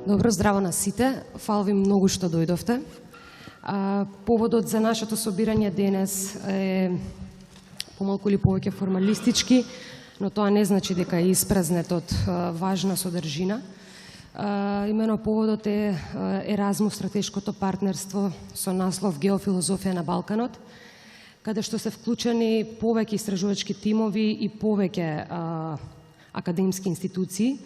Добро здраво на сите. Фала ви многу што дојдовте. Поводот за нашето собирање денес е помалку или повеќе формалистички, но тоа не значи дека е испразнет од важна содржина. Имено поводот е Еразмус стратешкото партнерство со наслов Геофилозофија на Балканот, каде што се вклучени повеќе истражувачки тимови и повеќе академски институции.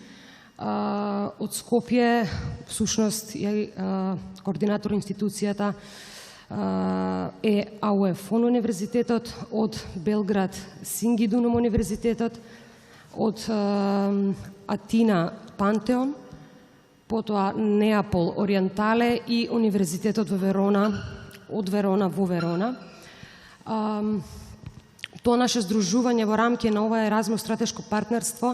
Од Скопје, всушност, координатор институцијата е АУЕФОН универзитетот, од Белград Сингидунум универзитетот, од Атина Пантеон, потоа Неапол Ориентале и универзитетот во Верона, од Верона во Верона. Тоа наше здружување во рамки на ова Еразмус стратешко партнерство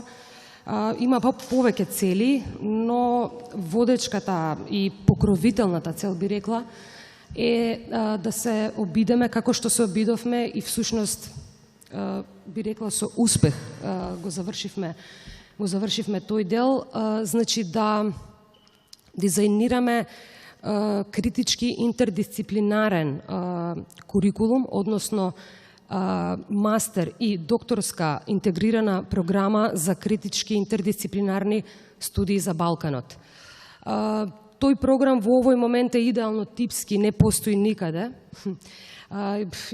има повеќе цели, но водечката и покровителната цел, би рекла, е да се обидеме како што се обидовме и всушност, би рекла, со успех го завршивме тој дел, значи да дизајнираме критички интердисциплинарен курикулум, односно мастер и докторска интегрирана програма за критички интердисциплинарни студии за Балканот. Тој програм во овој момент е идеално типски, не постои никаде.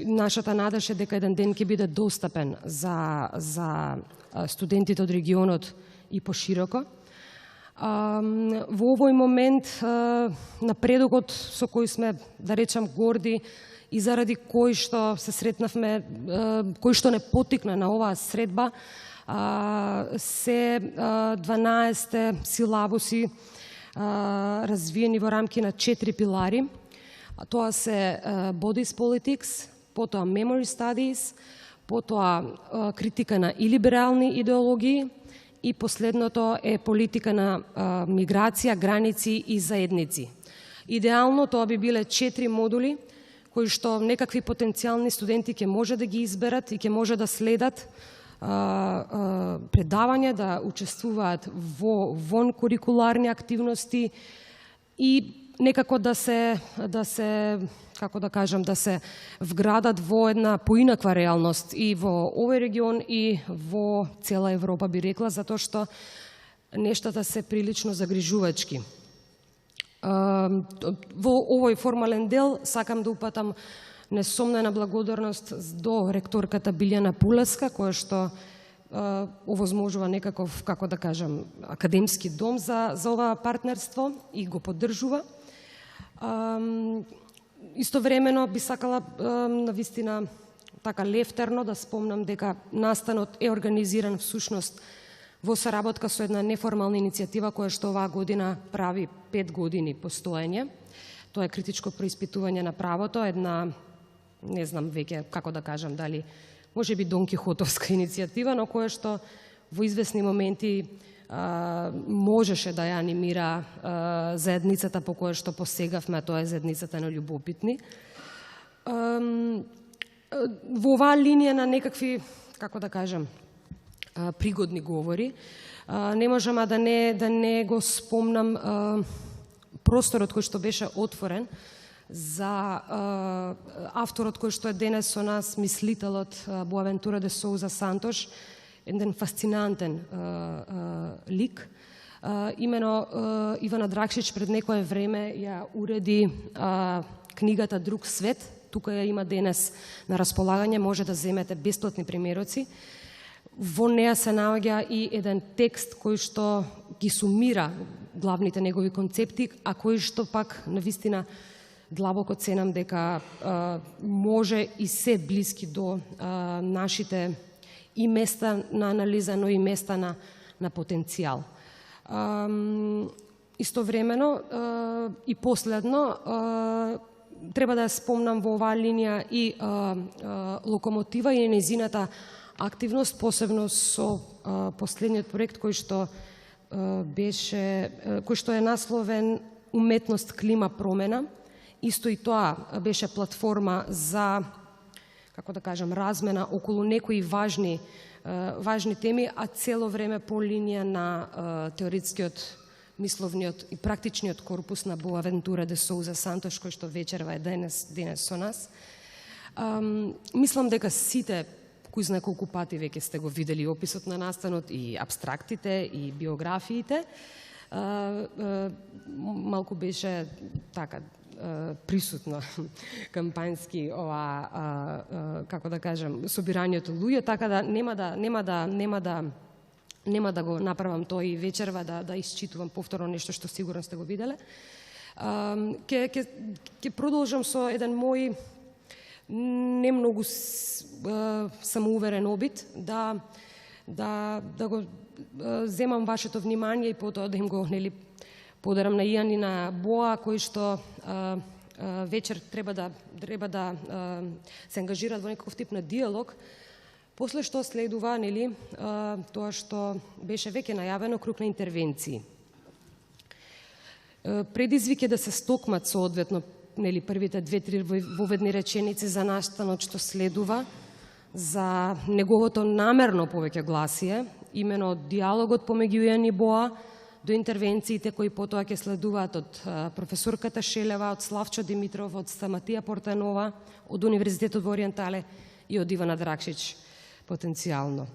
Нашата надеж е дека еден ден ќе биде достапен за студентите од регионот и пошироко. Во овој момент напредокот со кој сме, да речам, горди и заради кој што се сретнавме, кој што не потикна на оваа средба, се 12 силабуси развиени во рамки на 4 пилари. Тоа се Bodies Politics, потоа Memory Studies, потоа критика на илиберални идеологии и последното е политика на миграција, граници и заедници. Идеално тоа би биле 4 модули кои што некакви потенцијални студенти ќе може да ги изберат и ќе може да следат предавање, да учествуваат во курикуларни активности и некако да се како да кажам, да се вградат во една поинаква реалност и во овој регион и во цела Европа, би рекла, затоа што нештата се прилично загрижувачки. Во овој формален дел сакам да упатам несомнена благодарност до ректорката Билјана Пулеска, која што овозможува некаков, како да кажам, академски дом за ова партнерство и го поддржува. Истовремено би сакала навистина така лефтерно да спомнам дека настанот е организиран всушност во соработка со една неформална иницијатива која што оваа година прави 5 години постоење. Тоа е критичко преиспитување на правото, една, не знам веќе како да кажам, дали може би Дон Кихотовска иницијатива, но која што во извесни моменти можеше да ја анимира заедницата по која што посегавме, а тоа е заедницата на љубопитни. Во оваа линија на некакви, како да кажам, пригодни говори, не можам да не го спомнам просторот кој што беше отворен за авторот кој што е денес со нас, мислителот Boaventura de Sousa Santos, еден фасцинантен лик. Имено Ивана Dragsic пред некое време ја уреди книгата Друг свет, тука ја има денес на располагање, може да земете бесплатни примероци. Во неа се наоѓа и еден текст кој што ги сумира главните негови концепти, а кој што пак навистина длабоко ценам дека може и се блиски до нашите и места на анализа, но и места на потенцијал. Истовремено и последно треба да ја спомнам во оваа линија и Локомотива и нејзината активност, посебно со последниот проект кој што е насловен Уметност, клима, промена. Исто и тоа беше платформа за, како да кажам, размена околу некои важни теми, а цело време по линија на теоретскиот мисловниот и практичниот корпус на Boaventura de Sousa Santos, кој што вечерва е денес со нас. Мислам дека сите, кој знае колку пати веќе сте го видели описот на настанот и абстрактите и биографиите, малку беше така присутно кампањски како да кажам, собирањето луѓе, така да нема да го направам тоа и вечерва да исчитувам повторно нешто што сигурно сте го виделе. Ќе продолжам со еден мој не многу самоуверен обид да го земам вашето внимание и потоа да им го подарам на Iain и на Боа, кои што вечер треба да се ангажираат во некаков тип на диалог, после што следува тоа што беше веќе најавено, круг на интервенции. Предизвик е да се стокмат соодветно првите 2-3 воведни реченици за настанот што следува, за неговото намерно повеќе гласие, имено од диалогот помеѓу Iain и Боа до интервенциите кои потоа ќе следуваат од професорката Seleva, од Slavco Dimitrov, од Stamatia Portanova, од Универзитетот во Orientale и од Ivana Dragsic потенцијално.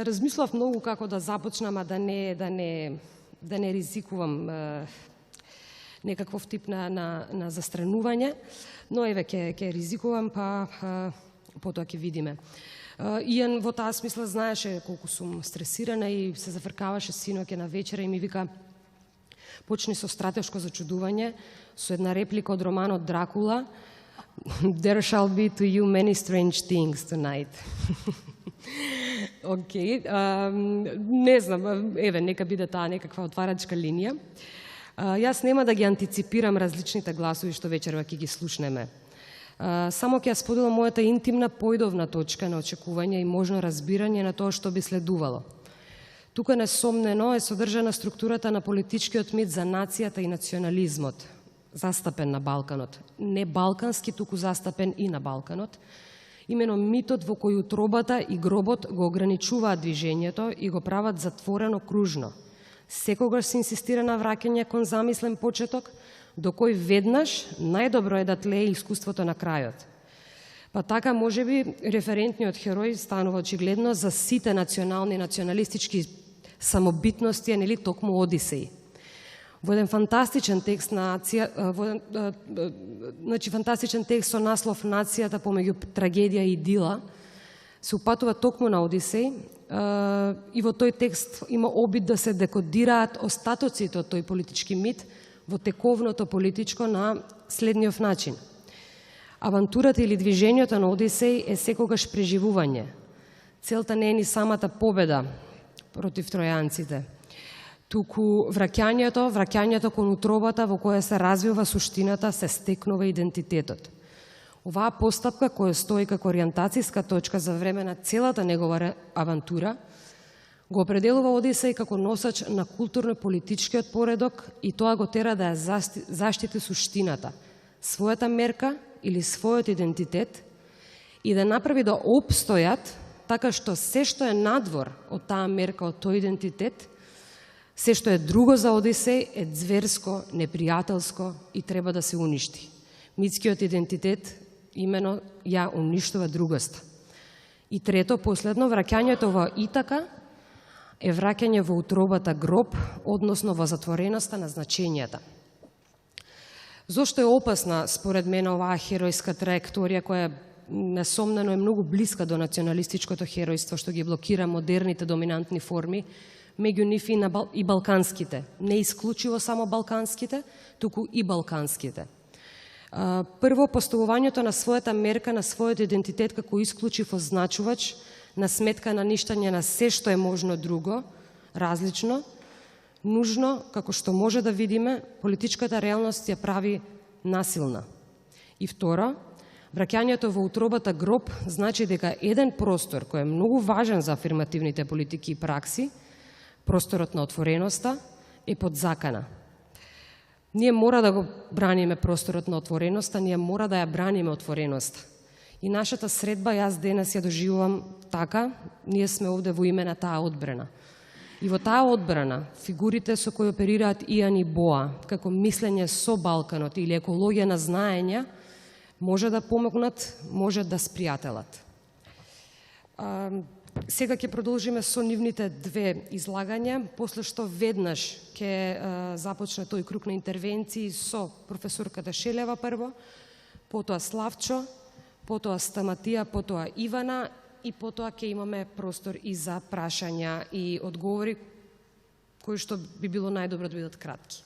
Размислав многу како да започнам, а да не ризикувам некаков тип на застранување, но еве ќе ризикувам, па потоа ќе видиме. Iain во таа смисла знаеше колку сум стресирана и се зафркаваше синоќе на вечера и ми вика: почни со стратешко зачудување, со една реплика од романот Дракула: "There shall be to you many strange things tonight." Океј, не знам, еве, нека биде таа некаква отварачка линија. Јас нема да ги антиципирам различните гласови што вечерва ќе ги слушнеме. Само ќе ја споделам мојата интимна поидовна точка на очекување и можно разбирање на тоа што би следувало. Тука несомнено е содржана структурата на политичкиот мит за нацијата и национализмот, застапен на Балканот. Не балкански, туку застапен и на Балканот. Имено митот во кој утробата и гробот го ограничуваат движењето и го прават затворено кружно. Секогаш се инсистира на враќање кон замислен почеток, до кој веднаш најдобро е да тлее искуството на крајот. Па така, можеби, референтниот херој станува очигледно за сите национални националистички самобитности е нели токму Одисеј. Во еден фантастичен текст фантастичен текст со наслов "Нацијата помеѓу трагедија и идила" се упатува токму на Одисеј и во тој текст има обид да се декодираат остатоците од тој политички мит во тековното политичко на следниот начин. Авантурата или движењето на Одисеј е секогаш преживување. Целта не е ни самата победа против тројанците, туку враќањето кон утробата во која се развива суштината, се стекнува идентитетот. Оваа постапка, која стои како ориентацијска точка за време на целата негова авантура, го определува Одисеј како носач на културно-политичкиот поредок и тоа го тера да ја заштити суштината, својата мерка или својот идентитет и да направи да опстојат, така што се што е надвор од таа мерка, од тој идентитет, се што е друго за Одисеј е зверско, непријателско и треба да се уништи. Митскиот идентитет имено ја уништува другоста. И трето, последно, враќањето во Итака е враќање во утробата гроб, односно во затвореноста на значењата. Зошто е опасна, според мене, оваа херојска траекторија, која несомнено е многу блиска до националистичкото херојство, што ги блокира модерните доминантни форми, меѓу нив и балканските, не исклучиво само балканските, туку и балканските. Прво, поставувањето на својата мерка, на својот идентитет како исклучив означувач, на сметка на ништање на се што е можно друго, различно, нужно, како што може да видиме, политичката реалност ја прави насилна. И второ, враќањето во утробата гроб значи дека еден простор кој е многу важен за афирмативните политики и пракси, просторот на отвореноста, е под закана. Ние мора да го браниме просторот на отвореноста, ние мора да ја браниме отвореноста. И нашата средба, јас денес ја доживувам така, ние сме овде во име на таа одбрана. И во таа одбрана, фигурите со кои оперираат Iain и Boa, како мислење со Балканот или екологија на знаење, може да помогнат, може да спријателат. Сега ќе продолжиме со нивните две излагања, после што веднаш ќе започне тој круг на интервенции со професорката Seleva прво, потоа Slavco, потоа Stamatia, потоа Ivana и потоа ќе имаме простор и за прашања и одговори, кои што би било најдобро да бидат кратки.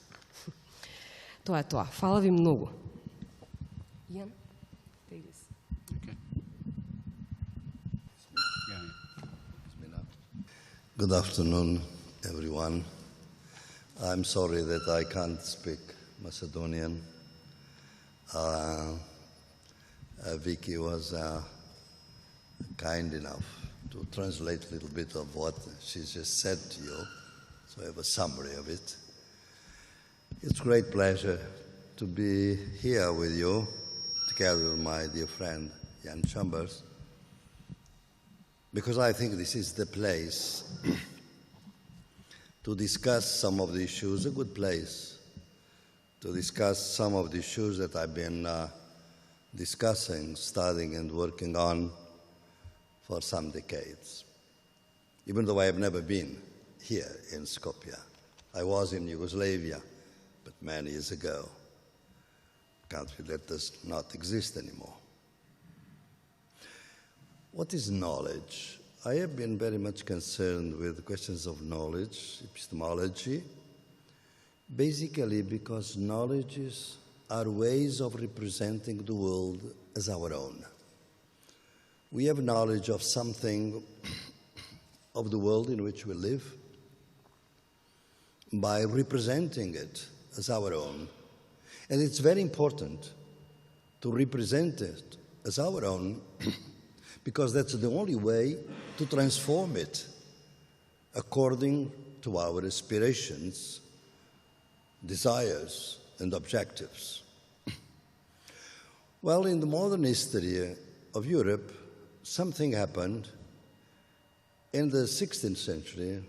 Тоа е тоа. Фала ви многу. Iain? Good afternoon, everyone. I'm sorry that I can't speak Macedonian. Viki was kind enough to translate a little bit of what she just said to you, so I have a summary of it. It's a great pleasure to be here with you, together with my dear friend Iain Chambers, because I think this is the place to discuss some of the issues, a good place to discuss some of the issues that I've been discussing, studying and working on for some decades. Even though I have never been here in Skopje. I was in Yugoslavia, but many years ago, a country that does not exist anymore. What is knowledge? I have been very much concerned with questions of knowledge, epistemology, basically because knowledges are ways of representing the world as our own. We have knowledge of something of the world in which we live by representing it as our own. And it's very important to represent it as our own because that's the only way to transform it according to our aspirations, desires, and objectives. Well, in the modern history of Europe, something happened in the 16th century,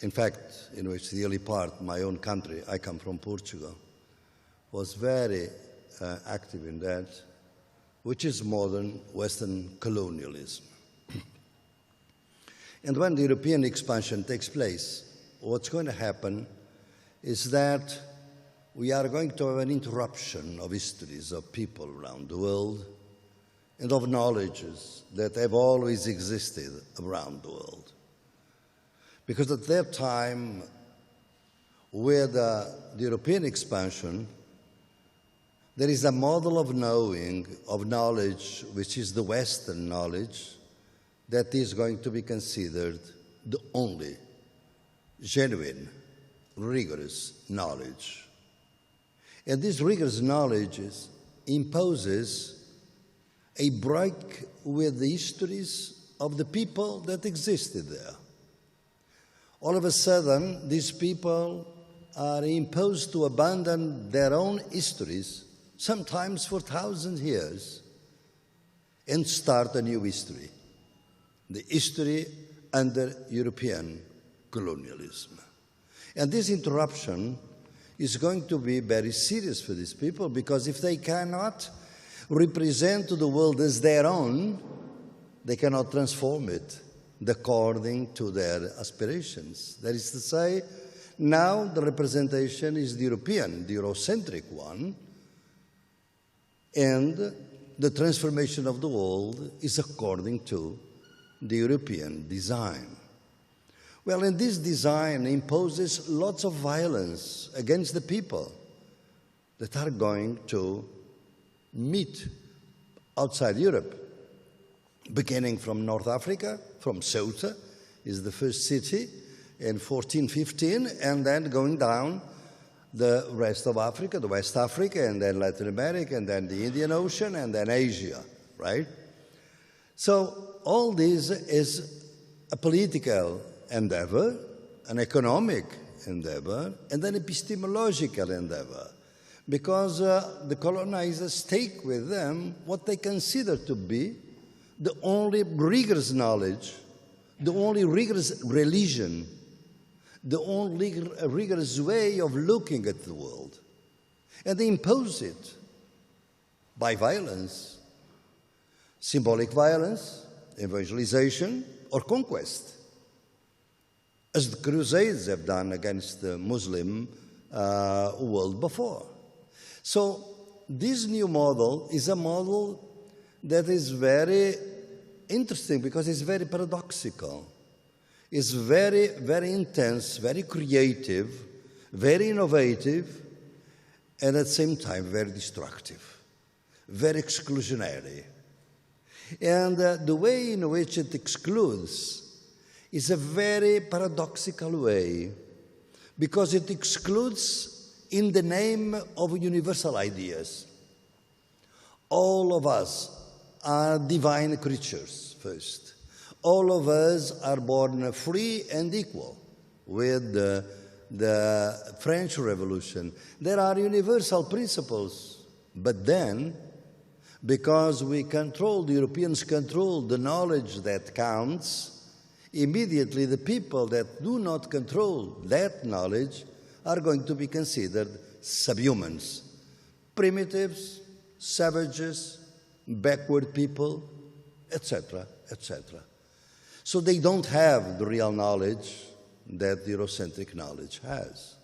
in fact, in which the early part, my own country, I come from Portugal, was very active in that, which is modern Western colonialism. And when the European expansion takes place, what's going to happen is that we are going to have an interruption of histories of people around the world and of knowledges that have always existed around the world. Because at that time, with the European expansion, there is a model of knowing, of knowledge, which is the Western knowledge, that is going to be considered the only genuine, rigorous knowledge. And this rigorous knowledge imposes a break with the histories of the people that existed there. All of a sudden, these people are imposed to abandon their own histories, sometimes for 1,000 years, and start a new history, the history under European colonialism. And this interruption is going to be very serious for these people, because if they cannot represent the world as their own, they cannot transform it according to their aspirations. That is to say, now the representation is the European, the Eurocentric one, and the transformation of the world is according to the European design. Well, and this design imposes lots of violence against the people that are going to meet outside Europe, beginning from North Africa, from Sousa, is the first city in 1415, and then going down the rest of Africa, the West Africa, and then Latin America, and then the Indian Ocean, and then Asia, right? So all this is a political endeavor, an economic endeavor, and an epistemological endeavor, because the colonizers take with them what they consider to be the only rigorous knowledge, the only rigorous religion their own rigorous way of looking at the world. And they impose it by violence, symbolic violence, evangelization, or conquest, as the Crusades have done against the Muslim world before. So this new model is a model that is very interesting because it's very paradoxical. It's very, very intense, very creative, very innovative, and at the same time very destructive, very exclusionary. And the way in which it excludes is a very paradoxical way, because it excludes in the name of universal ideas. All of us are divine creatures, first. All of us are born free and equal with the French Revolution. There are universal principles, but then, because we control, the Europeans control the knowledge that counts, immediately the people that do not control that knowledge are going to be considered subhumans, primitives, savages, backward people, etc., etc. So they don't have the real knowledge that the Eurocentric knowledge has.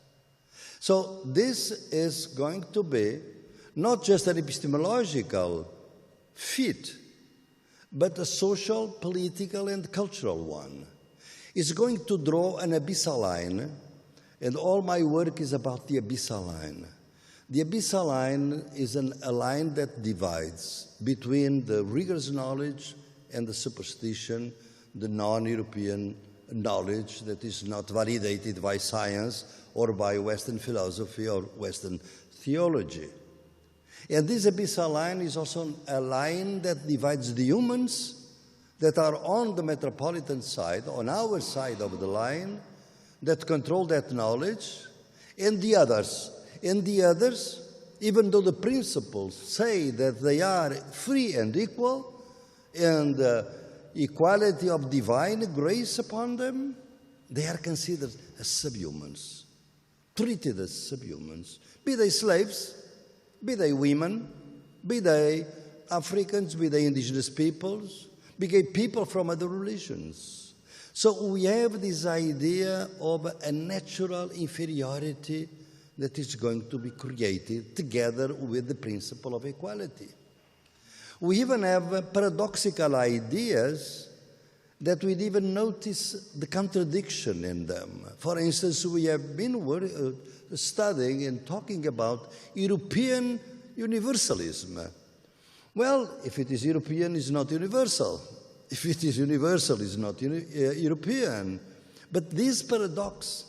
So this is going to be not just an epistemological feat, but a social, political, and cultural one. It's going to draw an abyssal line, and all my work is about the abyssal line. The abyssal line is a line that divides between the rigorous knowledge and the superstition, the non-European knowledge that is not validated by science or by Western philosophy or Western theology. And this abyssal line is also a line that divides the humans that are on the metropolitan side, on our side of the line, that control that knowledge, and the others. And the others, even though the principles say that they are free and equal, and equality of divine grace upon them, they are considered as subhumans, treated as subhumans, be they slaves, be they women, be they Africans, be they indigenous peoples, be they people from other religions. So we have this idea of a natural inferiority that is going to be created together with the principle of equality. We even have paradoxical ideas that we'd even notice the contradiction in them. For instance, we have been studying and talking about European universalism. Well, if it is European, it's not universal. If it is universal, it's not European. But this paradox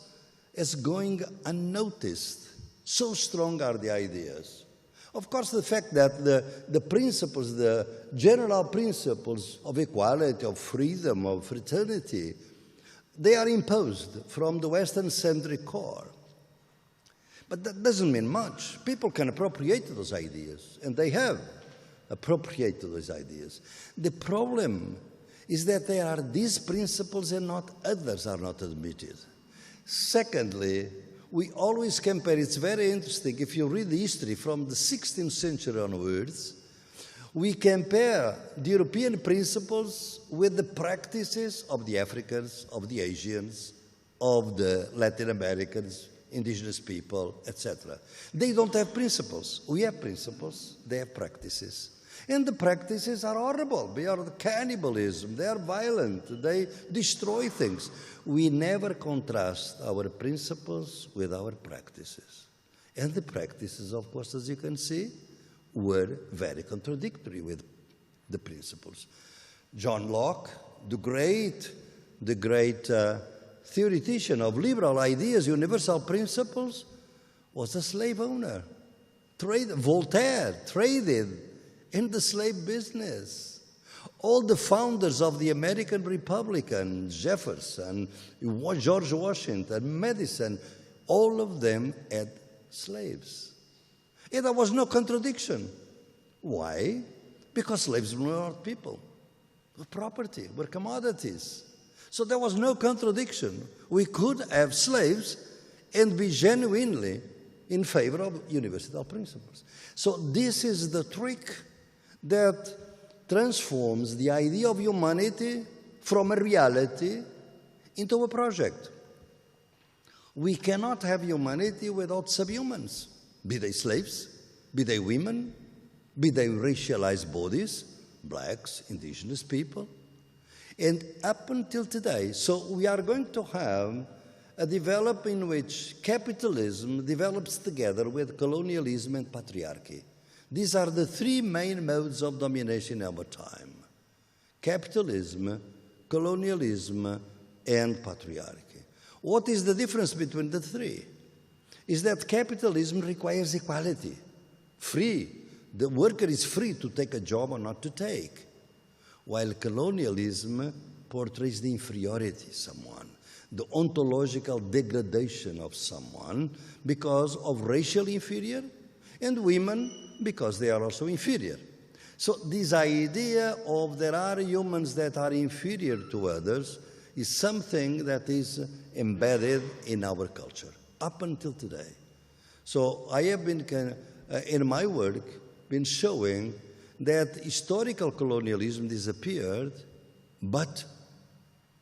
is going unnoticed. So strong are the ideas. Of course, the fact that the principles, the general principles of equality, of freedom, of fraternity, they are imposed from the Western-centric core. But that doesn't mean much. People can appropriate those ideas, and they have appropriated those ideas. The problem is that there are these principles and not others are not admitted. Secondly, we always compare. It's very interesting. If you read the history from the 16th century onwards, we compare the European principles with the practices of the Africans, of the Asians, of the Latin Americans, indigenous people, etc. They don't have principles. We have principles. They have practices. And the practices are horrible. They are cannibalism. They are violent. They destroy things. We never contrast our principles with our practices. And the practices, of course, as you can see, were very contradictory with the principles. John Locke, the great theoretician of liberal ideas, universal principles, was a slave owner. Voltaire traded in the slave business. All the founders of the American Republican, Jefferson, George Washington, Madison, all of them had slaves. And there was no contradiction. Why? Because slaves were not people, were property, were commodities. So there was no contradiction. We could have slaves and be genuinely in favor of universal principles. So this is the trick that transforms the idea of humanity from a reality into a project. We cannot have humanity without subhumans, be they slaves, be they women, be they racialized bodies, blacks, indigenous people. And up until today, so we are going to have a development in which capitalism develops together with colonialism and patriarchy. These are the three main modes of domination in our time: capitalism, colonialism, and patriarchy. What is the difference between the three? Is that capitalism requires equality, free. The worker is free to take a job or not to take, while colonialism portrays the inferiority of someone, the ontological degradation of someone because of racial inferior, and women because they are also inferior. So this idea of there are humans that are inferior to others is something that is embedded in our culture up until today. So I have been, in my work, been showing that historical colonialism disappeared, but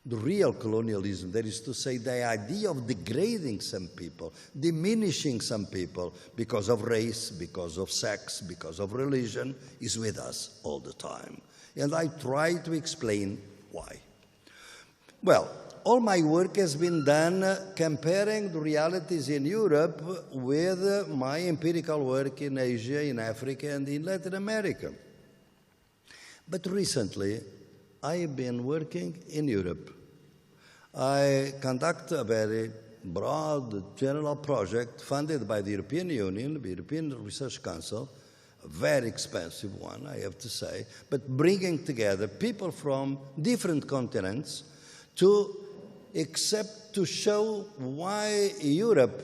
the real colonialism, that is to say, the idea of degrading some people, diminishing some people because of race, because of sex, because of religion, is with us all the time. And I try to explain why. Well, all my work has been done comparing the realities in Europe with my empirical work in Asia, in Africa, and in Latin America. But recently, I have been working in Europe. I conduct a very broad general project funded by the European Union, the European Research Council, a very expensive one, I have to say, but bringing together people from different continents to show why Europe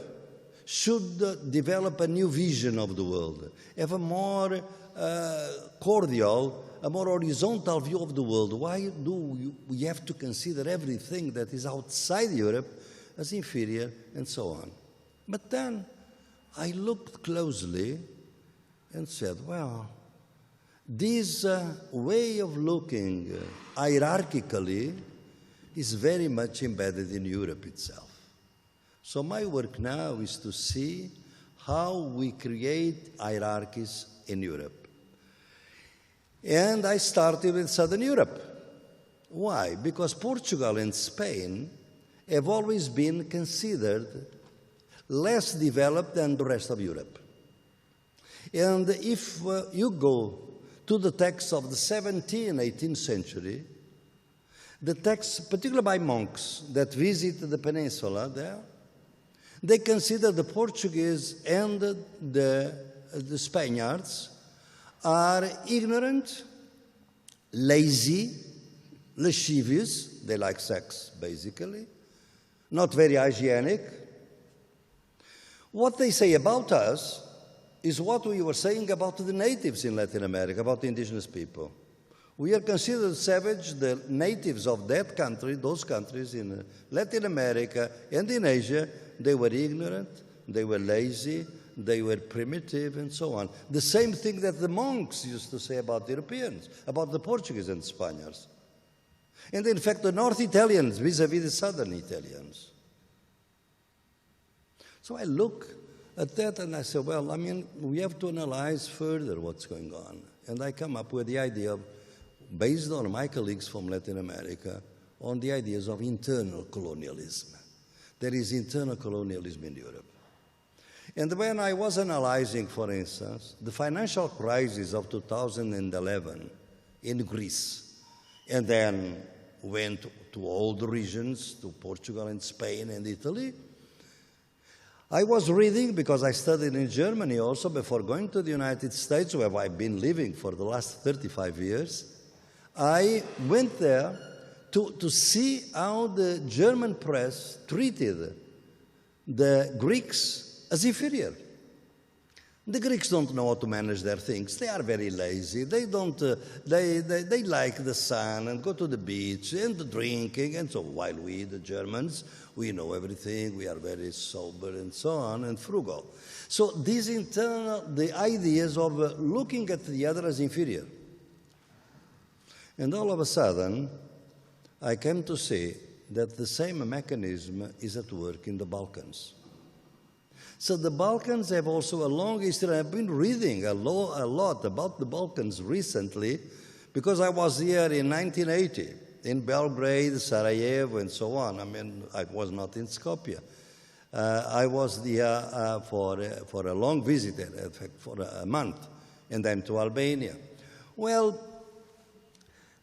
should develop a new vision of the world, have a more cordial, a more horizontal view of the world. Why do we have to consider everything that is outside Europe as inferior and so on? But then I looked closely and said, well, this way of looking hierarchically is very much embedded in Europe itself. So my work now is to see how we create hierarchies in Europe. And I started with Southern Europe. Why? Because Portugal and Spain have always been considered less developed than the rest of Europe. And if you go to the texts of the 17th and 18th century, the texts, particularly by monks that visit the peninsula there, they consider the Portuguese and the Spaniards are ignorant, lazy, lascivious, they like sex basically, not very hygienic. What they say about us is what we were saying about the natives in Latin America, about the indigenous people. We are considered savage. The natives of that country, those countries in Latin America and in Asia, they were ignorant, they were lazy, they were primitive, and so on. The same thing that the monks used to say about the Europeans, about the Portuguese and Spaniards. And in fact, the North Italians vis-à-vis the Southern Italians. So I look at that and I say, well, I mean, we have to analyze further what's going on. And I come up with the idea of, based on my colleagues from Latin America, on the ideas of internal colonialism. There is internal colonialism in Europe. And when I was analyzing, for instance, the financial crisis of 2011 in Greece, and then went to all the regions, to Portugal and Spain and Italy, I was reading, because I studied in Germany also before going to the United States, where I've been living for the last 35 years, I went there to see how the German press treated the Greeks as inferior. The Greeks don't know how to manage their things. They are very lazy. They don't. They like the sun and go to the beach and the drinking. And so while we, the Germans, we know everything. We are very sober and so on and frugal. So these the ideas of looking at the other as inferior. And all of a sudden, I came to see that the same mechanism is at work in the Balkans. So the Balkans have also a long history. I've been reading a lot about the Balkans recently because I was here in 1980 in Belgrade, Sarajevo, and so on. I mean, I was not in Skopje. I was there for a long visit, in fact, for a month, and then to Albania. Well,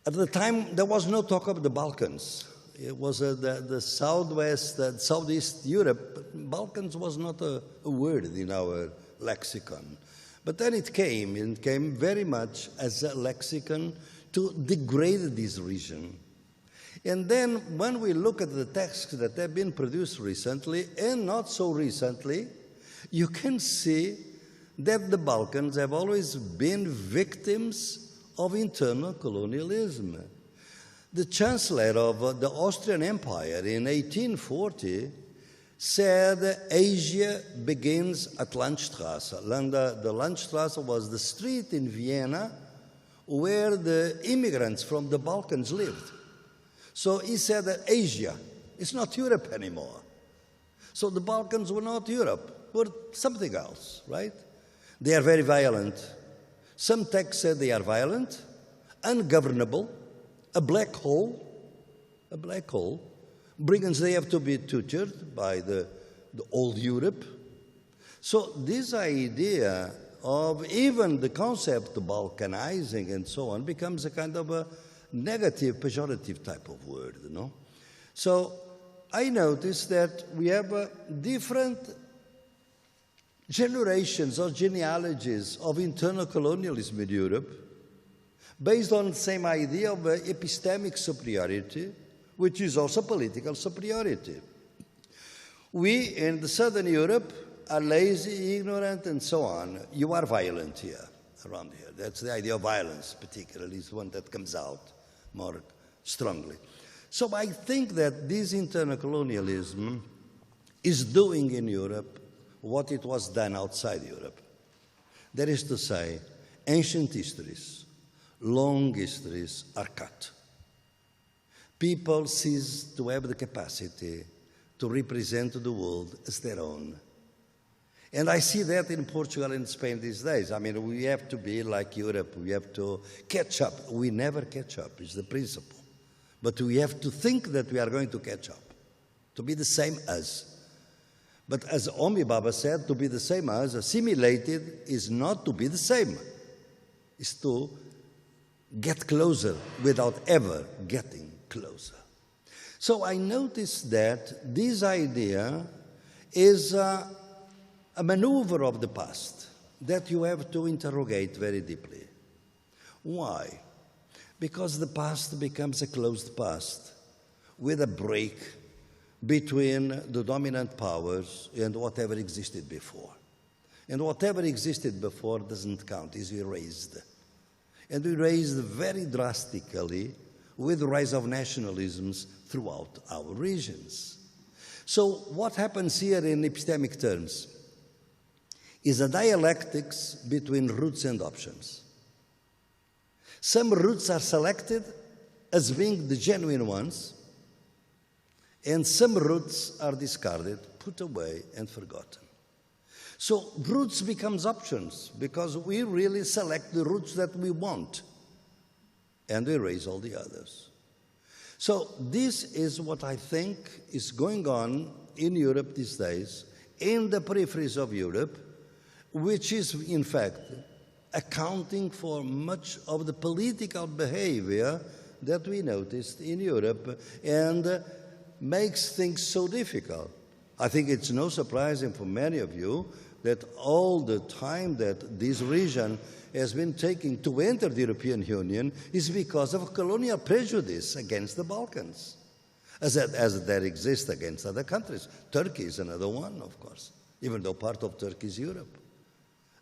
at the time, there was no talk of the Balkans. It was the Southeast Europe. Balkans was not a word in our lexicon. But then it came very much as a lexicon to degrade this region. And then when we look at the texts that have been produced recently, and not so recently, you can see that the Balkans have always been victims of internal colonialism. The Chancellor of the Austrian Empire in 1840 said Asia begins at Landstrasse. The Landstrasse was the street in Vienna where the immigrants from the Balkans lived. So he said that Asia is not Europe anymore. So the Balkans were not Europe, were something else, right? They are very violent. Some texts say they are violent, ungovernable, a black hole. Brigands, they have to be tutored by the old Europe. So this idea of even the concept of Balkanizing and so on becomes a kind of a negative, pejorative type of word, you know. So I noticed that we have different generations or genealogies of internal colonialism in Europe, based on the same idea of epistemic superiority, which is also political superiority. We in the Southern Europe are lazy, ignorant, and so on. You are violent here, around here. That's the idea of violence, particularly, is one that comes out more strongly. So I think that this internal colonialism is doing in Europe what it was done outside Europe. That is to say, ancient histories, long histories are cut. People cease to have the capacity to represent the world as their own. And I see that in Portugal and Spain these days. I mean, we have to be like Europe. We have to catch up. We never catch up, is the principle. But we have to think that we are going to catch up, to be the same as. But as Omi Baba said, to be the same as, assimilated is not to be the same. It's to get closer without ever getting closer. So I noticed that this idea is a maneuver of the past that you have to interrogate very deeply. Why? Because the past becomes a closed past with a break between the dominant powers and whatever existed before. And whatever existed before doesn't count, is erased. And erased very drastically with the rise of nationalisms throughout our regions. So what happens here in epistemic terms is a dialectics between roots and options. Some roots are selected as being the genuine ones, and some roots are discarded, put away, and forgotten. So roots becomes options because we really select the roots that we want and erase all the others. So this is what I think is going on in Europe these days, in the peripheries of Europe, which is in fact accounting for much of the political behavior that we noticed in Europe and makes things so difficult. I think it's no surprising for many of you that all the time that this region has been taking to enter the European Union is because of colonial prejudice against the Balkans, as that exists against other countries. Turkey is another one, of course, even though part of Turkey is Europe.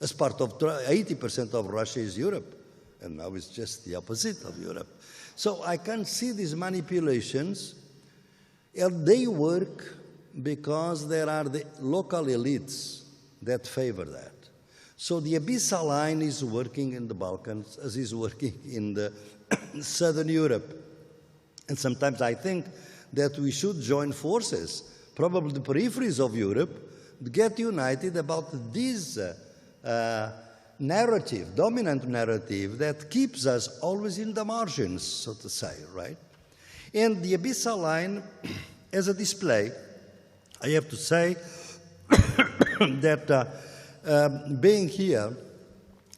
As part of 80% of Russia is Europe, and now it's just the opposite of Europe. So I can see these manipulations, and they work because there are the local elites that favor that. So the abyssal line is working in the Balkans as is working in the Southern Europe. And sometimes I think that we should join forces, probably the peripheries of Europe, to get united about this narrative, dominant narrative that keeps us always in the margins, so to say, right? And the abyssal line, as a display, I have to say that being here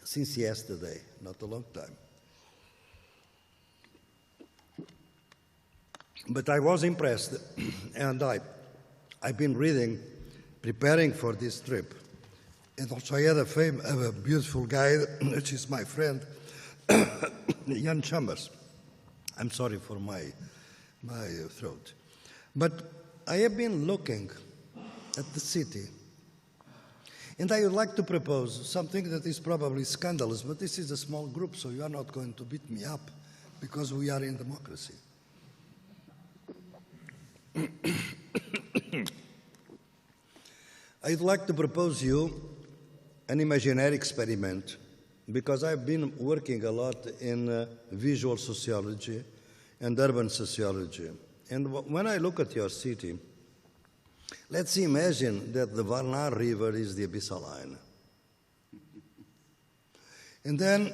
since yesterday, not a long time, but I was impressed, and I've been reading, preparing for this trip, and also I had a beautiful guide, which is my friend, Iain Chambers. I'm sorry for my throat. But I have been looking at the city, and I would like to propose something that is probably scandalous, but this is a small group, so you are not going to beat me up, because we are in democracy. I'd like to propose you an imaginary experiment, because I've been working a lot in visual sociology and urban sociology. And when I look at your city, let's imagine that the Varna River is the abyssal line. And then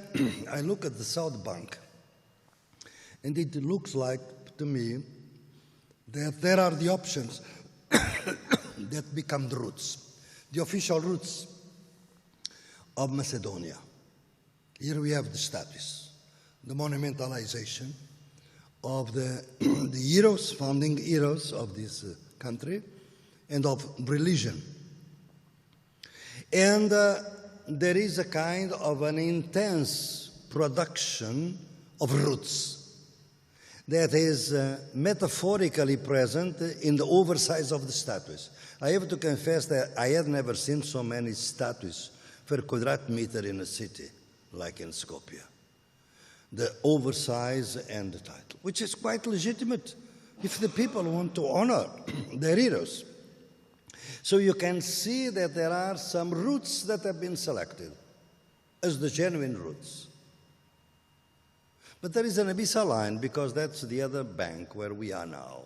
I look at the south bank, and it looks like, to me, that there are the options that become the roots, the official roots of Macedonia. Here we have the status, the monumentalization of the heroes, founding heroes of this country, and of religion. And there is a kind of an intense production of roots that is metaphorically present in the oversize of the statues. I have to confess that I had never seen so many statues per quadrat meter in a city like in Skopje. The oversize and the title, which is quite legitimate if the people want to honor their heroes. So you can see that there are some roots that have been selected as the genuine roots. But there is an abyssal line, because that's the other bank where we are now.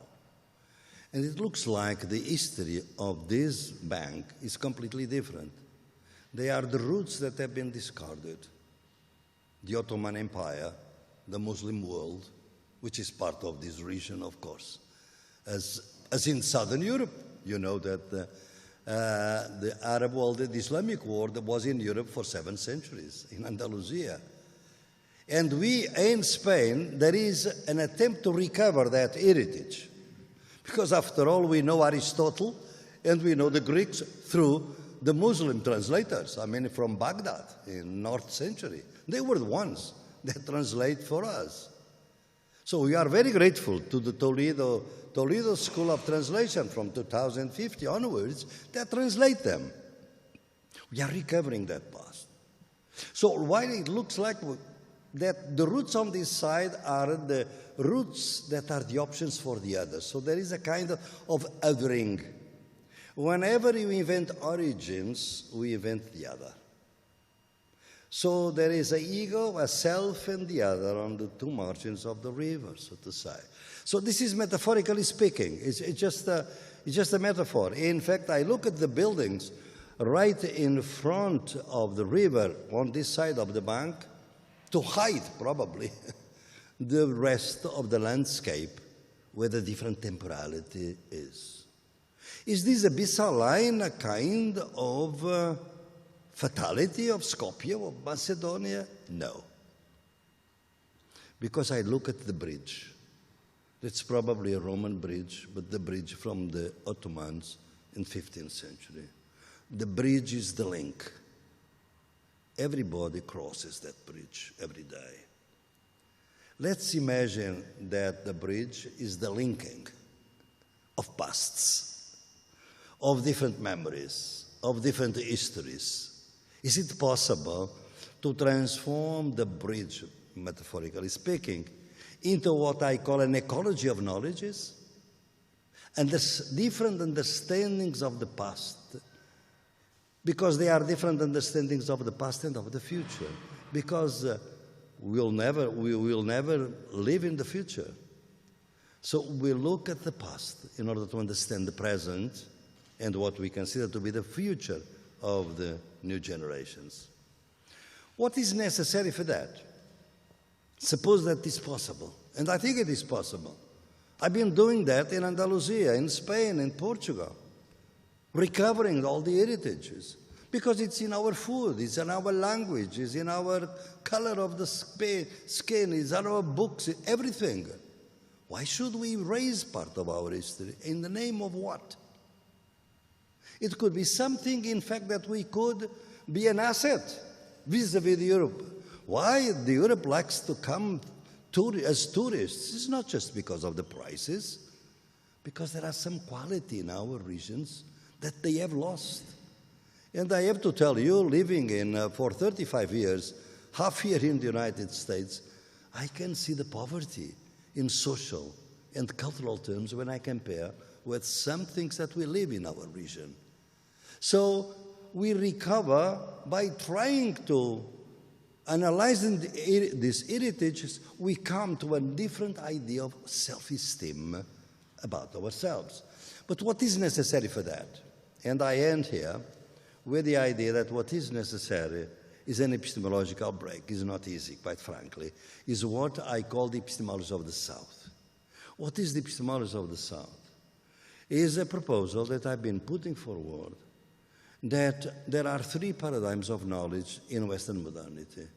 And it looks like the history of this bank is completely different. They are the roots that have been discarded. The Ottoman Empire, the Muslim world, which is part of this region, of course. As in Southern Europe, you know that the Arab world, the Islamic world, was in Europe for 7 centuries, in Andalusia. And we, in Spain, there is an attempt to recover that heritage. Because after all, we know Aristotle, and we know the Greeks through the Muslim translators, I mean, from Baghdad in 9th century. They were the ones that translate for us. So we are very grateful to the Toledo School of Translation from 2050 onwards that translate them. We are recovering that past. So while it looks like that the roots on this side are the roots that are the options for the others. So there is a kind of othering. Whenever you invent origins, we invent the other. So there is an ego, a self, and the other on the 2 margins of the river, so to say. So this is metaphorically speaking. It's just a metaphor. In fact, I look at the buildings right in front of the river on this side of the bank to hide, probably, the rest of the landscape where the different temporality is. Is this abyssal line a kind of fatality of Skopje, of Macedonia? No. Because I look at the bridge. That's probably a Roman bridge, but the bridge from the Ottomans in 15th century. The bridge is the link. Everybody crosses that bridge every day. Let's imagine that the bridge is the linking of pasts, of different memories, of different histories. Is it possible to transform the bridge, metaphorically speaking, into what I call an ecology of knowledges? And the different understandings of the past, because they are different understandings of the past and of the future, because we will never live in the future. So we look at the past in order to understand the present and what we consider to be the future of the new generations. What is necessary for that? Suppose that is possible, and I think it is possible. I've been doing that in Andalusia, in Spain, in Portugal, recovering all the heritages, because it's in our food, it's in our language, it's in our color of the skin, it's in our books, everything. Why should we erase part of our history? In the name of what? It could be something, in fact, that we could be an asset vis-a-vis Europe. Why the Europe likes to come as tourists? It's not just because of the prices, because there are some quality in our regions that they have lost. And I have to tell you, living for 35 years, half year in the United States, I can see the poverty in social and cultural terms when I compare with some things that we live in our region. So we recover by trying to analyzing these heritages, we come to a different idea of self-esteem about ourselves. But what is necessary for that? And I end here with the idea that what is necessary is an epistemological break. It's not easy, quite frankly. It's what I call the epistemology of the South. What is the epistemology of the South? It is a proposal that I've been putting forward that there are three paradigms of knowledge in Western modernity.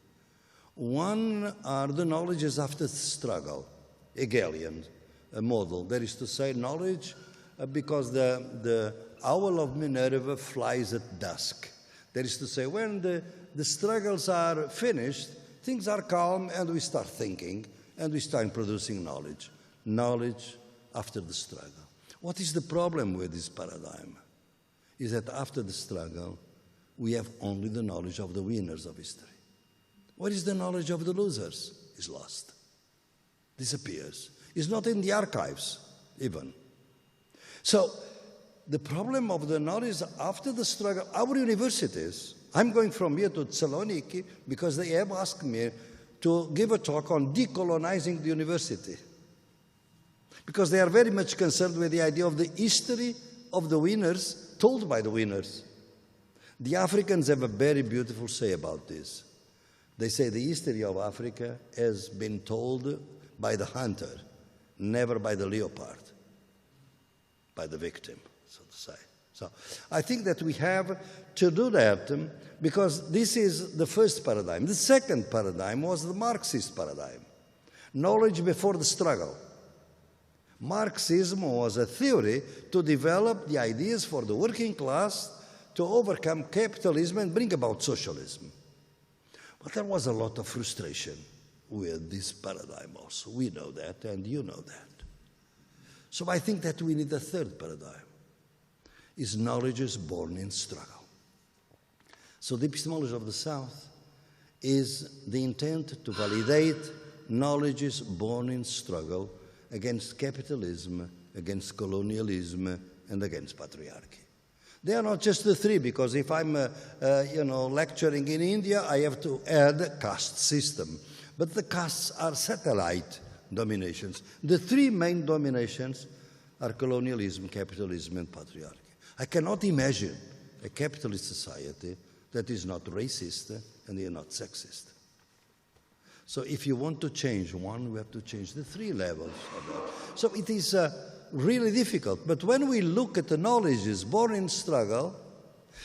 One are the knowledges after the struggle, Hegelian model. That is to say, knowledge because the owl of Minerva flies at dusk. That is to say, when the struggles are finished, things are calm and we start thinking and we start producing knowledge. Knowledge after the struggle. What is the problem with this paradigm? Is that after the struggle, we have only the knowledge of the winners of history. What is the knowledge of the losers? Is lost, disappears. It's not in the archives, even. So, the problem of the knowledge after the struggle, our universities, I'm going from here to Thessaloniki because they have asked me to give a talk on decolonizing the university. Because they are very much concerned with the idea of the history of the winners told by the winners. The Africans have a very beautiful say about this. They say the history of Africa has been told by the hunter, never by the leopard, by the victim, so to say. So I think that we have to do that because this is the first paradigm. The second paradigm was the Marxist paradigm, knowledge before the struggle. Marxism was a theory to develop the ideas for the working class to overcome capitalism and bring about socialism. But there was a lot of frustration with this paradigm also. We know that, and you know that. So I think that we need a third paradigm. Is knowledge is born in struggle. So the epistemology of the South is the intent to validate knowledge is born in struggle against capitalism, against colonialism, and against patriarchy. They are not just the three, because if I'm lecturing in India, I have to add caste system. But the castes are satellite dominations. The three main dominations are colonialism, capitalism, and patriarchy. I cannot imagine a capitalist society that is not racist and is not sexist. So if you want to change one, we have to change the three levels of that. So it is really difficult. But when we look at the knowledges born in struggle,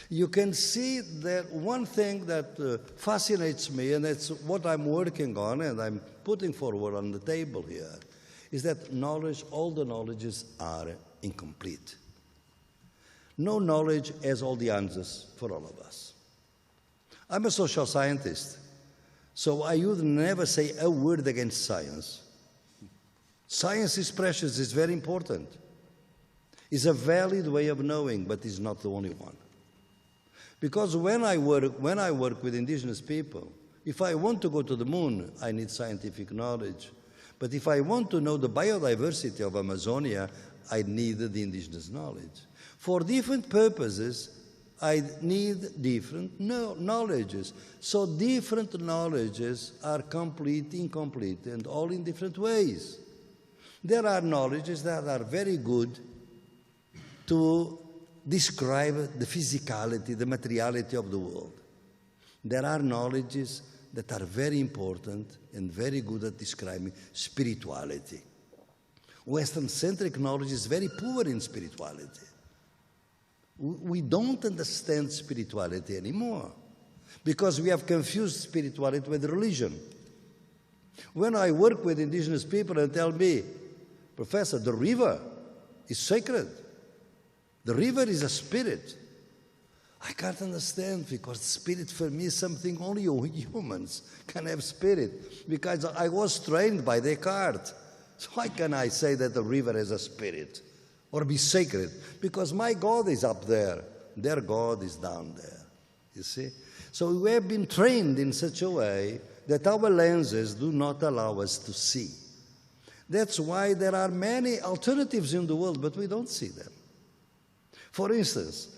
you can see that one thing that fascinates me, and it's what I'm working on and I'm putting forward on the table here, is that knowledge, all the knowledges are incomplete. No knowledge has all the answers for all of us. I'm a social scientist, so I would never say a word against science. Science is precious, it's very important. It's a valid way of knowing, but it's not the only one. Because when I work with indigenous people, if I want to go to the moon, I need scientific knowledge. But if I want to know the biodiversity of Amazonia, I need the indigenous knowledge. For different purposes, I need different knowledges. So different knowledges are complete, incomplete, and all in different ways. There are knowledges that are very good to describe the physicality, the materiality of the world. There are knowledges that are very important and very good at describing spirituality. Western-centric knowledge is very poor in spirituality. We don't understand spirituality anymore because we have confused spirituality with religion. When I work with indigenous people and tell me, Professor, the river is sacred. The river is a spirit. I can't understand because spirit for me is something only humans can have spirit because I was trained by Descartes. So how can I say that the river has a spirit or be sacred? Because my God is up there, their God is down there, you see? So we have been trained in such a way that our lenses do not allow us to see. That's why there are many alternatives in the world, but we don't see them. For instance,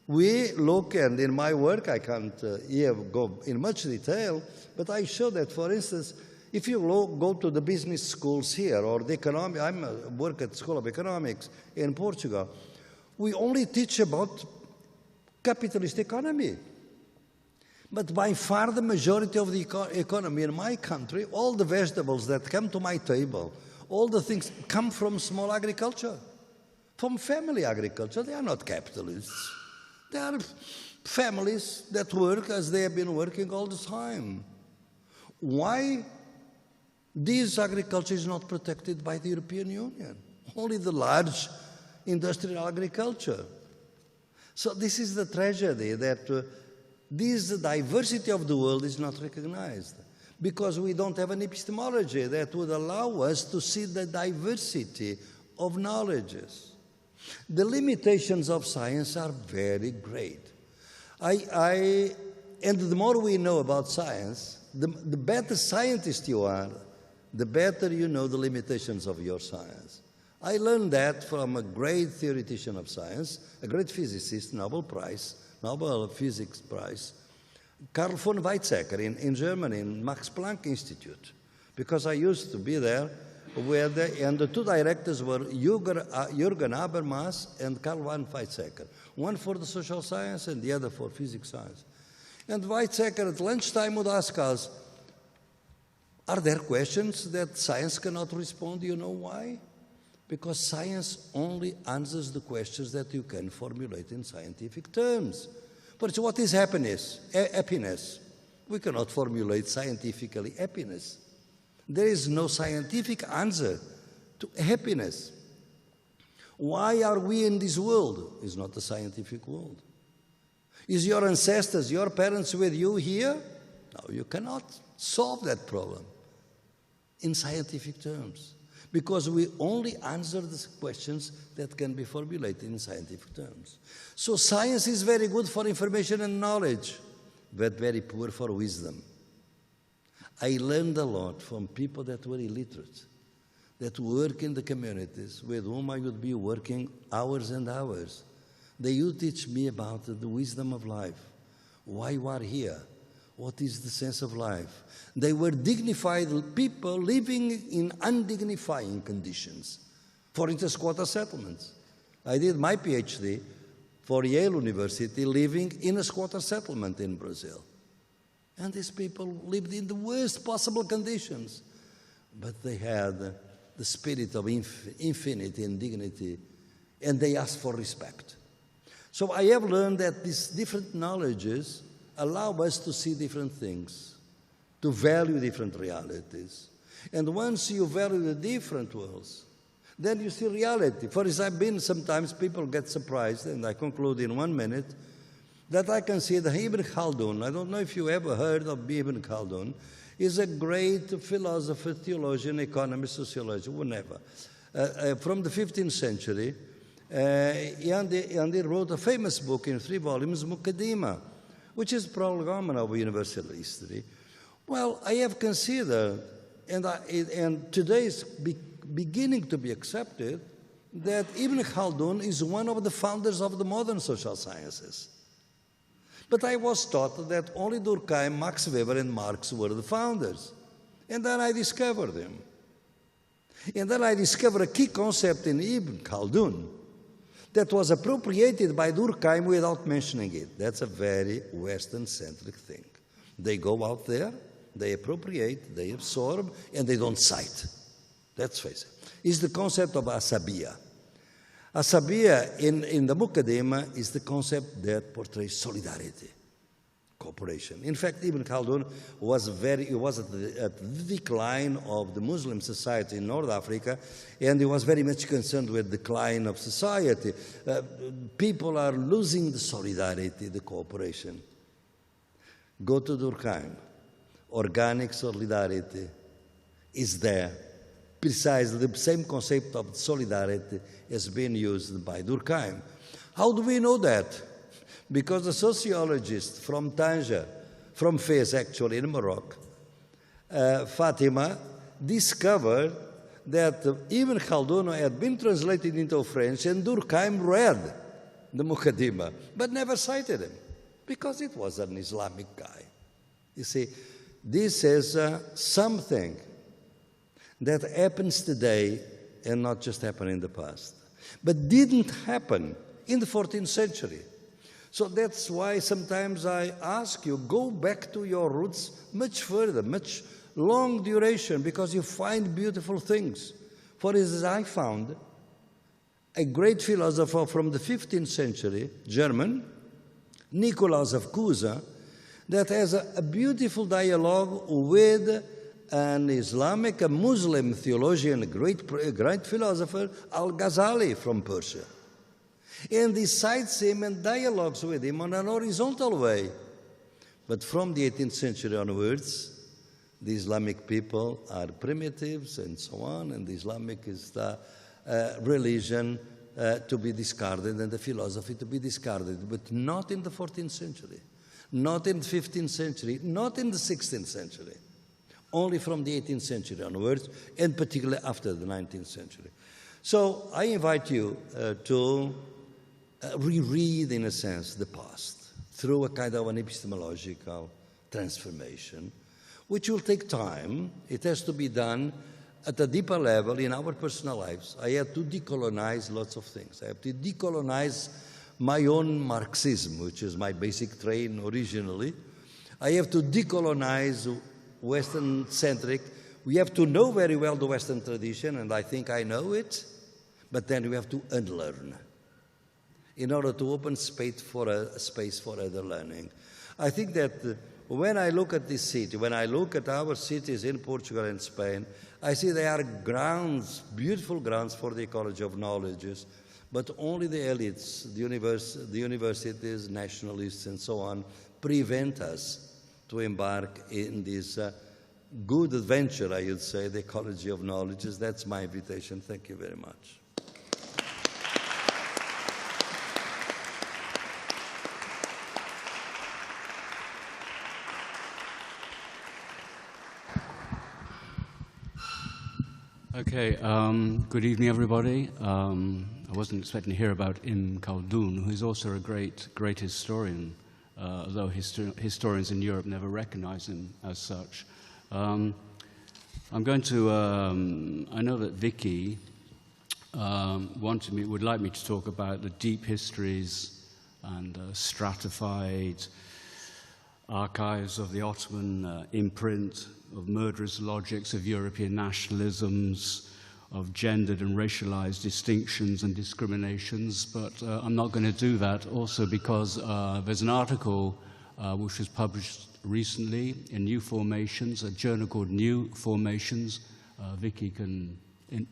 we look, and in my work I can't here go in much detail, but I show that, for instance, if you go to the business schools here or the economic, I work at the School of Economics in Portugal, we only teach about capitalist economy. But by far the majority of the economy in my country, all the vegetables that come to my table, all the things come from small agriculture, from family agriculture. They are not capitalists. They are families that work as they have been working all the time. Why this agriculture is not protected by the European Union? Only the large industrial agriculture. So this is the tragedy, that this diversity of the world is not recognized because we don't have an epistemology that would allow us to see the diversity of knowledges. The limitations of science are very great. And the more we know about science, the better scientist you are, the better you know the limitations of your science. I learned that from a great theoretician of science, a great physicist, Nobel Physics Prize, Carl von Weizsäcker in Germany, in Max Planck Institute, because I used to be there, and the two directors were Jürgen Habermas and Carl von Weizsäcker, one for the social science and the other for physics science. And Weizsäcker at lunchtime would ask us, are there questions that science cannot respond? Do you know why? Because science only answers the questions that you can formulate in scientific terms. But what is happiness? Happiness. We cannot formulate scientifically happiness. There is no scientific answer to happiness. Why are we in this world? It's not a scientific world. Is your ancestors, your parents with you here? No, you cannot solve that problem in scientific terms because we only answer the questions that can be formulated in scientific terms. So science is very good for information and knowledge, but very poor for wisdom. I learned a lot from people that were illiterate, that work in the communities with whom I would be working hours and hours. They would teach me about the wisdom of life, why you are here, what is the sense of life. They were dignified people living in undignifying conditions. For instance, squatter settlements. I did my PhD for Yale University living in a squatter settlement in Brazil. And these people lived in the worst possible conditions. But they had the spirit of infinity and dignity, and they asked for respect. So I have learned that these different knowledges allow us to see different things, to value different realities. And once you value the different worlds, then you see reality. For example, sometimes people get surprised, and I conclude in 1 minute, that I can see that Ibn Khaldun, I don't know if you ever heard of Ibn Khaldun, is a great philosopher, theologian, economist, sociologist, whatever. From the 15th century, Iain wrote a famous book in 3 volumes, Mukaddima, which is prolegomena of universal history. Well, I have considered, and today is beginning to be accepted, that Ibn Khaldun is one of the founders of the modern social sciences. But I was taught that only Durkheim, Max Weber, and Marx were the founders. And then I discovered them. And then I discovered a key concept in Ibn Khaldun that was appropriated by Durkheim without mentioning it. That's a very Western-centric thing. They go out there, they appropriate, they absorb, and they don't cite. Let's face it. It's the concept of asabiyya. Asabiyya in the Mukaddima is the concept that portrays solidarity, cooperation. In fact, Ibn Khaldun was at the decline of the Muslim society in North Africa, and he was very much concerned with the decline of society. People are losing the solidarity, the cooperation. Go to Durkheim. Organic solidarity is there. Precisely the same concept of solidarity has been used by Durkheim. How do we know that? Because the sociologist from Tanger, from Fez actually in Morocco, Fatima, discovered that Ibn Khaldun had been translated into French and Durkheim read the Mukaddima, but never cited him because it was an Islamic guy. You see, this is something that happens today and not just happened in the past, but didn't happen in the 14th century. So that's why sometimes I ask you, go back to your roots much further, much long duration, because you find beautiful things. For instance, I found a great philosopher from the 15th century, German, Nicolaus of Cusa, that has a beautiful dialogue with an Islamic, a Muslim theologian, a great philosopher, Al-Ghazali from Persia. And he cites him and dialogues with him on an horizontal way. But from the 18th century onwards, the Islamic people are primitives and so on, and the Islamic is the religion to be discarded and the philosophy to be discarded, but not in the 14th century, not in the 15th century, not in the 16th century. Only from the 18th century onwards, and particularly after the 19th century. So I invite you to reread, in a sense, the past through a kind of an epistemological transformation, which will take time. It has to be done at a deeper level in our personal lives. I have to decolonize lots of things. I have to decolonize my own Marxism, which is my basic train originally. I have to decolonize Western-centric. We have to know very well the Western tradition, and I think I know it, but then we have to unlearn in order to open space for other learning. I think that when I look at this city, when I look at our cities in Portugal and Spain, I see they are grounds, beautiful grounds for the ecology of knowledges, but only the elites, the universities, nationalists, and so on, prevent us to embark in this good adventure, I would say, the ecology of knowledges. That's my invitation. Thank you very much. Okay, good evening, everybody. I wasn't expecting to hear about Ibn Khaldun, who is also a great historian, although historians in Europe never recognize him as such. I'm going to, I know that Viki would like me to talk about the deep histories and stratified archives of the Ottoman imprint, of murderous logics of European nationalisms, of gendered and racialized distinctions and discriminations, but I'm not going to do that also because there's an article which was published recently in New Formations, a journal called New Formations. Viki can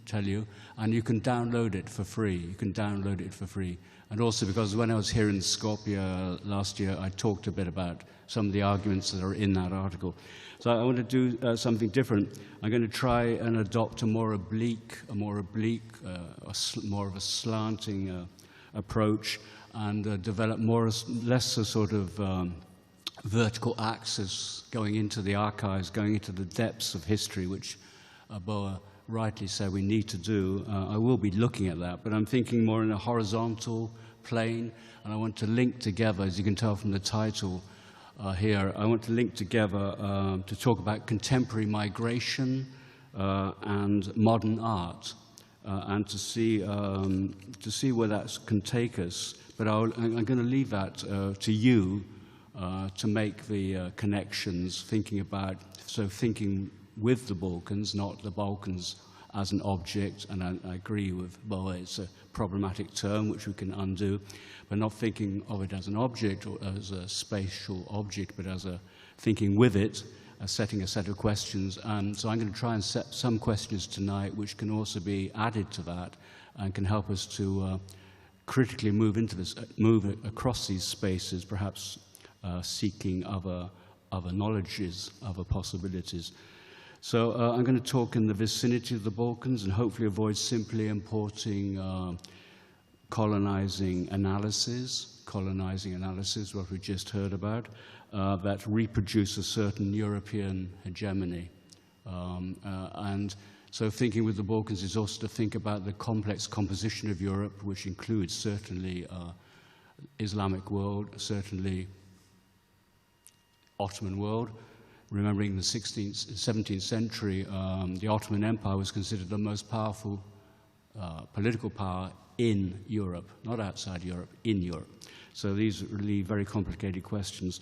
tell you, and you can download it for free. You can download it for free. And also because when I was here in Skopje last year, I talked a bit about some of the arguments that are in that article. So I want to do something different. I'm going to try and adopt a more oblique, more of a slanting approach, and develop less a sort of vertical axis going into the archives, going into the depths of history, which Boa rightly said we need to do. I will be looking at that, but I'm thinking more in a horizontal plane, and I want to link together, as you can tell from the title here, I want to link together to talk about contemporary migration and modern art, and to see where that can take us. But I'm going to leave that to you to make the connections, thinking with the Balkans, not the Balkans as an object, and I agree with Boa, it's a problematic term which we can undo, but not thinking of it as an object or as a spatial object, but as thinking with it, setting a set of questions. And so I'm going to try and set some questions tonight which can also be added to that and can help us to critically move across these spaces, perhaps seeking other knowledges, other possibilities. So I'm going to talk in the vicinity of the Balkans and hopefully avoid simply importing colonizing analysis, what we just heard about, that reproduce a certain European hegemony. And so thinking with the Balkans is also to think about the complex composition of Europe, which includes certainly Islamic world, certainly Ottoman world. Remembering the 17th century, the Ottoman Empire was considered the most powerful political power in Europe, not outside Europe, in Europe. So these are really very complicated questions.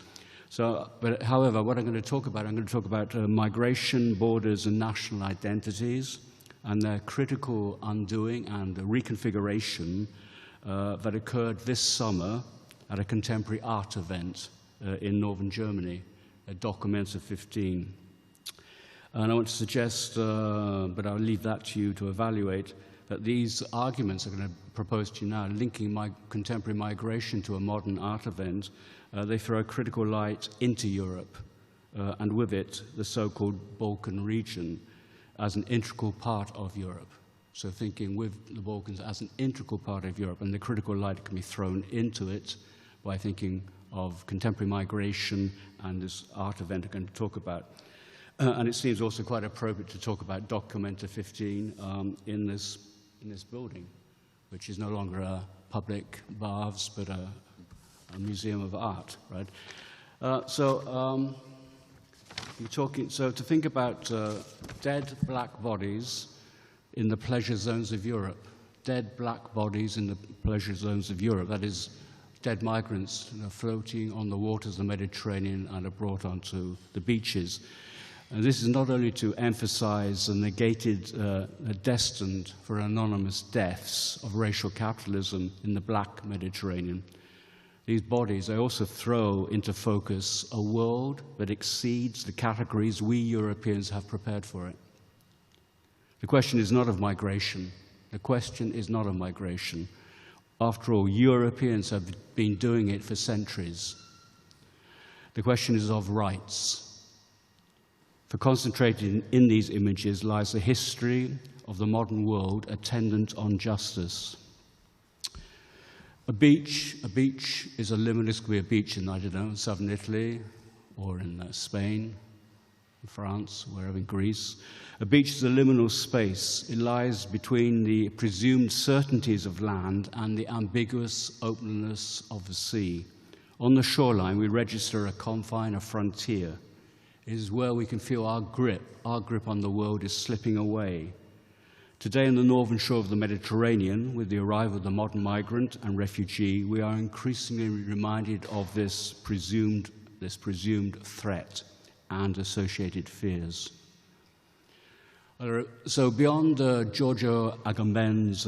So, but however, what I'm going to talk about migration, borders, and national identities, and their critical undoing and reconfiguration that occurred this summer at a contemporary art event in northern Germany. Documenta 15. And I want to suggest, but I'll leave that to you to evaluate, that these arguments I'm going to propose to you now, linking contemporary migration to a modern art event, they throw a critical light into Europe, and with it, the so-called Balkan region as an integral part of Europe. So thinking with the Balkans as an integral part of Europe, and the critical light can be thrown into it by thinking of contemporary migration and this art event I'm going to talk about. And it seems also quite appropriate to talk about Documenta 15 in this building, which is no longer a public baths, but a museum of art, right? So to think about dead black bodies in the pleasure zones of Europe, dead black bodies in the pleasure zones of Europe, that is, dead migrants floating on the waters of the Mediterranean and are brought onto the beaches. And this is not only to emphasize the negated, destined for anonymous deaths of racial capitalism in the black Mediterranean. These bodies, they also throw into focus a world that exceeds the categories we Europeans have prepared for it. The question is not of migration. The question is not of migration. After all, Europeans have been doing it for centuries. The question is of rights. For concentrated in these images lies the history of the modern world attendant on justice. A beach is a liminal, could be a beach in, I don't know, southern Italy or in Spain, France, wherever, in Greece. A beach is a liminal space. It lies between the presumed certainties of land and the ambiguous openness of the sea. On the shoreline, we register a confine, a frontier. It is where we can feel our grip on the world is slipping away. Today, on the northern shore of the Mediterranean, with the arrival of the modern migrant and refugee, we are increasingly reminded of this presumed threat and associated fears. So beyond Giorgio Agamben's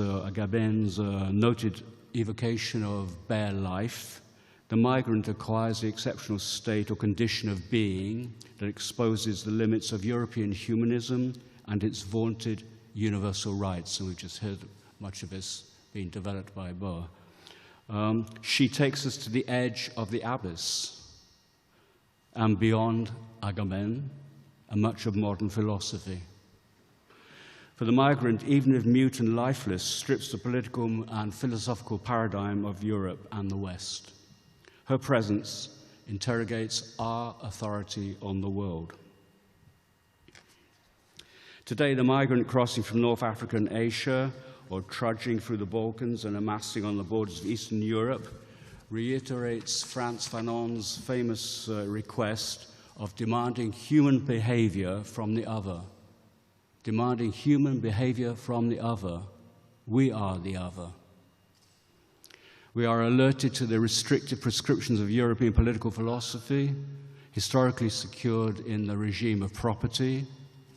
noted evocation of bare life, the migrant acquires the exceptional state or condition of being that exposes the limits of European humanism and its vaunted universal rights, and we've just heard much of this being developed by Boa. She takes us to the edge of the abyss and beyond Agamben and much of modern philosophy. For the migrant, even if mute and lifeless, strips the political and philosophical paradigm of Europe and the West. Her presence interrogates our authority on the world. Today, the migrant crossing from North Africa and Asia, or trudging through the Balkans and amassing on the borders of Eastern Europe, reiterates Frantz Fanon's famous request of demanding human behavior from the other. Demanding human behavior from the other. We are the other. We are alerted to the restrictive prescriptions of European political philosophy, historically secured in the regime of property,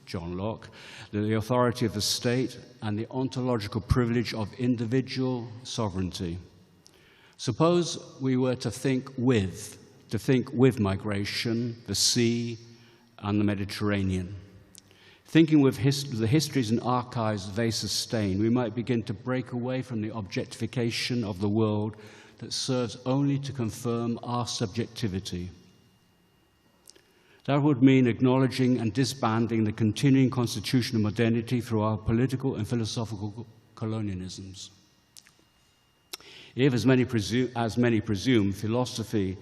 John Locke, the authority of the state, and the ontological privilege of individual sovereignty. Suppose we were to think with migration, the sea, and the Mediterranean. Thinking with the histories and archives they sustain, we might begin to break away from the objectification of the world that serves only to confirm our subjectivity. That would mean acknowledging and disbanding the continuing constitution of modernity through our political and philosophical colonialisms. If, as many presume, philosophy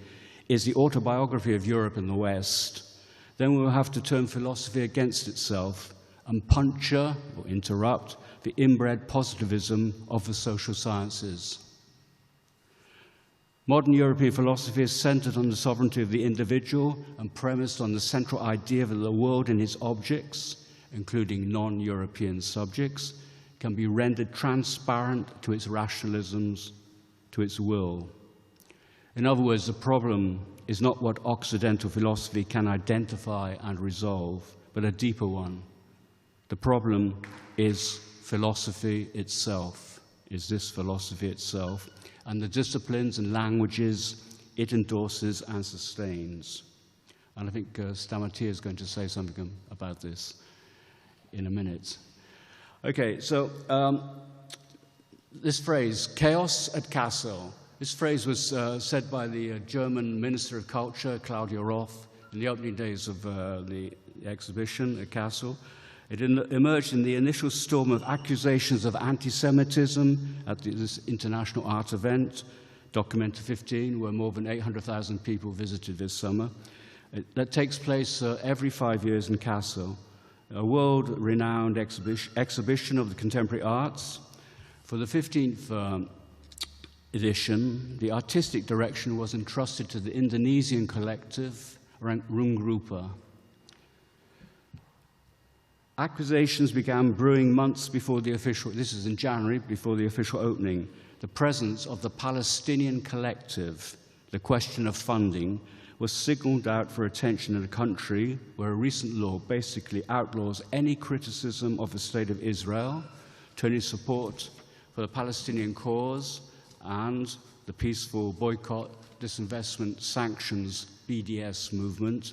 is the autobiography of Europe and the West, then we will have to turn philosophy against itself and puncture or interrupt the inbred positivism of the social sciences. Modern European philosophy is centered on the sovereignty of the individual and premised on the central idea that the world and its objects, including non-European subjects, can be rendered transparent to its rationalisms, to its will. In other words, the problem is not what Occidental philosophy can identify and resolve, but a deeper one. The problem is philosophy itself, is this philosophy itself, and the disciplines and languages it endorses and sustains. And I think Stamatia is going to say something about this in a minute. Okay, so this phrase, chaos at Kassel. This phrase was said by the German Minister of Culture, Claudia Roth, in the opening days of the exhibition at Kassel. It emerged in the initial storm of accusations of anti-Semitism at this international art event, Documenta 15, where more than 800,000 people visited this summer. That takes place every 5 years in Kassel, a world-renowned exhibition of the contemporary arts. For the 15th edition, the artistic direction was entrusted to the Indonesian collective Rungrupa. Accusations began brewing months before the official, this is in January, before the official opening. The presence of the Palestinian collective, the question of funding, was signaled out for attention in a country where a recent law basically outlaws any criticism of the state of Israel, turning support for the Palestinian cause and the peaceful boycott, disinvestment, sanctions, BDS movement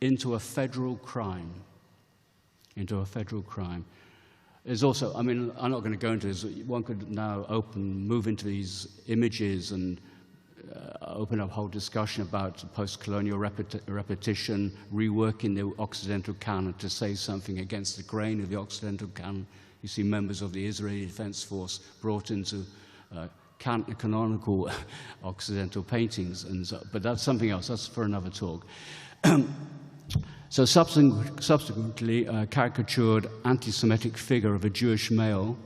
into a federal crime. There's also, I mean, I'm not going to go into this. One could now move into these images and open up a whole discussion about post-colonial repetition, reworking the Occidental canon to say something against the grain of the Occidental canon. You see members of the Israeli Defense Force brought into canonical Occidental paintings, but that's something else. That's for another talk. So subsequently, a caricatured anti-Semitic figure of a Jewish male,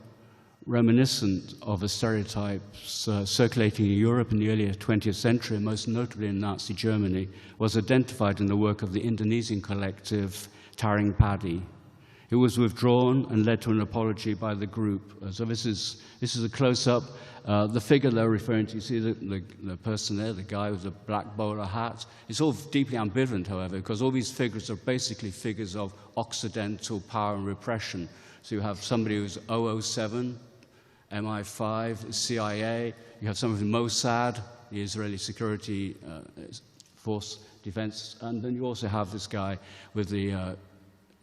reminiscent of the stereotypes circulating in Europe in the early 20th century, and most notably in Nazi Germany, was identified in the work of the Indonesian collective Taring Padi. It was withdrawn and led to an apology by the group. So this is a close-up. The figure they're referring to, you see the person there, the guy with the black bowler hat. It's all deeply ambivalent, however, because all these figures are basically figures of Occidental power and repression. So you have somebody who's 007, MI5, CIA. You have some of the Mossad, the Israeli security force defense. And then you also have this guy with the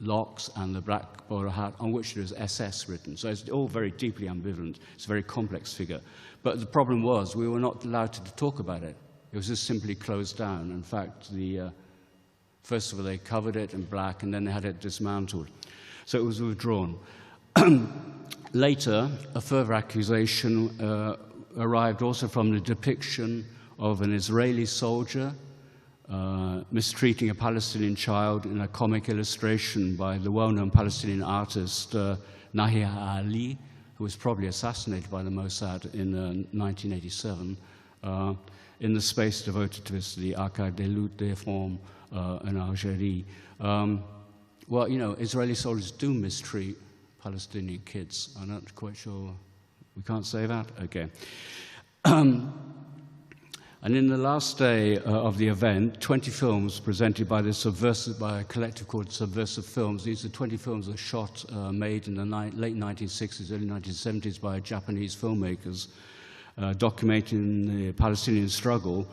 locks and the black bowler hat on which there is SS written. So it's all very deeply ambivalent. It's a very complex figure. But the problem was we were not allowed to talk about it. It was just simply closed down. In fact, first of all, they covered it in black, and then they had it dismantled. So it was withdrawn. Later, a further accusation arrived also from the depiction of an Israeli soldier mistreating a Palestinian child in a comic illustration by the well-known Palestinian artist Nahia Ali, who was probably assassinated by the Mossad in 1987, in the space devoted to this, the Archive des Luttes des Femmes in Algerie. Well, you know, Israeli soldiers do mistreat Palestinian kids. I'm not quite sure. We can't say that? Okay. And in the last day of the event, 20 films presented by a collective called Subversive Films. These are 20 films that shot, made in the late 1960s, early 1970s by Japanese filmmakers, documenting the Palestinian struggle,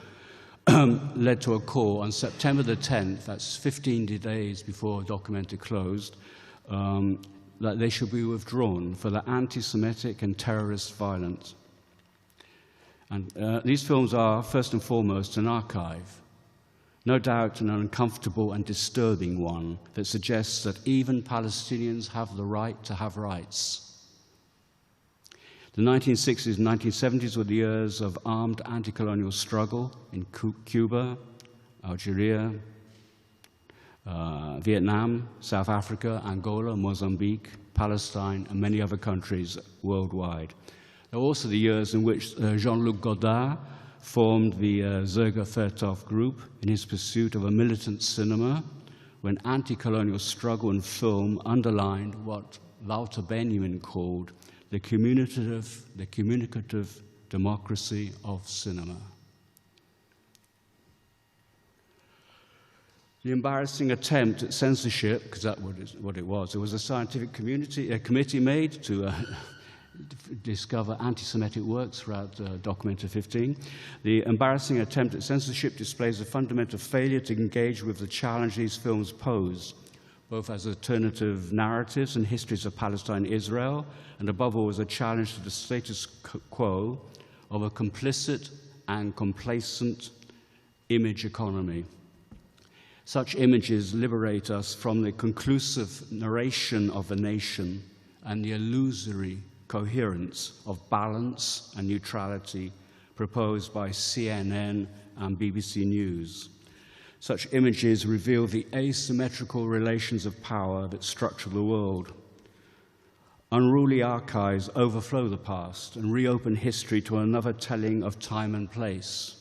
led to a call on September the 10th, that's 15 days before Documenta closed, that they should be withdrawn for the anti-Semitic and terrorist violence. And these films are, first and foremost, an archive. No doubt an uncomfortable and disturbing one that suggests that even Palestinians have the right to have rights. The 1960s and 1970s were the years of armed anti-colonial struggle in Cuba, Algeria, Vietnam, South Africa, Angola, Mozambique, Palestine, and many other countries worldwide. There were also the years in which Jean-Luc Godard formed the Zerger Vertov group in his pursuit of a militant cinema, when anti-colonial struggle and film underlined what Walter Benjamin called the communicative democracy of cinema. The embarrassing attempt at censorship, because that's what it was a scientific committee made to discover anti-Semitic works throughout Documenta 15. The embarrassing attempt at censorship displays a fundamental failure to engage with the challenge these films pose, both as alternative narratives and histories of Palestine and Israel, and above all as a challenge to the status quo of a complicit and complacent image economy. Such images liberate us from the conclusive narration of the nation and the illusory coherence of balance and neutrality proposed by CNN and BBC News. Such images reveal the asymmetrical relations of power that structure the world. Unruly archives overflow the past and reopen history to another telling of time and place.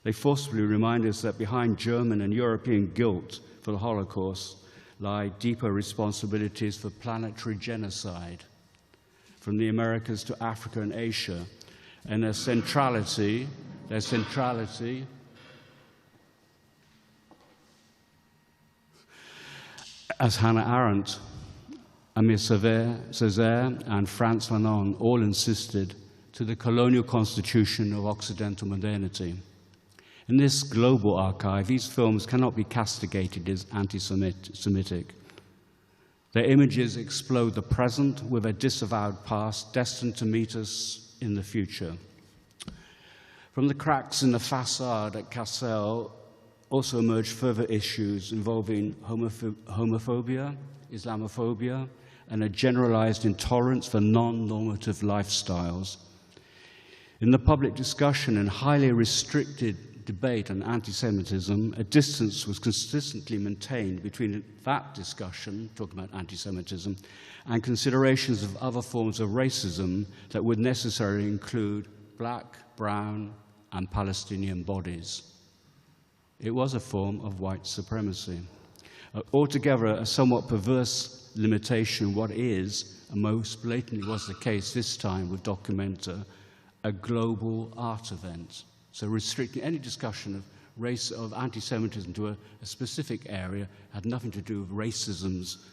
They forcibly remind us that behind German and European guilt for the Holocaust lie deeper responsibilities for planetary genocide, from the Americas to Africa and Asia, and their centrality, as Hannah Arendt, Amir Césaire, and Frantz Fanon all insisted, to the colonial constitution of Occidental modernity. In this global archive, these films cannot be castigated as anti-Semitic. Their images explode the present with a disavowed past destined to meet us in the future. From the cracks in the facade at Kassel also emerged further issues involving homophobia, Islamophobia, and a generalized intolerance for non-normative lifestyles. In the public discussion and highly restricted debate on anti-Semitism, a distance was consistently maintained between that discussion, talking about anti-Semitism, and considerations of other forms of racism that would necessarily include black, brown, and Palestinian bodies. It was a form of white supremacy. Altogether, a somewhat perverse limitation, what is, and most blatantly was the case this time with Documenta, a global art event. So restricting any discussion of race, of anti-Semitism to a specific area had nothing to do with racisms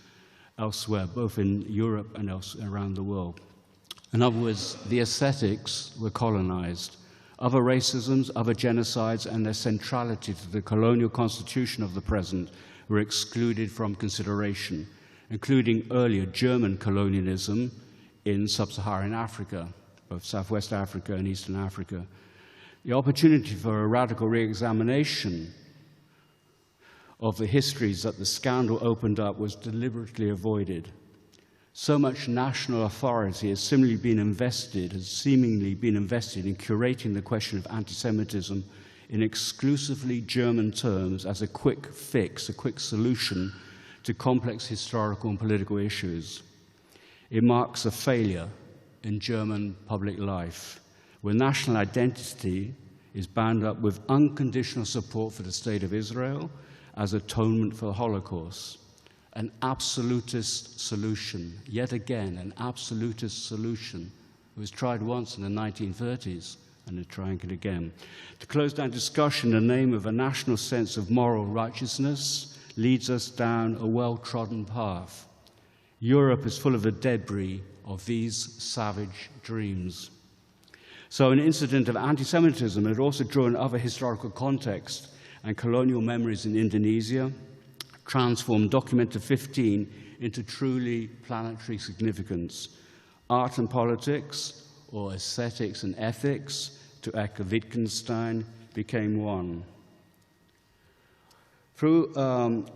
elsewhere, both in Europe and around the world. In other words, the aesthetics were colonized. Other racisms, other genocides, and their centrality to the colonial constitution of the present were excluded from consideration, including earlier German colonialism in sub-Saharan Africa, both Southwest Africa and Eastern Africa. The opportunity for a radical re-examination of the histories that the scandal opened up was deliberately avoided. So much national authority has seemingly been invested in curating the question of anti-Semitism in exclusively German terms as a quick fix, a quick solution to complex historical and political issues. It marks a failure in German public life, where national identity is bound up with unconditional support for the State of Israel as atonement for the Holocaust. An absolutist solution, yet again, an absolutist solution. It was tried once in the 1930s, and they're trying it again. To close down discussion, the name of a national sense of moral righteousness leads us down a well-trodden path. Europe is full of the debris of these savage dreams. So an incident of anti-Semitism had also drawn other historical context and colonial memories in Indonesia, transformed Document 15 into truly planetary significance. Art and politics, or aesthetics and ethics, to echo Wittgenstein, became one. Through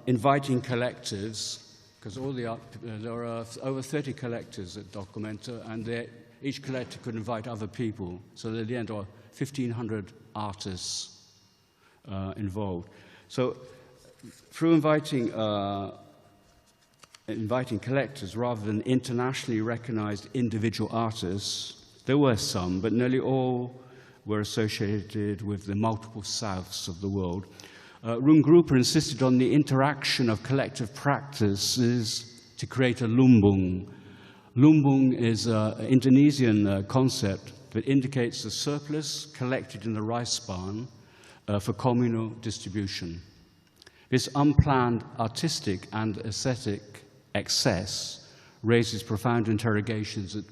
inviting collectives, because there are over 30 collectors at Documenta, and each collector could invite other people, so at the end there are 1,500 artists involved. So through inviting collectors rather than internationally recognized individual artists, there were some, but nearly all were associated with the multiple souths of the world. Rungrupa insisted on the interaction of collective practices to create a lumbung. Lumbung is an Indonesian concept that indicates the surplus collected in the rice barn for communal distribution. This unplanned artistic and aesthetic excess raises profound interrogations that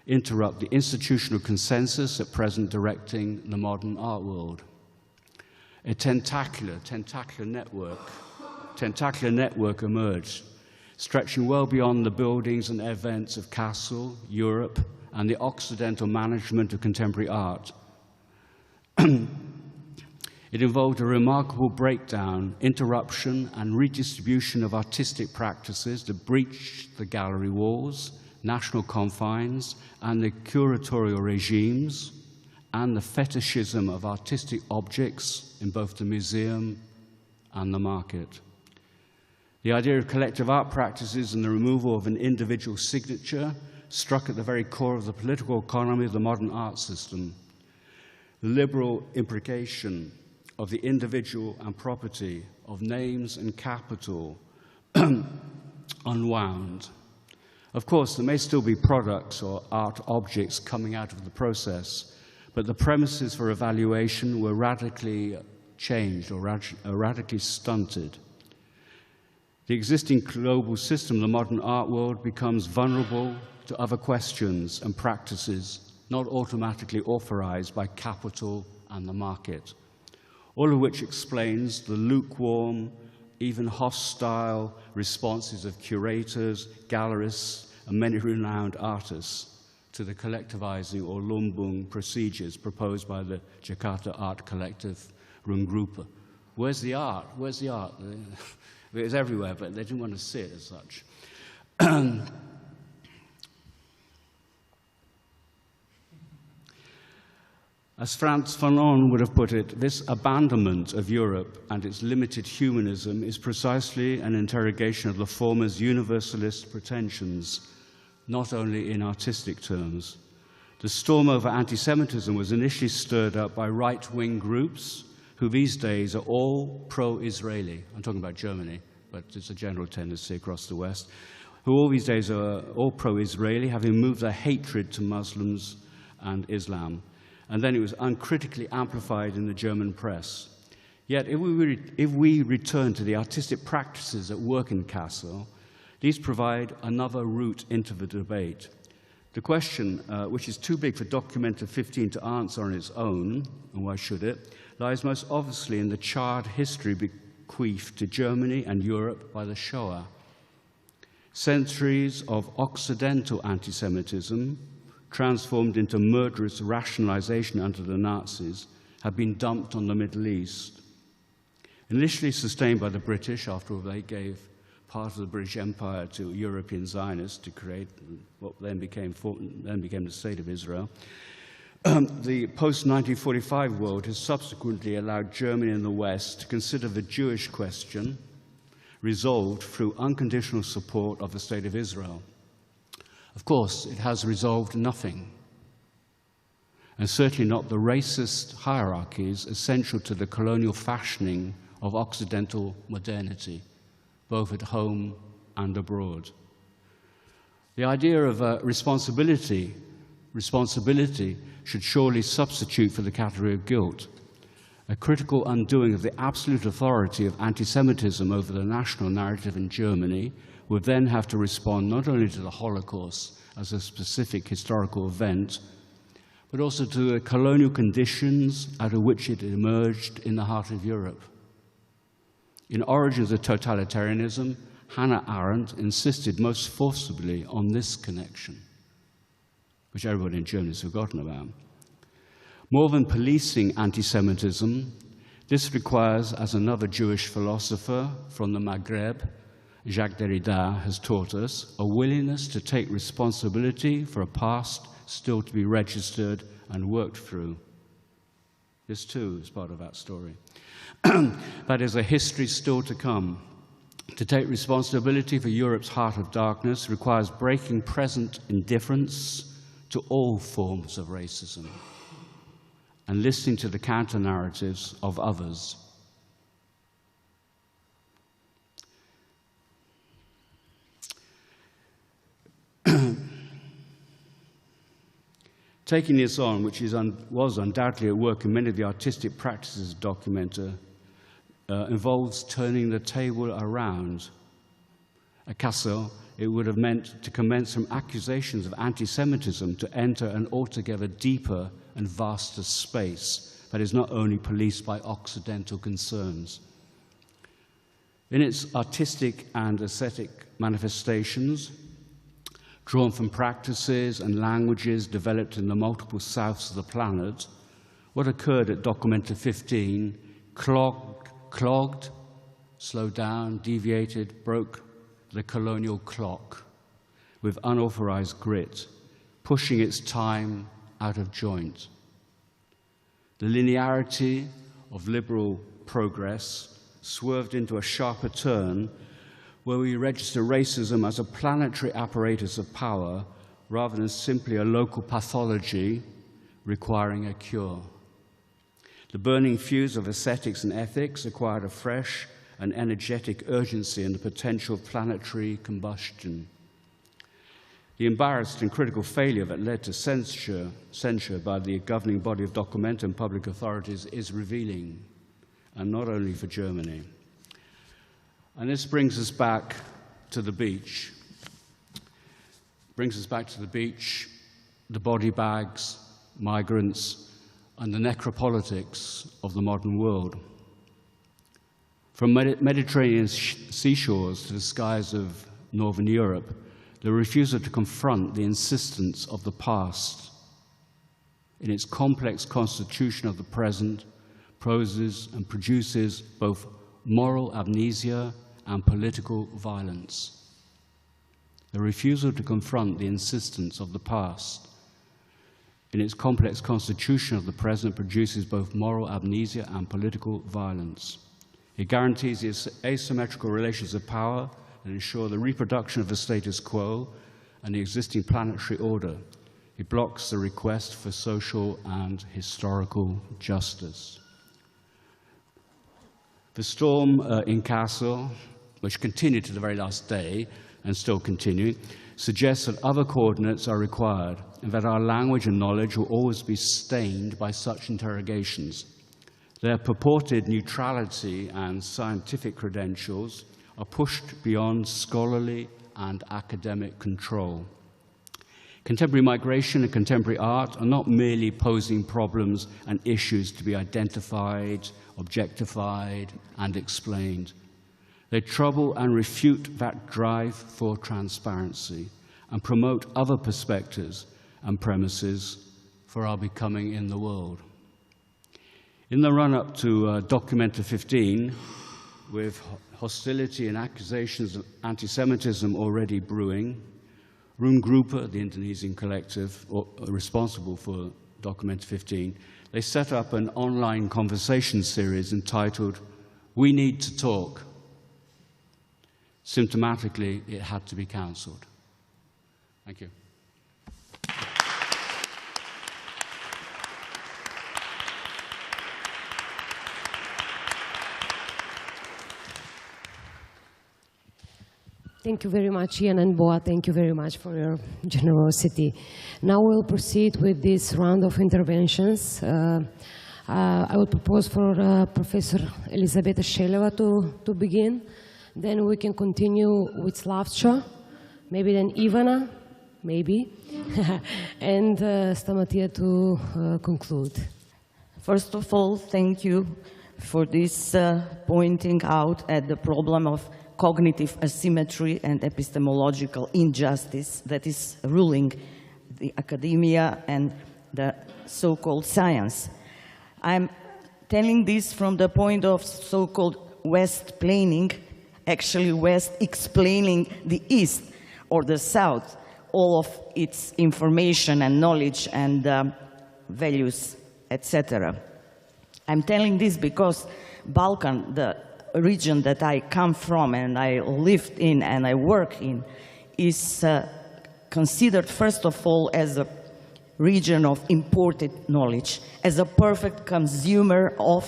interrupt the institutional consensus at present directing the modern art world. A tentacular network emerged, stretching well beyond the buildings and events of Kassel, Europe, and the Occidental management of contemporary art. It involved a remarkable breakdown, interruption, and redistribution of artistic practices that breached the gallery walls, national confines, and the curatorial regimes, and the fetishism of artistic objects in both the museum and the market. The idea of collective art practices and the removal of an individual signature struck at the very core of the political economy of the modern art system. The liberal implication of the individual and property, of names and capital, unwound. Of course, there may still be products or art objects coming out of the process, but the premises for evaluation were radically changed or radically stunted. The existing global system, the modern art world, becomes vulnerable to other questions and practices not automatically authorized by capital and the market, all of which explains the lukewarm, even hostile responses of curators, gallerists, and many renowned artists to the collectivizing or lumbung procedures proposed by the Jakarta art collective Rungrupa. Where's the art? Where's the art? It was everywhere, but they didn't want to see it as such. As Frans Fanon would have put it, this abandonment of Europe and its limited humanism is precisely an interrogation of the former's universalist pretensions, not only in artistic terms. The storm over anti-Semitism was initially stirred up by right-wing groups who these days are all pro-Israeli. I'm talking about Germany, but it's a general tendency across the West, who all these days are all pro-Israeli, having moved their hatred to Muslims and Islam. And then it was uncritically amplified in the German press. Yet if we return to the artistic practices at work in Kassel, these provide another route into the debate. The question, which is too big for Documenta 15 to answer on its own, and why should it, lies most obviously in the charred history bequeathed to Germany and Europe by the Shoah. Centuries of Occidental anti-Semitism, transformed into murderous rationalization under the Nazis, have been dumped on the Middle East. Initially sustained by the British, after all they gave part of the British Empire to European Zionists to create what then became the State of Israel, the post-1945 world has subsequently allowed Germany and the West to consider the Jewish question resolved through unconditional support of the State of Israel. Of course, it has resolved nothing, and certainly not the racist hierarchies essential to the colonial fashioning of Occidental modernity, both at home and abroad. The idea of responsibility should surely substitute for the category of guilt. A critical undoing of the absolute authority of anti-Semitism over the national narrative in Germany would then have to respond not only to the Holocaust as a specific historical event, but also to the colonial conditions out of which it emerged in the heart of Europe. In Origins of Totalitarianism, Hannah Arendt insisted most forcibly on this connection, which everybody in Germany has forgotten about. More than policing anti-Semitism, this requires, as another Jewish philosopher from the Maghreb, Jacques Derrida, has taught us, a willingness to take responsibility for a past still to be registered and worked through. This too is part of that story. That is a history still to come. To take responsibility for Europe's heart of darkness requires breaking present indifference to all forms of racism and listening to the counter-narratives of others. Taking this on, which was undoubtedly at work in many of the artistic practices of documenta, involves turning the table around. At Kassel, it would have meant to commence from accusations of anti-Semitism to enter an altogether deeper and vaster space that is not only policed by Occidental concerns. In its artistic and aesthetic manifestations, drawn from practices and languages developed in the multiple souths of the planet, what occurred at Documenta 15 clogged, slowed down, deviated, broke the colonial clock with unauthorized grit, pushing its time out of joint. The linearity of liberal progress swerved into a sharper turn where we register racism as a planetary apparatus of power rather than simply a local pathology requiring a cure. The burning fuse of aesthetics and ethics acquired a fresh and energetic urgency in the potential of planetary combustion. The embarrassed and critical failure that led to censure by the governing body of Documenta and public authorities is revealing, and not only for Germany. And this brings us back to the beach. The body bags, migrants, and the necropolitics of the modern world. From Mediterranean seashores to the skies of Northern Europe, the refusal to confront the insistence of the past in its complex constitution of the present poses and produces both moral amnesia and political violence. The refusal to confront the insistence of the past in its complex constitution of the present produces both moral amnesia and political violence. It guarantees the asymmetrical relations of power and ensure the reproduction of the status quo and the existing planetary order. It blocks the request for social and historical justice. The storm in Kassel, which continued to the very last day and still continuing, suggests that other coordinates are required and that our language and knowledge will always be stained by such interrogations. Their purported neutrality and scientific credentials are pushed beyond scholarly and academic control. Contemporary migration and contemporary art are not merely posing problems and issues to be identified, objectified, and explained. They trouble and refute that drive for transparency and promote other perspectives and premises for our becoming in the world. In the run-up to Documenta 15, with hostility and accusations of anti-Semitism already brewing, Room Grupa, the Indonesian collective responsible for Documenta 15, they set up an online conversation series entitled "We Need to Talk." Symptomatically, it had to be cancelled. Thank you. Thank you very much, Iain and Boa. Thank you very much for your generosity. Now we'll proceed with this round of interventions. I will propose for Professor Elizabeta Seleva to begin. Then we can continue with Slavco, maybe then Ivana, maybe, and Stamatia to conclude. First of all, thank you for this pointing out at the problem of cognitive asymmetry and epistemological injustice that is ruling the academia and the so-called science. I'm telling this from the point of so-called West-plaining, actually West explaining the East or the South, all of its information and knowledge and values, etc. I'm telling this because Balkan, the region that I come from and I lived in and I work in, is considered first of all as a region of imported knowledge, as a perfect consumer of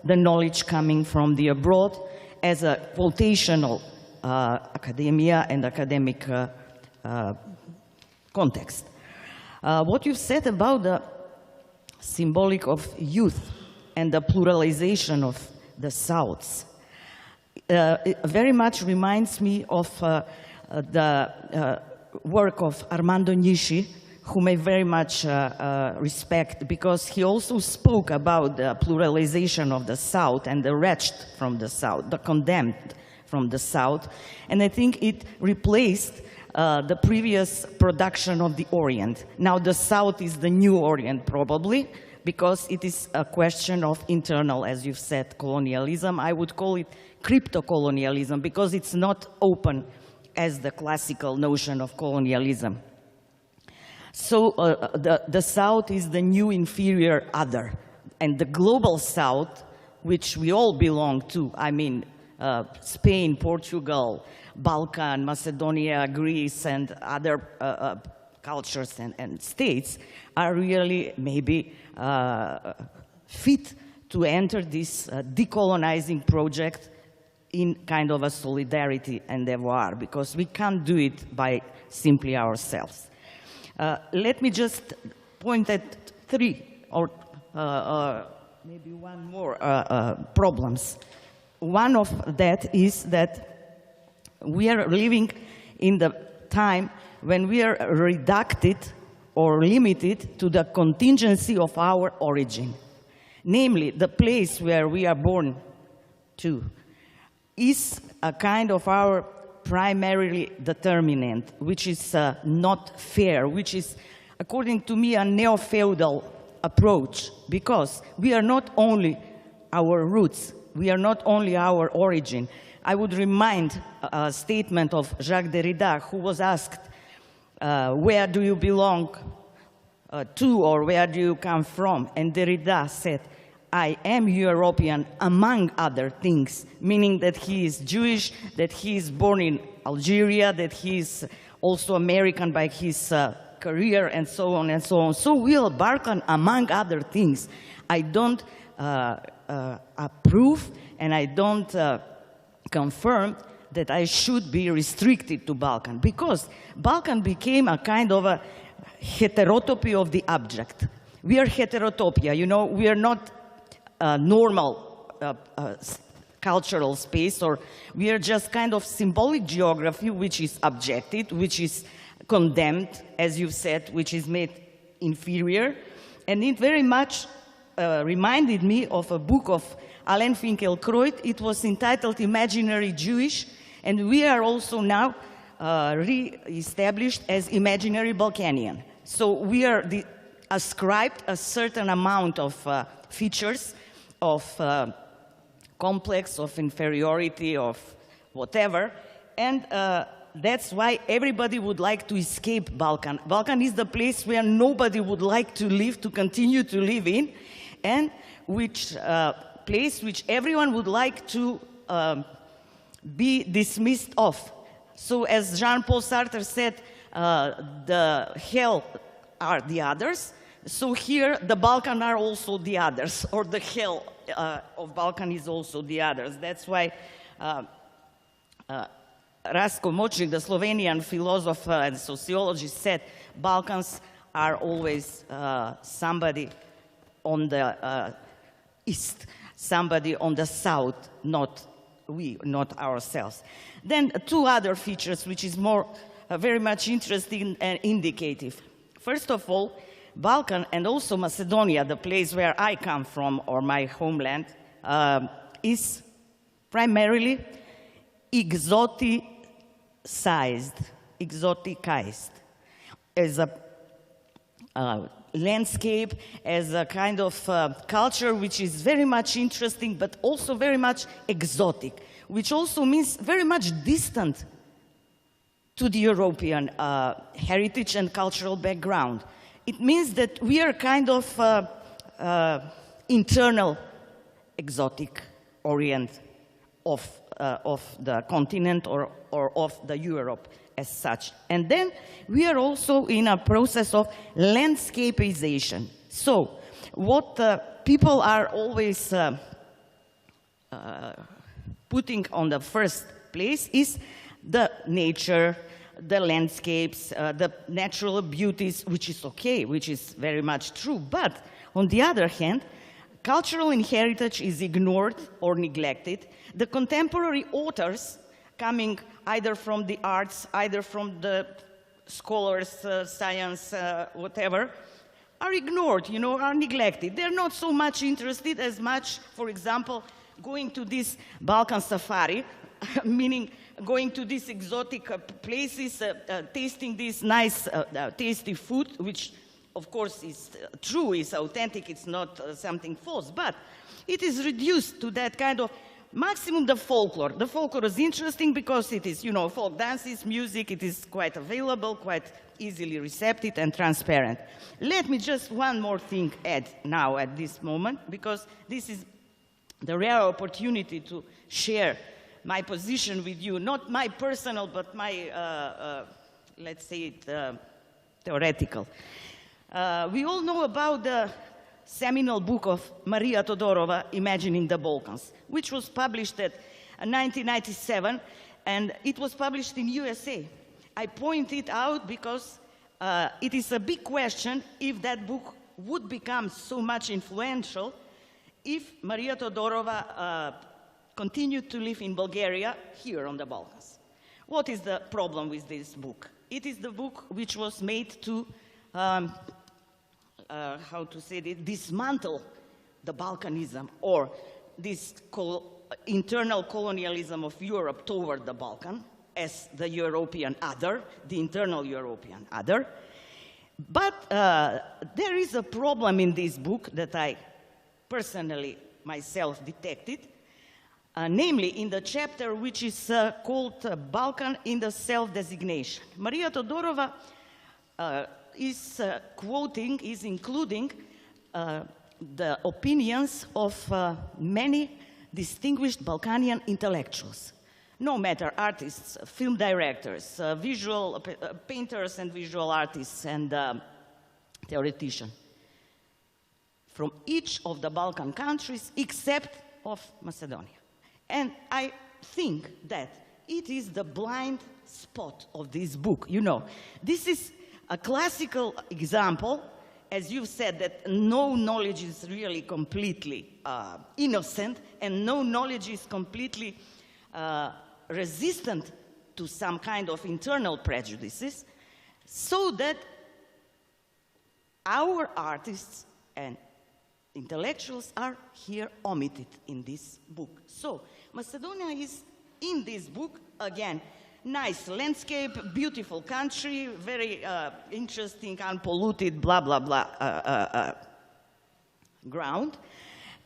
the knowledge coming from the abroad, as a quotational academia and academic context. What you said about the symbolic of youth and the pluralization of the Souths it very much reminds me of the work of Armando Nishi, whom I very much respect, because he also spoke about the pluralization of the South and the wretched from the South, the condemned from the South. And I think it replaced the previous production of the Orient. Now the South is the new Orient, probably, because it is a question of internal, as you've said, colonialism. I would call it crypto-colonialism, because it's not open as the classical notion of colonialism. So the South is the new inferior other. And the global South, which we all belong to, I mean, Spain, Portugal, Balkan, Macedonia, Greece, and other cultures and states, are really maybe fit to enter this decolonizing project in kind of a solidarity endeavor, because we can't do it by simply ourselves. Let me just point at three or maybe one more problems. One of that is that we are living in the time when we are reducted or limited to the contingency of our origin. Namely, the place where we are born to is a kind of our primarily determinant, which is not fair, which is, according to me, a neo-feudal approach, because we are not only our roots, we are not only our origin. I would remind a statement of Jacques Derrida, who was asked, where do you belong to, or where do you come from? And Derrida said, I am European among other things, meaning that he is Jewish, that he is born in Algeria, that he is also American by his career, and so on and so on. So we are Balkan among other things. I don't approve and I don't confirm that I should be restricted to Balkan, because Balkan became a kind of a heterotopy of the abject. We are heterotopia, you know, we are not normal cultural space, or we are just kind of symbolic geography which is objective, which is condemned, as you've said, which is made inferior. And it very much reminded me of a book of Alain Finkielkraut. It was entitled Imaginary Jewish, and we are also now re-established as Imaginary Balkanian. So we are ascribed a certain amount of features of complex, of inferiority, of whatever, and that's why everybody would like to escape Balkan. Balkan is the place where nobody would like to live, to continue to live in, and which place which everyone would like to be dismissed of. So as Jean-Paul Sartre said, the hell are the others. So here, the Balkan are also the others, or the hell of Balkan is also the others. That's why Rasko Močnik, the Slovenian philosopher and sociologist, said Balkans are always somebody on the east, somebody on the south, not we, not ourselves. Then two other features, which is more very much interesting and indicative. First of all, Balkan and also Macedonia, the place where I come from, or my homeland, is primarily exoticized as a landscape, as a kind of culture which is very much interesting, but also very much exotic, which also means very much distant to the European heritage and cultural background. It means that we are kind of internal exotic orient of the continent or of the Europe as such. And then we are also in a process of landscapeization. So what people are always putting on the first place is the nature, the landscapes, the natural beauties, which is okay, which is very much true. But on the other hand, cultural heritage is ignored or neglected. The contemporary authors coming either from the arts, either from the scholars, science, whatever, are ignored, you know, are neglected. They're not so much interested as much, for example, going to this Balkan safari, meaning going to these exotic places, tasting this nice, tasty food, which of course is true, is authentic, it's not something false, but it is reduced to that kind of maximum the folklore. The folklore is interesting because it is, you know, folk dances, music, it is quite available, quite easily receptive and transparent. Let me just one more thing add now at this moment, because this is the rare opportunity to share my position with you, not my personal, but my, let's say it, theoretical. We all know about the seminal book of Maria Todorova, Imagining the Balkans, which was published in 1997, and it was published in USA. I point it out because it is a big question if that book would become so much influential if Maria Todorova continued to live in Bulgaria, here on the Balkans. What is the problem with this book? It is the book which was made to, how to say it, dismantle the Balkanism, or this internal colonialism of Europe toward the Balkan as the European other, the internal European other. But there is a problem in this book that I personally myself detected, namely in the chapter which is called Balkan in the Self-Designation. Maria Todorova is quoting, is including the opinions of many distinguished Balkanian intellectuals, no matter artists, film directors, visual painters and visual artists, and theoreticians from each of the Balkan countries except of Macedonia. And I think that it is the blind spot of this book. You know, this is a classical example, as you've said, that no knowledge is really completely innocent, and no knowledge is completely resistant to some kind of internal prejudices. so that our artists and intellectuals are here omitted in this book. So Macedonia is in this book, again, nice landscape, beautiful country, very interesting, unpolluted, blah, blah, blah ground.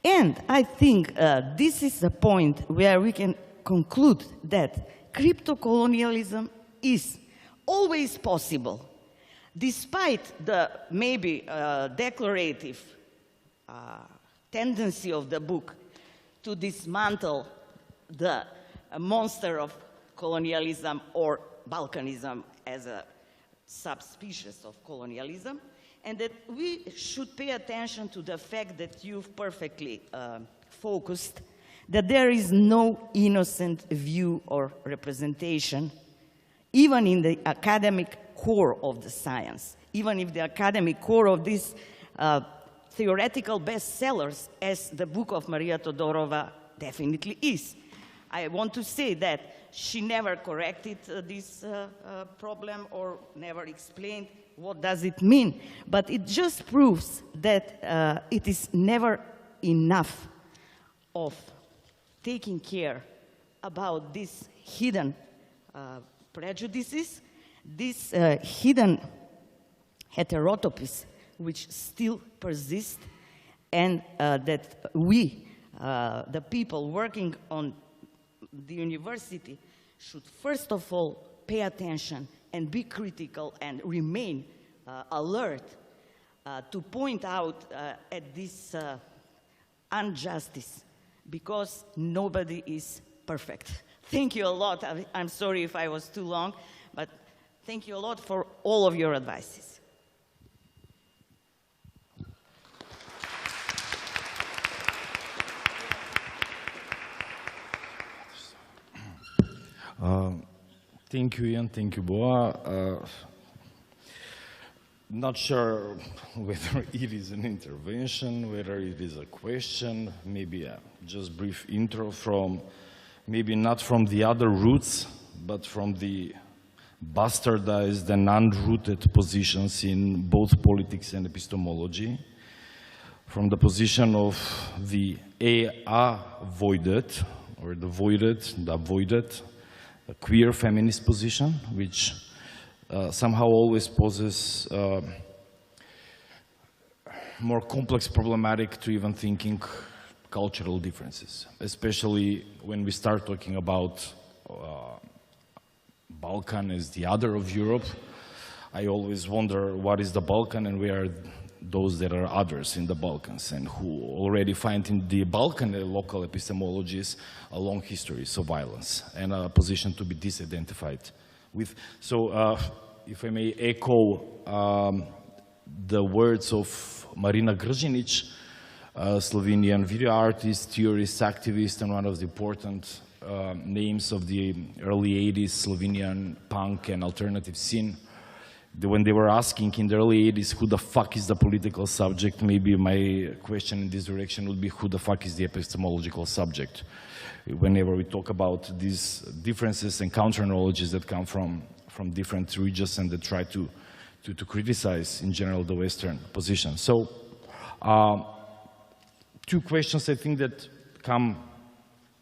And I think this is the point where we can conclude that crypto-colonialism is always possible, despite the maybe declarative tendency of the book to dismantle the monster of colonialism or Balkanism as a subspecies of colonialism, and that we should pay attention to the fact that you've perfectly focused that there is no innocent view or representation, even in the academic core of the science, even if the academic core of these theoretical bestsellers, as the book of Maria Todorova definitely is. I want to say that she never corrected this problem or never explained what does it mean, but it just proves that it is never enough of taking care about these hidden prejudices, these hidden heterotopies which still persist, and that we, the people working on the university, should first of all pay attention and be critical and remain alert to point out at this injustice, because nobody is perfect. Thank you a lot. I'm sorry if I was too long, but thank you a lot for all of your advices. Thank you, Ian. Thank you, Boa. Not sure whether it is an intervention, whether it is a question, maybe a just brief intro from, maybe not from the other roots, but from the bastardized and unrooted positions in both politics and epistemology, from the position of the avoided, or the voided, the avoided, a queer feminist position, which somehow always poses more complex problematic to even thinking cultural differences, especially when we start talking about Balkan as the other of Europe. I always wonder what is the Balkan and where are those that are others in the Balkans, and who already find in the Balkan local epistemologies a long history of violence and a position to be disidentified with. So if I may echo the words of Marina Gržinic, Slovenian video artist, theorist, activist, and one of the important names of the early 80s Slovenian punk and alternative scene. When they were asking in the early 80s who the fuck is the political subject, maybe my question in this direction would be who the fuck is the epistemological subject. Whenever we talk about these differences and counter-knowledges that come from different regions and that try to criticize in general the Western position. So two questions I think that come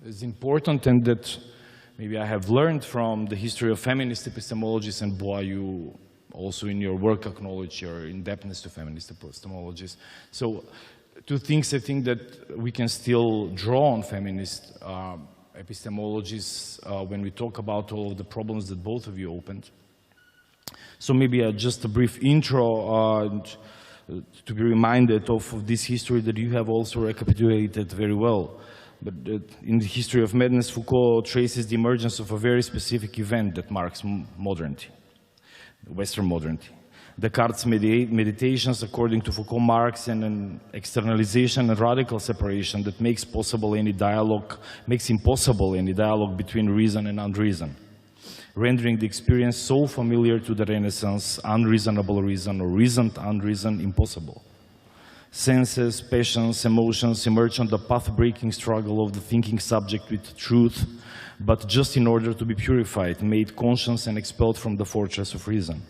as important and that maybe I have learned from the history of feminist epistemologies, and Boa, you also in your work acknowledge your in-depthness to feminist epistemologies. So two things I think that we can still draw on feminist epistemologies when we talk about all of the problems that both of you opened. So maybe just a brief intro to be reminded of this history that you have also recapitulated very well. But in the history of madness, Foucault traces the emergence of a very specific event that marks modernity, Western modernity. Descartes' meditations, according to Foucault, marks an externalization and radical separation that makes impossible any dialogue between reason and unreason, rendering the experience so familiar to the Renaissance, unreasonable reason or reasoned unreason impossible. Senses, passions, emotions emerge on the path-breaking struggle of the thinking subject with truth, but just in order to be purified, made conscious and expelled from the fortress of reason.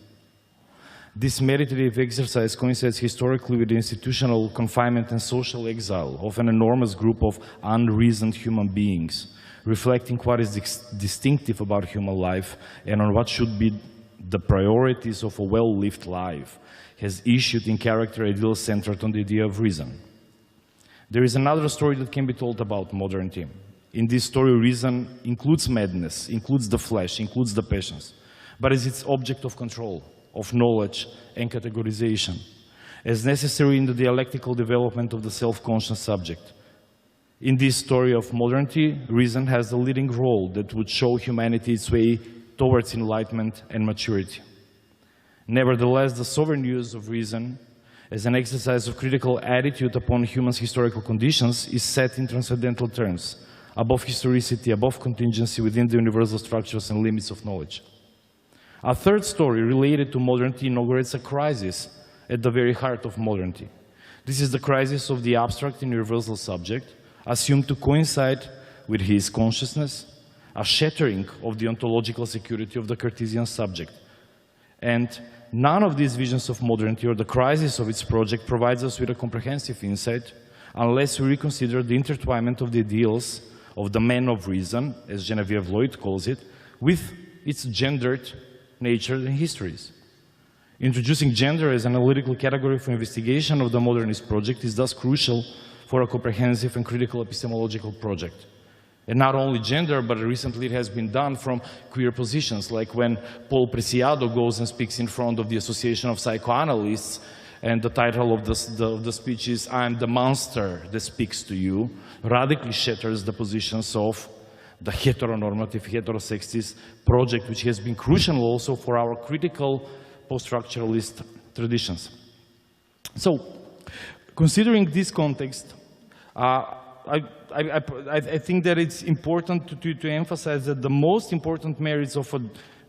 This meditative exercise coincides historically with the institutional confinement and social exile of an enormous group of unreasoned human beings, reflecting what is distinctive about human life and on what should be the priorities of a well-lived life, has issued in character ideals centered on the idea of reason. There is another story that can be told about modernity. In this story, reason includes madness, includes the flesh, includes the passions, but is its object of control, of knowledge and categorization, as necessary in the dialectical development of the self-conscious subject. In this story of modernity, reason has the leading role that would show humanity its way towards enlightenment and maturity. Nevertheless, the sovereign use of reason as an exercise of critical attitude upon human's historical conditions is set in transcendental terms, above historicity, above contingency, within the universal structures and limits of knowledge. A third story related to modernity inaugurates a crisis at the very heart of modernity. This is the crisis of the abstract and universal subject, assumed to coincide with his consciousness, a shattering of the ontological security of the Cartesian subject. And none of these visions of modernity or the crisis of its project provides us with a comprehensive insight unless we reconsider the intertwinement of the ideals of the man of reason, as Genevieve Lloyd calls it, with its gendered nature and histories. Introducing gender as an analytical category for investigation of the modernist project is thus crucial for a comprehensive and critical epistemological project. And not only gender, but recently it has been done from queer positions, like when Paul Preciado goes and speaks in front of the Association of Psychoanalysts, and the title of the speech is "I'm the monster that speaks to you," radically shatters the positions of the heteronormative, heterosexist project, which has been crucial also for our critical post-structuralist traditions. So, considering this context, I think that it's important to emphasize that the most important merits of a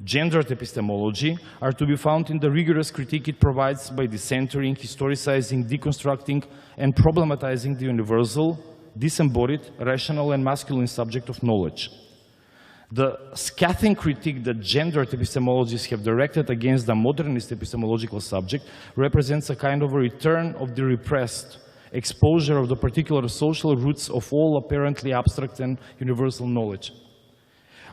gendered epistemology are to be found in the rigorous critique it provides by decentering, historicizing, deconstructing, and problematizing the universal, disembodied, rational, and masculine subject of knowledge. The scathing critique that gendered epistemologists have directed against the modernist epistemological subject represents a kind of a return of the repressed exposure of the particular social roots of all apparently abstract and universal knowledge.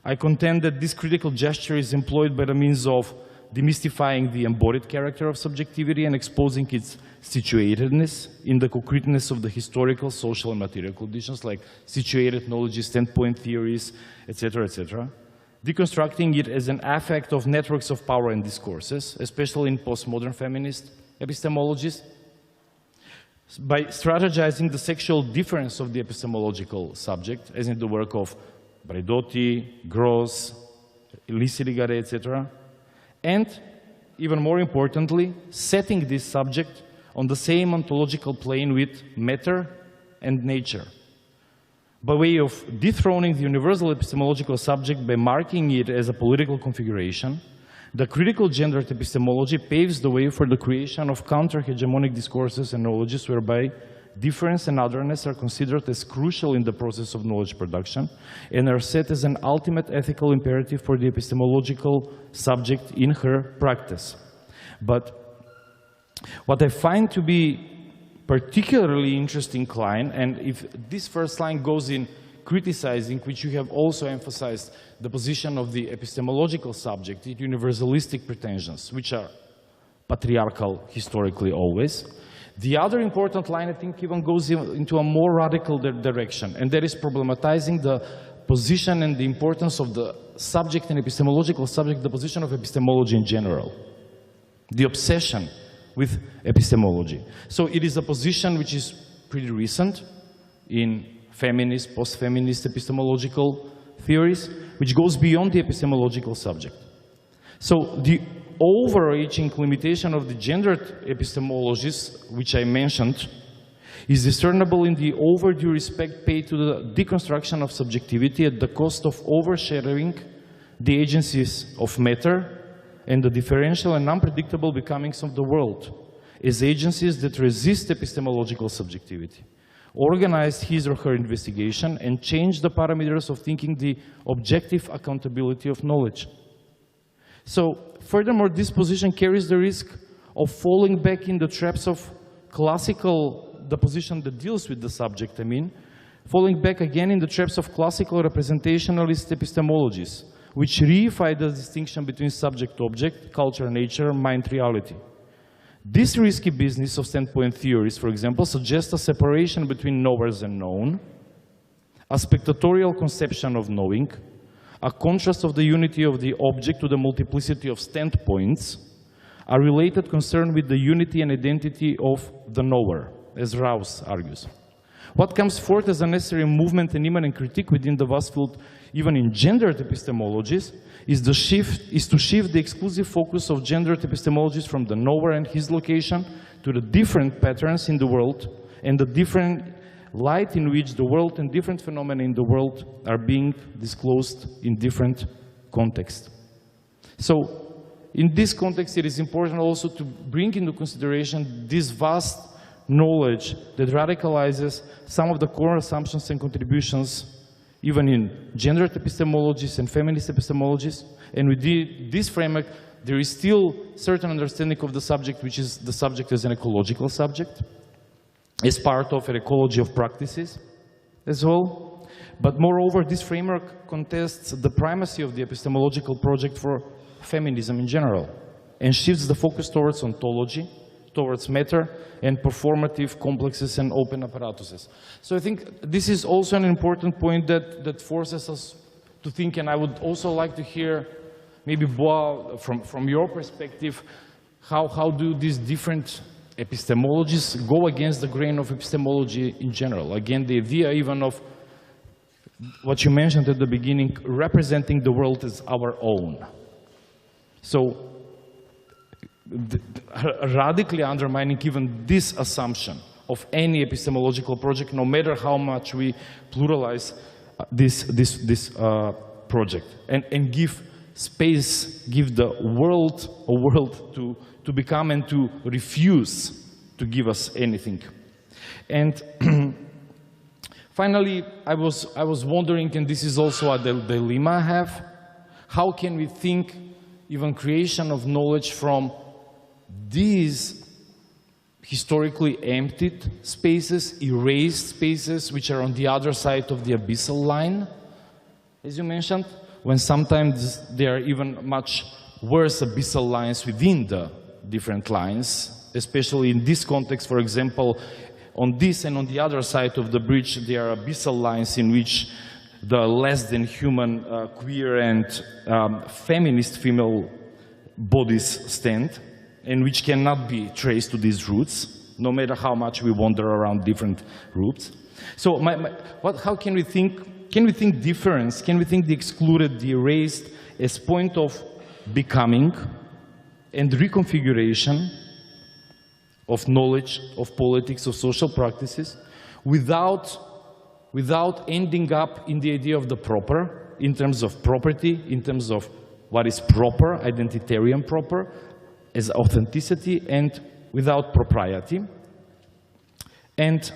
I contend that this critical gesture is employed by the means of demystifying the embodied character of subjectivity and exposing its situatedness in the concreteness of the historical, social, and material conditions, like situated knowledge, standpoint theories, etc., etc. Deconstructing it as an affect of networks of power and discourses, especially in postmodern feminist epistemologies, by strategizing the sexual difference of the epistemological subject, as in the work of Braidotti, Gross, Elise Ligare, etc., and, even more importantly, setting this subject on the same ontological plane with matter and nature, by way of dethroning the universal epistemological subject by marking it as a political configuration. The critical gendered epistemology paves the way for the creation of counter-hegemonic discourses and knowledges whereby difference and otherness are considered as crucial in the process of knowledge production and are set as an ultimate ethical imperative for the epistemological subject in her practice. But what I find to be particularly interesting line, and if this first line goes in criticizing, which you have also emphasized, the position of the epistemological subject, the universalistic pretensions, which are patriarchal historically always. The other important line, I think, even goes into a more radical direction, and that is problematizing the position and the importance of the subject and epistemological subject, the position of epistemology in general, the obsession with epistemology. So it is a position which is pretty recent in feminist, post-feminist epistemological theories, which goes beyond the epistemological subject. So the overarching limitation of the gendered epistemologies, which I mentioned, is discernible in the overdue respect paid to the deconstruction of subjectivity at the cost of overshadowing the agencies of matter and the differential and unpredictable becomings of the world as agencies that resist epistemological subjectivity, organize his or her investigation, and change the parameters of thinking the objective accountability of knowledge. So, furthermore, this position carries the risk of falling back in the traps of classical, the position that deals with the subject, I mean, falling back again in the traps of classical representationalist epistemologies, which reify the distinction between subject-object, culture-nature, mind-reality. This risky business of standpoint theories, for example, suggests a separation between knowers and known, a spectatorial conception of knowing, a contrast of the unity of the object to the multiplicity of standpoints, a related concern with the unity and identity of the knower, as Rouse argues. What comes forth as a necessary movement and immanent critique within the vast field, even in gendered epistemologies, is to shift the exclusive focus of gendered epistemologies from the knower and his location to the different patterns in the world and the different light in which the world and different phenomena in the world are being disclosed in different contexts. So, in this context, it is important also to bring into consideration this vast knowledge that radicalizes some of the core assumptions and contributions even in gendered epistemologies and feminist epistemologies. And within this framework, there is still certain understanding of the subject, which is the subject as an ecological subject, as part of an ecology of practices as well. But moreover, this framework contests the primacy of the epistemological project for feminism in general, and shifts the focus towards ontology, towards matter, and performative complexes and open apparatuses. So I think this is also an important point that forces us to think, and I would also like to hear maybe Boa, from your perspective, how do these different epistemologies go against the grain of epistemology in general? Again, the idea even of what you mentioned at the beginning, representing the world as our own. So, radically undermining even this assumption of any epistemological project, no matter how much we pluralize this project, and give space, give the world a world to become and to refuse to give us anything. And finally, I was wondering, and this is also a dilemma I have, how can we think even creation of knowledge from these historically emptied spaces, erased spaces, which are on the other side of the abyssal line, as you mentioned, when sometimes there are even much worse abyssal lines within the different lines, especially in this context, for example, on this and on the other side of the bridge, there are abyssal lines in which the less than human queer and feminist female bodies stand, and which cannot be traced to these roots, no matter how much we wander around different routes. So how can we think? Can we think difference? Can we think the excluded, the erased, as point of becoming and reconfiguration of knowledge, of politics, of social practices, without ending up in the idea of the proper, in terms of property, in terms of what is proper, identitarian proper, as authenticity, and without propriety. And,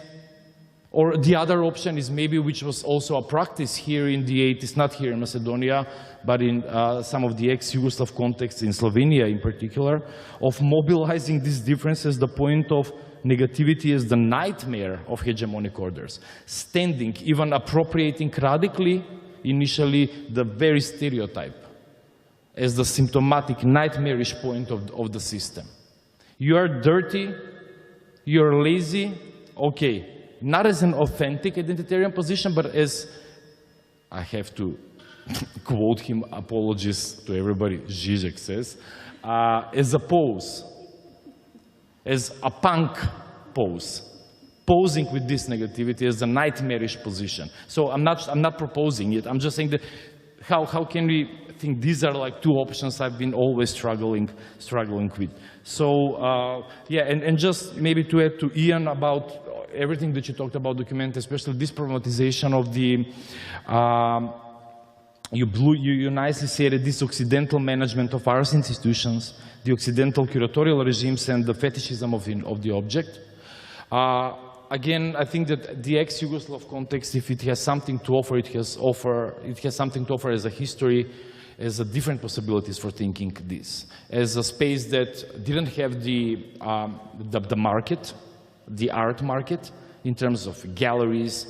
or the other option is maybe, which was also a practice here in the 80s, not here in Macedonia, but in some of the ex-Yugoslav contexts in Slovenia in particular, of mobilizing these differences, the point of negativity as the nightmare of hegemonic orders, standing, even appropriating radically, initially, the very stereotype as the symptomatic, nightmarish point of the system. You are dirty, you're lazy, okay, not as an authentic identitarian position, but as, I have to quote him, apologies to everybody, Zizek says, as a pose, as a punk pose, posing with this negativity as a nightmarish position. So I'm not proposing it, I'm just saying that how can we think these are like two options I've been always struggling with. So yeah, and just maybe to add to Iain about everything that you talked about document, especially this problematization of the, you nicely said this Occidental management of arts institutions, the Occidental curatorial regimes, and the fetishism of the object. Again, I think that the ex-Yugoslav context, if it has something to offer, it has something to offer as a history, as a different possibilities for thinking this, as a space that didn't have the market, the art market, in terms of galleries,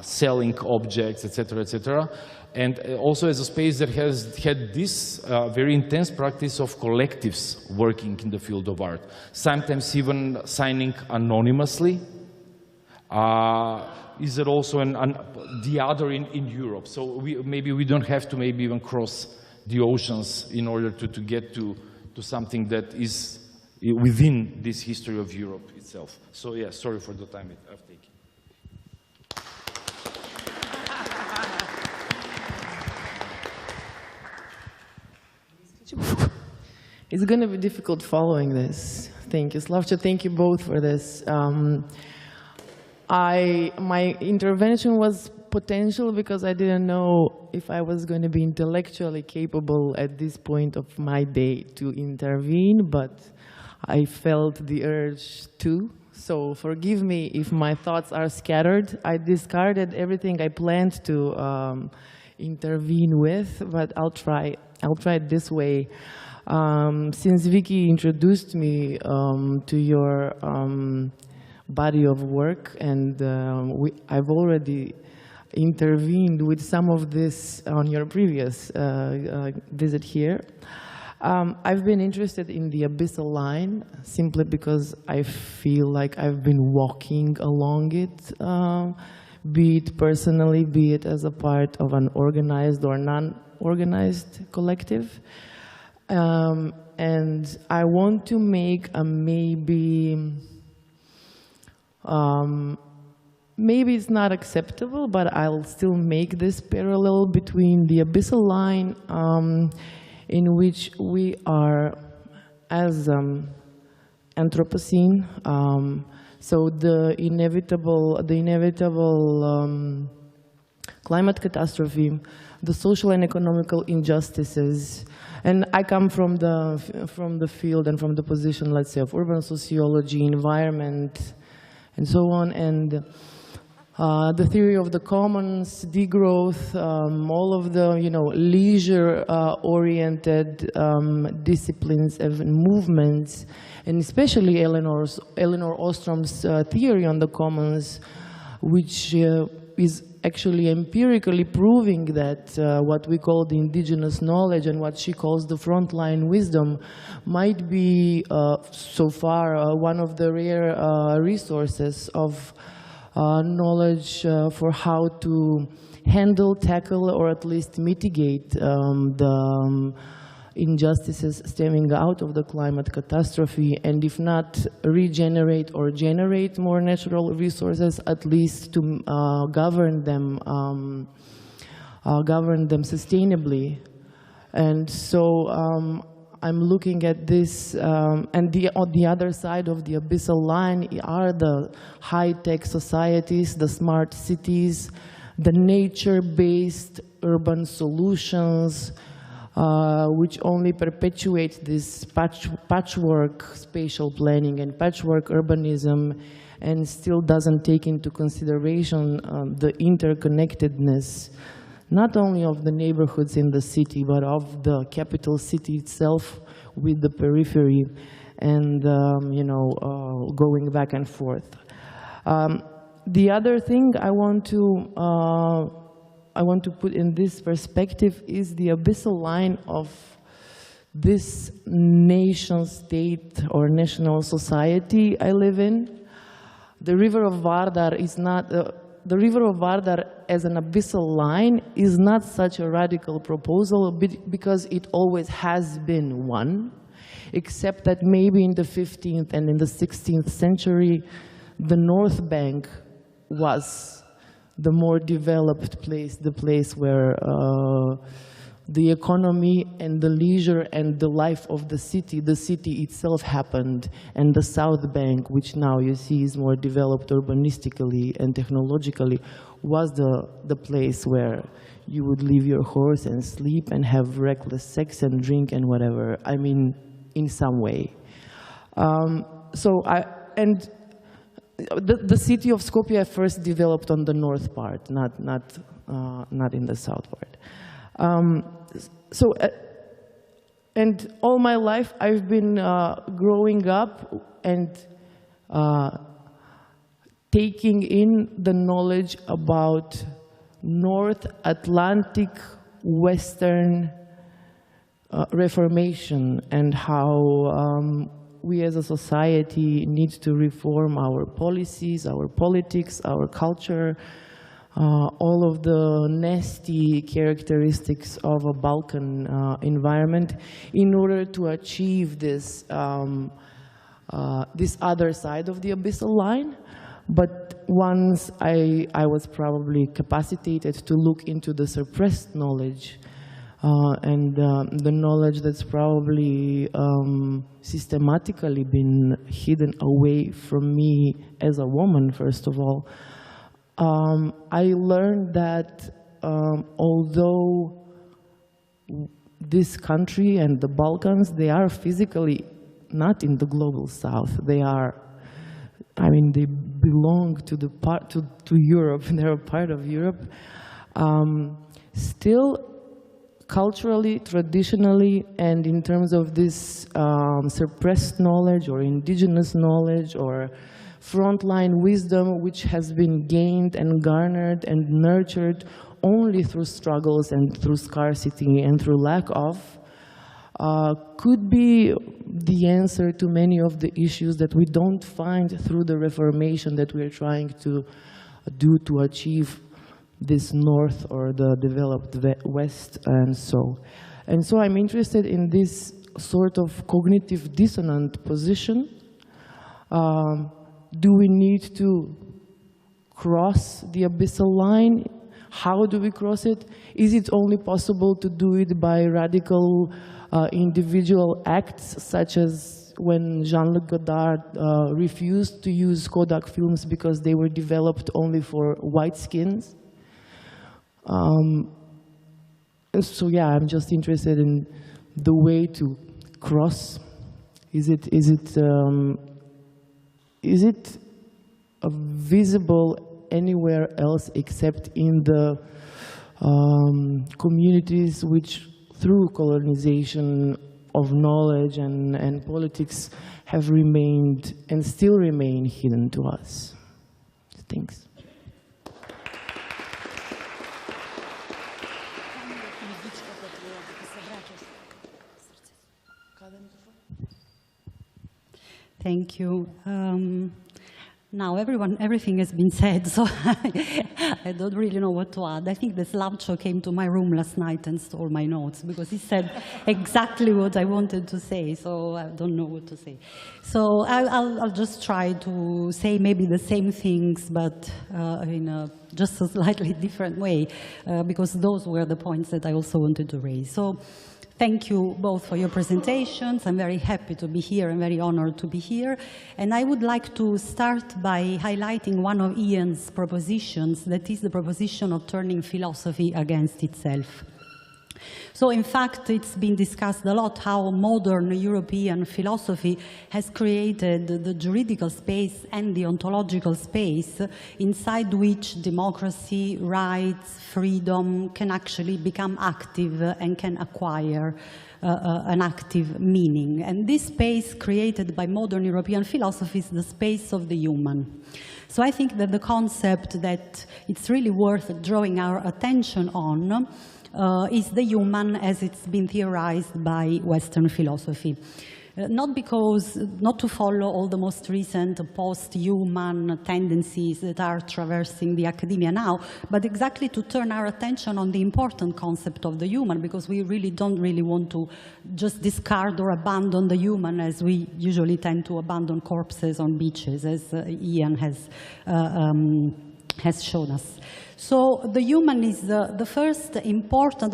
selling objects, etc., and also as a space that has had this very intense practice of collectives working in the field of art, sometimes even signing anonymously. Is it also the other in Europe? So maybe we don't have to maybe even cross the oceans in order to get to something that is within this history of Europe itself. So yeah, sorry for the time I've taken. It's going to be difficult following this. Thank you, Slavco. Thank you both for this. My intervention was potential because I didn't know if I was going to be intellectually capable at this point of my day to intervene, but I felt the urge to. So forgive me if my thoughts are scattered. I discarded everything I planned to intervene with, but I'll try it this way. Since Viki introduced me to your body of work, and I've already intervened with some of this on your previous visit here. I've been interested in the abyssal line simply because I feel like I've been walking along it, be it personally, be it as a part of an organized or non-organized collective. And I want to make a maybe it's not acceptable, but I'll still make this parallel between the abyssal line in which we are as Anthropocene. So the inevitable climate catastrophe, the social and economical injustices. And I come from the field and from the position, let's say, of urban sociology, environment, and so on, and the theory of the commons, degrowth, all of the leisure-oriented disciplines and movements, and especially Elinor Ostrom's theory on the commons, which is actually empirically proving that what we call the indigenous knowledge and what she calls the frontline wisdom might be so far one of the rare resources of knowledge for how to handle, tackle, or at least mitigate the injustices stemming out of the climate catastrophe, and if not regenerate or generate more natural resources, at least to govern them sustainably. And so I'm looking at this, and on the other side of the abyssal line are the high-tech societies, the smart cities, the nature-based urban solutions, which only perpetuate this patchwork spatial planning and patchwork urbanism, and still doesn't take into consideration the interconnectedness, not only of the neighborhoods in the city, but of the capital city itself with the periphery, and going back and forth. The other thing I want to put in this perspective is the abyssal line of this nation state or national society I live in. The river of Vardar is not, the river of Vardar as an abyssal line is not such a radical proposal because it always has been one, except that maybe in the 15th and in the 16th century, the North Bank was the more developed place, the place where the economy and the leisure and the life of the city itself happened, and the South Bank, which now you see is more developed urbanistically and technologically, was the place where you would leave your horse and sleep and have reckless sex and drink and whatever. I mean, in some way. The city of Skopje first developed on the north part, not in the south part. And all my life I've been growing up and taking in the knowledge about North Atlantic Western Reformation and how we as a society need to reform our policies, our politics, our culture, all of the nasty characteristics of a Balkan environment in order to achieve this, this other side of the abyssal line. But once I was probably capacitated to look into the suppressed knowledge and the knowledge that's probably systematically been hidden away from me as a woman, first of all, I learned that although this country and the Balkans, they are physically not in the global south, they are, I mean, they belong to the to Europe, they're a part of Europe. Still, culturally, traditionally, and in terms of this suppressed knowledge or indigenous knowledge or frontline wisdom, which has been gained and garnered and nurtured only through struggles and through scarcity and through lack of, could be the answer to many of the issues that we don't find through the reformation that we're trying to do to achieve this North or the developed West and so. And so I'm interested in this sort of cognitive dissonant position. Do we need to cross the abyssal line? How do we cross it? Is it only possible to do it by radical individual acts, such as when Jean-Luc Godard refused to use Kodak films because they were developed only for white skins? So yeah, I'm just interested in the way to cross. Is it visible anywhere else except in the communities which, through colonization of knowledge and politics, have remained and still remain hidden to us? Thanks. Thank you. Now everything has been said, so I don't really know what to add. I think the Slavco came to my room last night and stole my notes because he said exactly what I wanted to say, so I don't know what to say. So I'll just try to say maybe the same things, but in just a slightly different way, because those were the points that I also wanted to raise. So thank you both for your presentations. I'm very happy to be here and very honored to be here. And I would like to start by highlighting one of Iain's propositions, that is the proposition of turning philosophy against itself. So in fact, it's been discussed a lot how modern European philosophy has created the juridical space and the ontological space inside which democracy, rights, freedom can actually become active and can acquire an active meaning. And this space created by modern European philosophy is the space of the human. So I think that the concept that it's really worth drawing our attention on is the human as it's been theorized by Western philosophy. Not to follow all the most recent post-human tendencies that are traversing the academia now, but exactly to turn our attention on the important concept of the human, because we really don't want to just discard or abandon the human as we usually tend to abandon corpses on beaches, as Iain has shown us. So the human is the first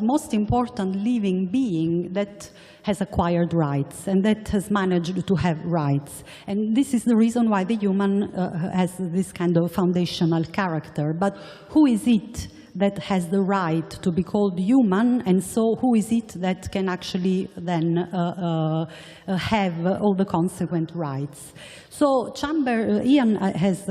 most important living being that has acquired rights and that has managed to have rights. And this is the reason why the human has this kind of foundational character. But who is it that has the right to be called human, and so who is it that can actually then have all the consequent rights? So Iain has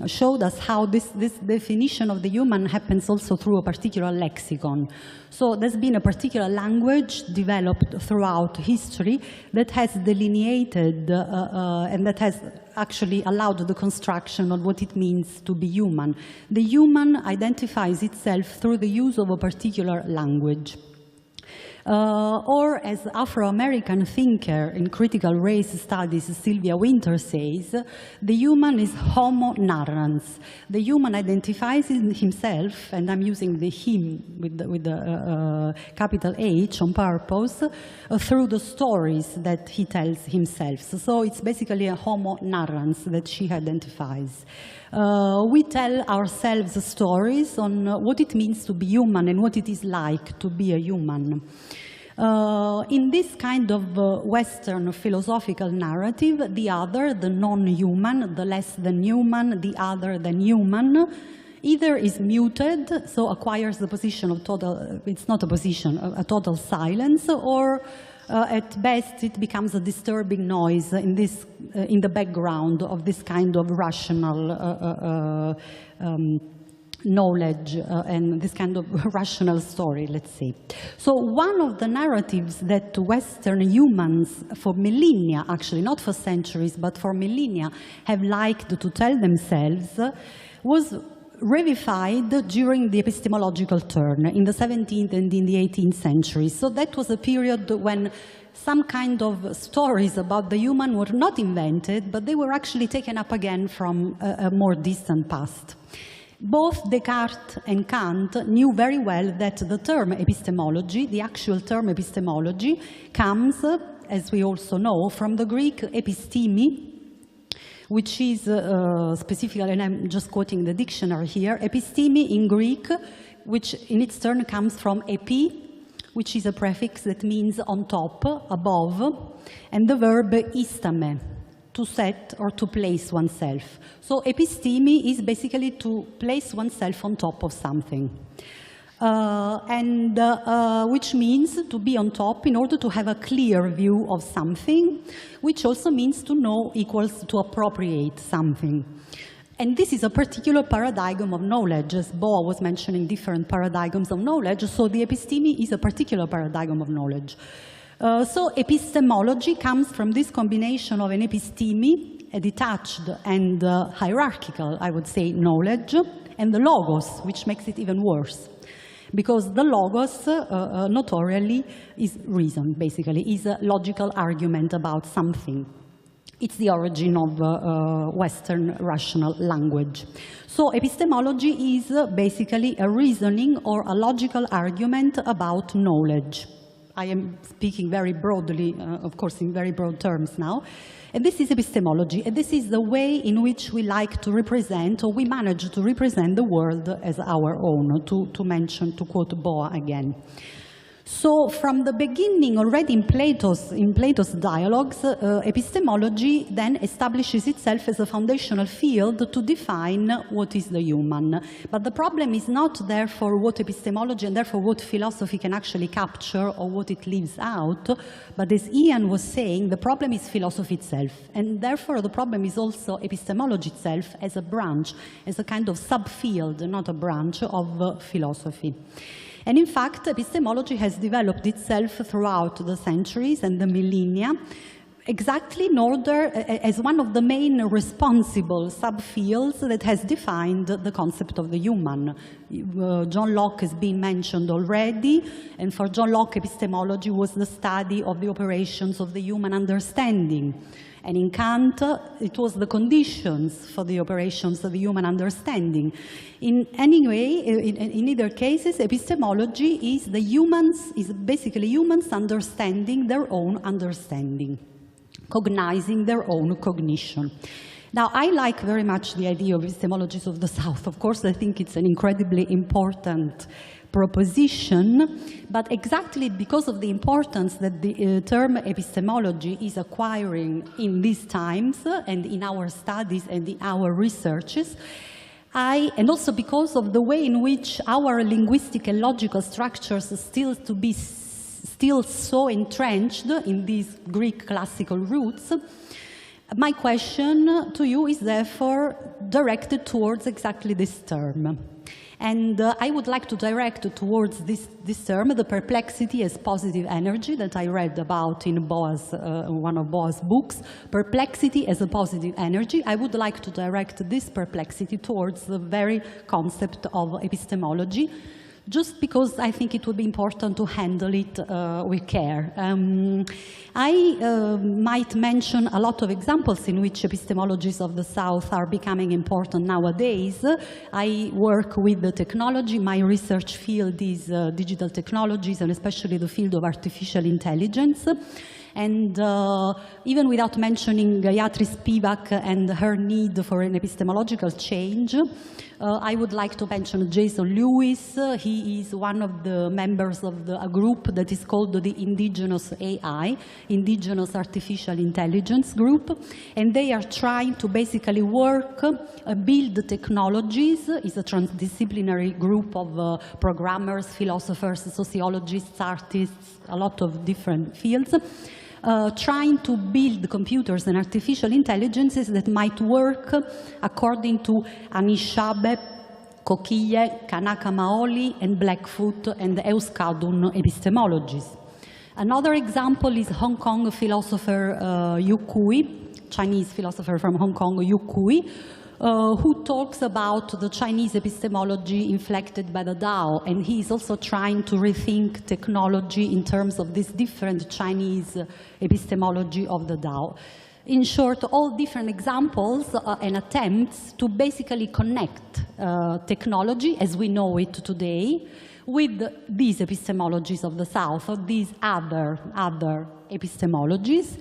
showed us how this definition of the human happens also through a particular lexicon. So there's been a particular language developed throughout history that has delineated and that has actually allowed the construction of what it means to be human. The human identifies itself through the use of a particular language. Or, as Afro-American thinker in critical race studies Sylvia Wynter says, the human is homo narrans. The human identifies himself, and I'm using the him with the capital H on purpose, through the stories that he tells himself. So it's basically a homo narrans that she identifies. We tell ourselves stories on what it means to be human and what it is like to be a human. In this kind of Western philosophical narrative, the other, the non-human, the less than human, the other than human, either is muted, so acquires the position of total, it's not a position, a total silence, or at best, it becomes a disturbing noise in the background of this kind of rational knowledge and this kind of rational story, let's say. So one of the narratives that Western humans, for millennia, actually, not for centuries, but for millennia, have liked to tell themselves was revivified during the epistemological turn in the 17th and in the 18th centuries. So that was a period when some kind of stories about the human were not invented, but they were actually taken up again from a more distant past. Both Descartes and Kant knew very well that the term epistemology, the actual term epistemology, comes, as we also know, from the Greek episteme, which is specifically, and I'm just quoting the dictionary here, episteme in Greek, which in its turn comes from epi, which is a prefix that means on top, above, and the verb istame, to set or to place oneself. So episteme is basically to place oneself on top of something. Which means to be on top in order to have a clear view of something, which also means to know equals to appropriate something. And this is a particular paradigm of knowledge, as Boa was mentioning different paradigms of knowledge, so the episteme is a particular paradigm of knowledge. So epistemology comes from this combination of an episteme, a detached and hierarchical, I would say, knowledge, and the logos, which makes it even worse. Because the logos, notorially, is reason, basically, is a logical argument about something. It's the origin of Western rational language. So epistemology is basically a reasoning or a logical argument about knowledge. I am speaking very broadly, of course, in very broad terms now. And this is epistemology, and this is the way in which we like to represent, or we manage to represent the world as our own, to quote Boa again. So from the beginning, already in Plato's dialogues, epistemology then establishes itself as a foundational field to define what is the human. But the problem is not therefore what epistemology and therefore what philosophy can actually capture or what it leaves out, but as Iain was saying, the problem is philosophy itself. And therefore the problem is also epistemology itself as a branch, as a kind of subfield, not a branch of philosophy. And in fact, epistemology has developed itself throughout the centuries and the millennia, exactly in order, as one of the main responsible subfields that has defined the concept of the human. John Locke has been mentioned already, and for John Locke, epistemology was the study of the operations of the human understanding. And in Kant, it was the conditions for the operations of the human understanding. In either cases, epistemology is basically humans understanding their own understanding, cognizing their own cognition. Now, I like very much the idea of epistemologies of the South. Of course, I think it's an incredibly important proposition, but exactly because of the importance that the term epistemology is acquiring in these times and in our studies and in our researches, and also because of the way in which our linguistic and logical structures still so entrenched in these Greek classical roots, my question to you is therefore directed towards exactly this term. And I would like to direct towards this term, the perplexity as positive energy that I read about in one of Boa's books. Perplexity as a positive energy. I would like to direct this perplexity towards the very concept of epistemology, just because I think it would be important to handle it with care. I might mention a lot of examples in which epistemologies of the South are becoming important nowadays. I work with the technology. My research field is digital technologies, and especially the field of artificial intelligence. And even without mentioning Gayatri Spivak and her need for an epistemological change, I would like to mention Jason Lewis. He is one of the members of a group that is called the Indigenous AI, Indigenous Artificial Intelligence Group. And they are trying to basically build technologies. It's a transdisciplinary group of programmers, philosophers, sociologists, artists, a lot of different fields. Trying to build computers and artificial intelligences that might work according to Anishinaabe, Kokiyé, Kanaka Maoli, and Blackfoot and Euskadun epistemologies. Another example is Hong Kong philosopher Yu Kui, Chinese philosopher from Hong Kong, Yu Kui, who talks about the Chinese epistemology inflected by the Dao, and he is also trying to rethink technology in terms of this different Chinese epistemology of the Dao. In short, all different examples and attempts to basically connect technology as we know it today with these epistemologies of the South, or these other epistemologies.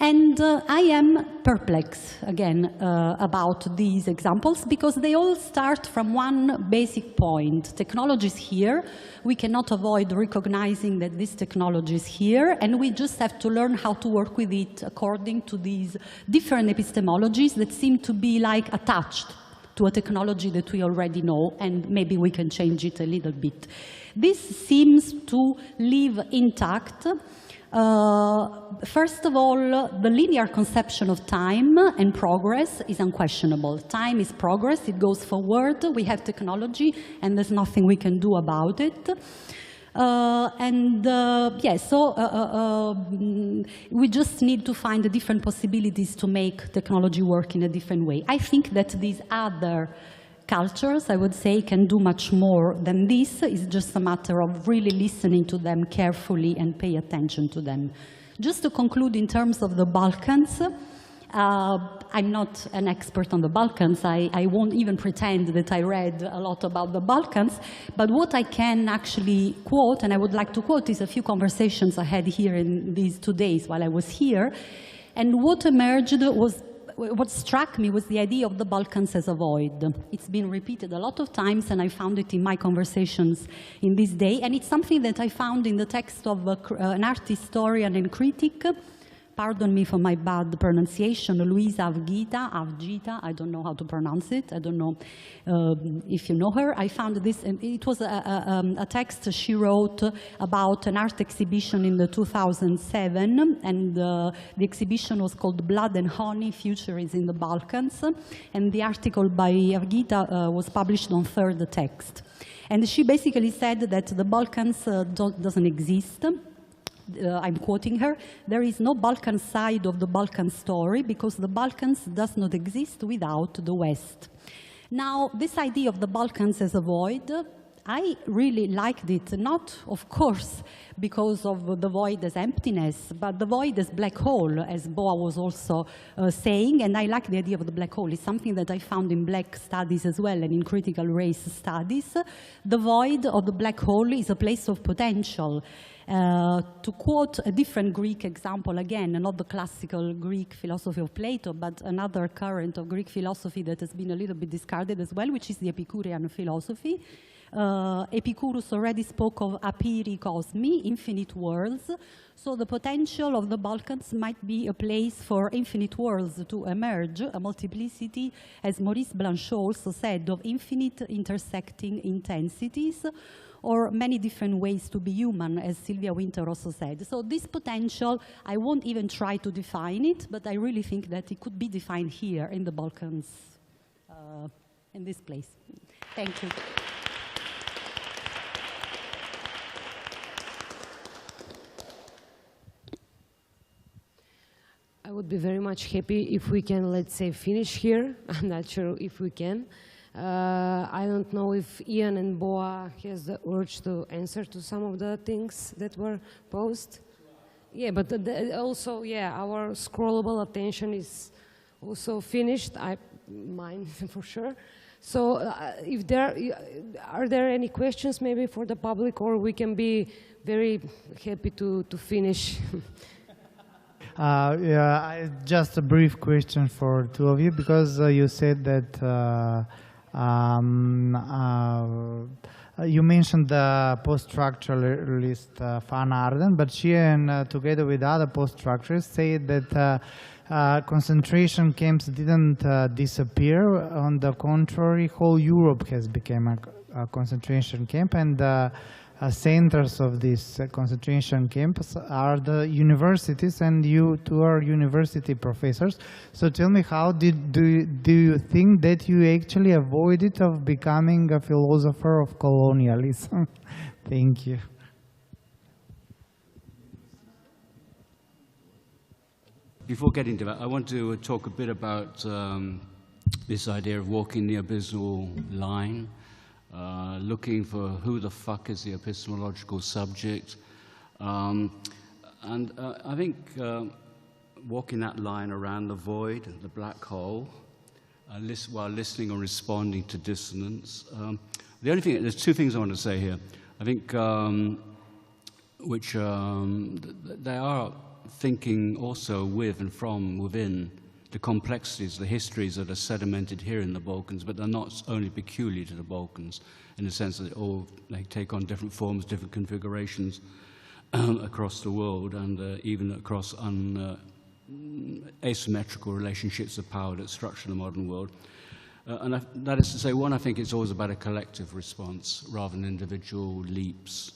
And I am perplexed, again, about these examples, because they all start from one basic point. Technology is here. We cannot avoid recognizing that this technology is here, and we just have to learn how to work with it according to these different epistemologies that seem to be like attached to a technology that we already know, and maybe we can change it a little bit. This seems to live intact. First of all, the linear conception of time and progress is unquestionable. Time is progress, it goes forward, we have technology, and there's nothing we can do about it. We just need to find different possibilities to make technology work in a different way. I think that these other cultures, I would say, can do much more than this. It's just a matter of really listening to them carefully and pay attention to them. Just to conclude in terms of the Balkans, I'm not an expert on the Balkans. I won't even pretend that I read a lot about the Balkans. But what I can actually quote, and I would like to quote, is a few conversations I had here in these 2 days while I was here. And what emerged was, what struck me was the idea of the Balkans as a void. It's been repeated a lot of times, and I found it in my conversations in this day. And it's something that I found in the text of an art historian and critic, pardon me for my bad pronunciation, Luisa Avgita, I don't know how to pronounce it. I don't know if you know her. I found this, and it was a text she wrote about an art exhibition in the 2007, and the exhibition was called Blood and Honey, Futures in the Balkans, and the article by Avgita was published on third text. And she basically said that the Balkans doesn't exist. I'm quoting her, there is no Balkan side of the Balkan story because the Balkans does not exist without the West. Now, this idea of the Balkans as a void, I really liked it, not, of course, because of the void as emptiness, but the void as black hole, as Boa was also saying, and I like the idea of the black hole. It's something that I found in black studies as well, and in critical race studies. The void of the black hole is a place of potential. To quote a different Greek example, again, not the classical Greek philosophy of Plato, but another current of Greek philosophy that has been a little bit discarded as well, which is the Epicurean philosophy. Epicurus already spoke of apiri cosmi, infinite worlds. So the potential of the Balkans might be a place for infinite worlds to emerge, a multiplicity, as Maurice Blanchot also said, of infinite intersecting intensities, or many different ways to be human, as Sylvia Winter also said. So this potential, I won't even try to define it, but I really think that it could be defined here in the Balkans, in this place. Thank you. would be very much happy if we can, let's say, finish here. I'm not sure if we can. I don't know if Iain and Boa has the urge to answer to some of the things that were posed. Yeah, but also, yeah, our scrollable attention is also finished. Mine for sure. So, if are there any questions maybe for the public, or we can be very happy to finish? Yeah, just a brief question for two of you, because you said that you mentioned the post-structuralist Van Arden, but she and together with other post-structurists said that concentration camps didn't disappear. On the contrary, whole Europe has become a concentration camp, and centers of these concentration camps are the universities, and you two are university professors. So tell me, how do you think that you actually avoided of becoming a philosopher of colonialism? Thank you. Before getting to that, I want to talk a bit about this idea of walking the abysmal line, looking for who the fuck is the epistemological subject. I think walking that line around the void, the black hole, while listening or responding to dissonance. The only thing, there's two things I want to say here. I think they are thinking also with and from within the complexities, the histories that are sedimented here in the Balkans, but they're not only peculiar to the Balkans, in the sense that they take on different forms, different configurations across the world, and even across asymmetrical relationships of power that structure the modern world. That is to say, one, I think it's always about a collective response rather than individual leaps.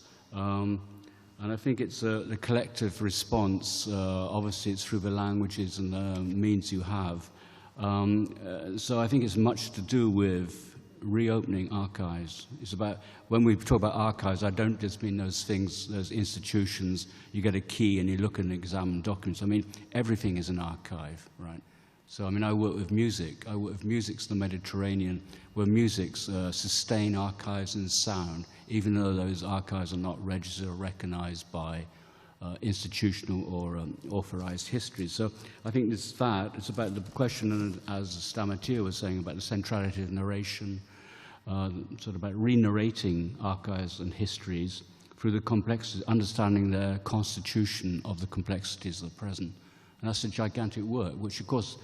And I think it's the collective response. Obviously, it's through the languages and the means you have. So I think it's much to do with reopening archives. It's about, when we talk about archives, I don't just mean those things, those institutions, you get a key and you look and examine documents. I mean, everything is an archive, right? So, I mean, I work with music. I work with Musics of the Mediterranean, where musics sustain archives and sound, even though those archives are not registered or recognized by institutional or authorized history. So I think it's it's about the question, as Stamatia was saying, about the centrality of narration, sort of about re-narrating archives and histories through the complexity, understanding the constitution of the complexities of the present. And that's a gigantic work, which of course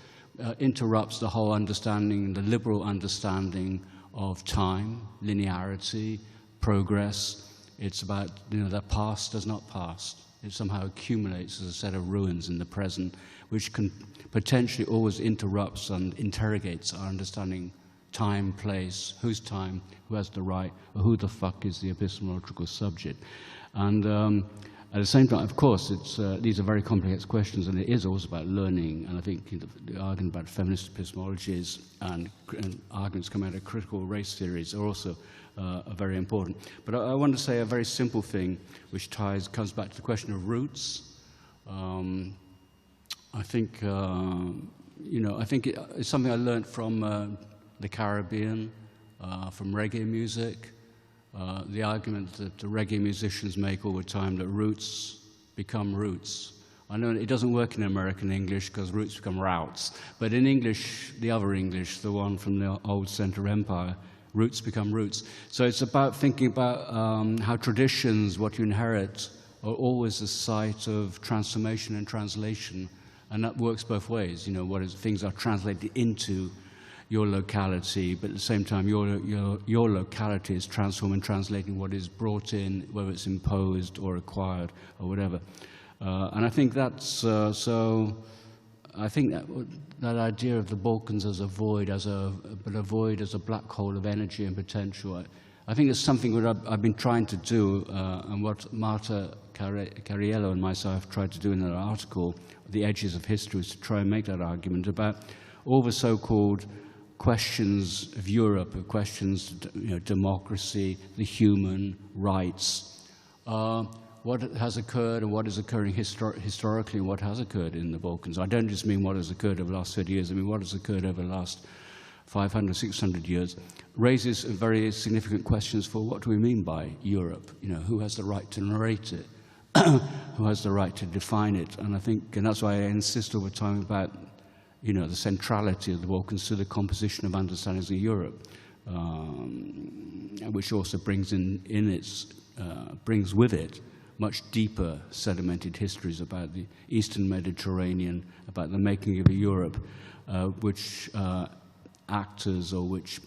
interrupts the whole understanding, the liberal understanding of time, linearity, progress. It's about, the past does not pass. It somehow accumulates as a set of ruins in the present, which can potentially always interrupts and interrogates our understanding time, place, whose time, who has the right, or who the fuck is the epistemological subject. And at the same time, of course, these are very complex questions, and it is also about learning. And I think the argument about feminist epistemologies and arguments coming out of critical race theories are also are very important. But I want to say a very simple thing, which comes back to the question of roots. I think, I think it's something I learned from the Caribbean, from reggae music. The argument that the reggae musicians make all the time, that roots become roots. I know it doesn't work in American English because roots become routes, but in English, the other English, the one from the old Central Empire, roots become roots. So it's about thinking about how traditions, what you inherit, are always a site of transformation and translation, and that works both ways. Things are translated into your locality, but at the same time, your locality is transforming, translating what is brought in, whether it's imposed or acquired or whatever. And I think that's I think that idea of the Balkans as a void, but a void as a black hole of energy and potential. I think it's something that I've been trying to do, and what Marta Cariello and myself have tried to do in an article, The Edges of History, is to try and make that argument about all the so-called questions of Europe, of questions, democracy, the human rights, what has occurred and what is occurring historically and what has occurred in the Balkans. I don't just mean what has occurred over the last 30 years, I mean what has occurred over the last 500, 600 years, raises very significant questions for what do we mean by Europe? You know, who has the right to narrate it? Who has the right to define it? And I think, and that's why I insist over time about, you know, the centrality of the Balkans to the composition of understandings of Europe, which also brings brings with it much deeper sedimented histories about the Eastern Mediterranean, about the making of a Europe, which actors or which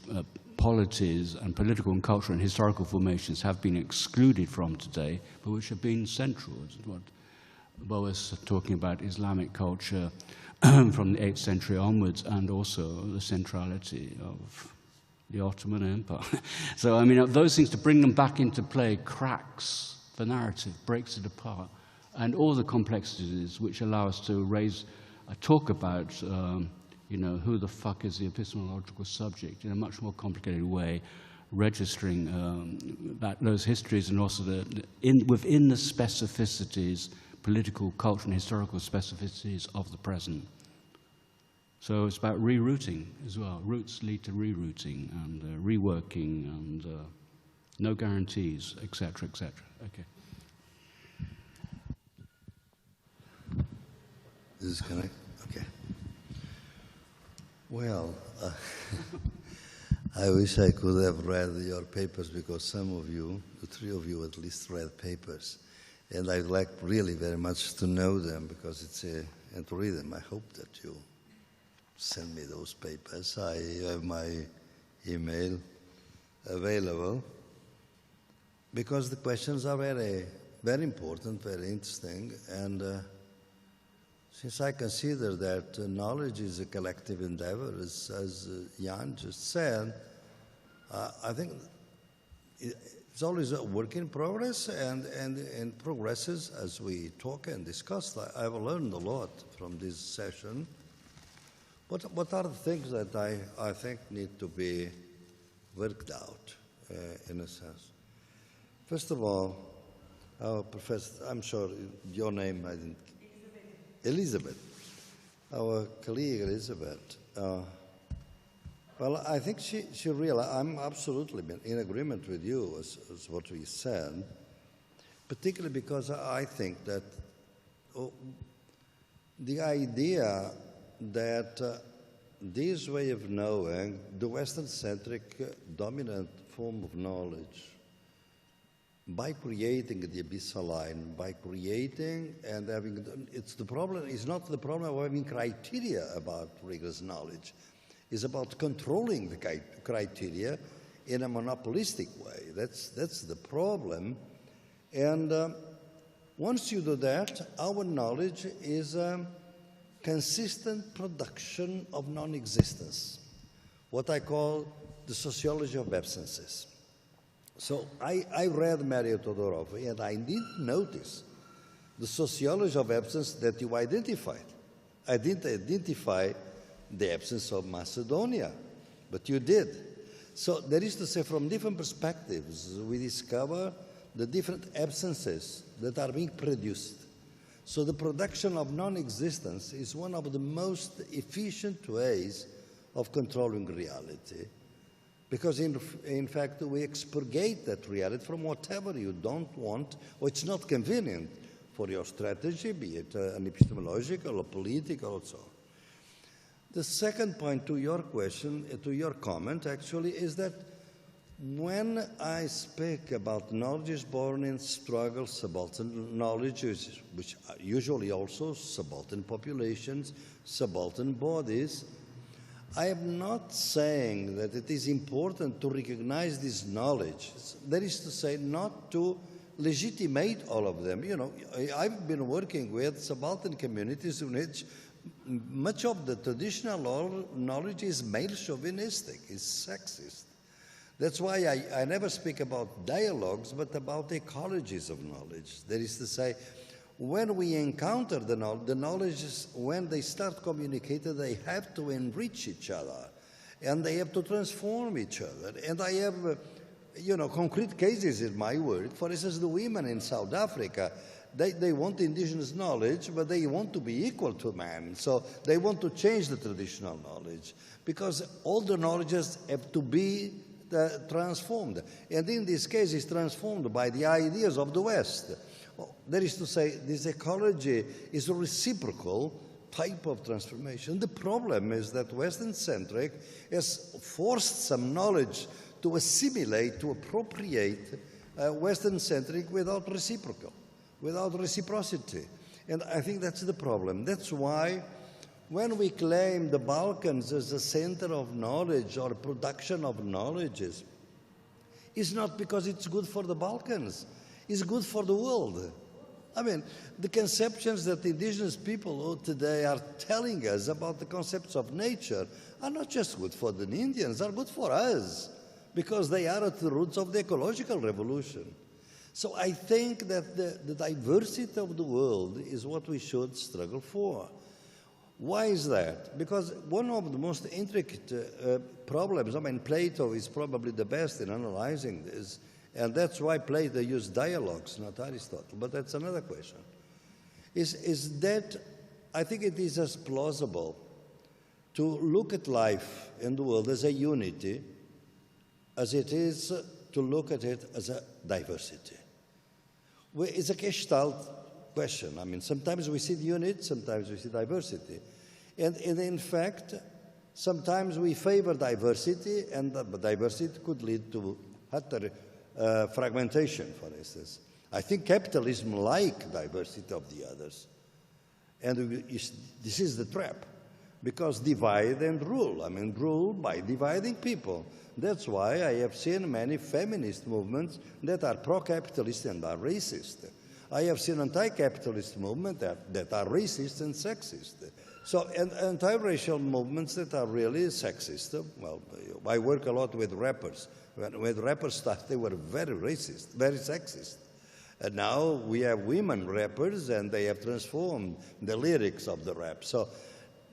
polities and political and cultural and historical formations have been excluded from today, but which have been central. What Bo was talking about, Islamic culture from the 8th century onwards, and also the centrality of the Ottoman Empire. So, I mean, those things, to bring them back into play, cracks the narrative, breaks it apart, and all the complexities which allow us to talk about you know, who the fuck is the epistemological subject in a much more complicated way, registering those histories and also within the specificities, political, cultural, and historical specificities of the present. So it's about rerouting as well. Roots lead to rerouting and reworking and no guarantees, etc., etc. Okay. This is correct? Okay. Well, I wish I could have read your papers, because some of you, the three of you at least, read papers. And I'd like really very much to know them, because and to read them. I hope that you send me those papers. I have my email available, because the questions are very, very important, very interesting. And since I consider that knowledge is a collective endeavor, as Iain just said, I think it's always a work in progress and progresses as we talk and discuss. I've learned a lot from this session. What are the things that I think need to be worked out, in a sense? First of all, our professor, I'm sure your name I didn't. Elizabeth, our colleague Elizabeth. Well, I think she realized, I'm absolutely in agreement with you as what we said, particularly because I think that the idea that this way of knowing, the Western-centric dominant form of knowledge, by creating the abyssal line, by creating and having, it's not the problem of having criteria about rigorous knowledge. It's about controlling the criteria in a monopolistic way. That's the problem. And once you do that, our knowledge is a consistent production of non-existence, what I call the sociology of absences. So I read Mario Todorov, and I didn't notice the sociology of absence that you identified. I didn't identify the absence of Macedonia, but you did. So that is to say, from different perspectives, we discover the different absences that are being produced. So the production of non-existence is one of the most efficient ways of controlling reality. Because in fact, we expurgate that reality from whatever you don't want, or it's not convenient for your strategy, be it an epistemological or political or so on. The second point to your question, to your comment actually, is that when I speak about knowledge is born in struggle, subaltern knowledge, which are usually also subaltern populations, subaltern bodies, I am not saying that it is important to recognize this knowledge. That is to say, not to legitimate all of them. You know, I've been working with subaltern communities in which much of the traditional knowledge is male chauvinistic, is sexist. That's why I never speak about dialogues, but about ecologies of knowledge. That is to say, when we encounter the knowledge, when they start communicating, they have to enrich each other, and they have to transform each other. And I have concrete cases in my work. For instance, the women in South Africa, they want indigenous knowledge, but they want to be equal to man. So they want to change the traditional knowledge because all the knowledges have to be transformed. And in this case, it's transformed by the ideas of the West. That is to say, this ecology is a reciprocal type of transformation. The problem is that Western-centric has forced some knowledge to assimilate, to appropriate Western-centric without reciprocity. And I think that's the problem. That's why when we claim the Balkans as a center of knowledge or production of knowledges, it's not because it's good for the Balkans. It's good for the world. I mean, the conceptions that indigenous people today are telling us about the concepts of nature are not just good for the Indians, are good for us, because they are at the roots of the ecological revolution. So I think that the diversity of the world is what we should struggle for. Why is that? Because one of the most intricate problems, I mean, Plato is probably the best in analyzing this, and that's why Plato used dialogues, not Aristotle, but that's another question, is that I think it is as plausible to look at life in the world as a unity as it is to look at it as a diversity. It's a Gestalt question. I mean, sometimes we see the unit, sometimes we see diversity. And in fact, sometimes we favor diversity, and diversity could lead to fragmentation, for instance. I think capitalism like diversity of the others. And this is the trap, because divide and rule. I mean, rule by dividing people. That's why I have seen many feminist movements that are pro-capitalist and are racist. I have seen anti-capitalist movements that are racist and sexist. So, and anti-racial movements that are really sexist. Well, I work a lot with rappers. When rappers started, they were very racist, very sexist. And now we have women rappers, and they have transformed the lyrics of the rap. So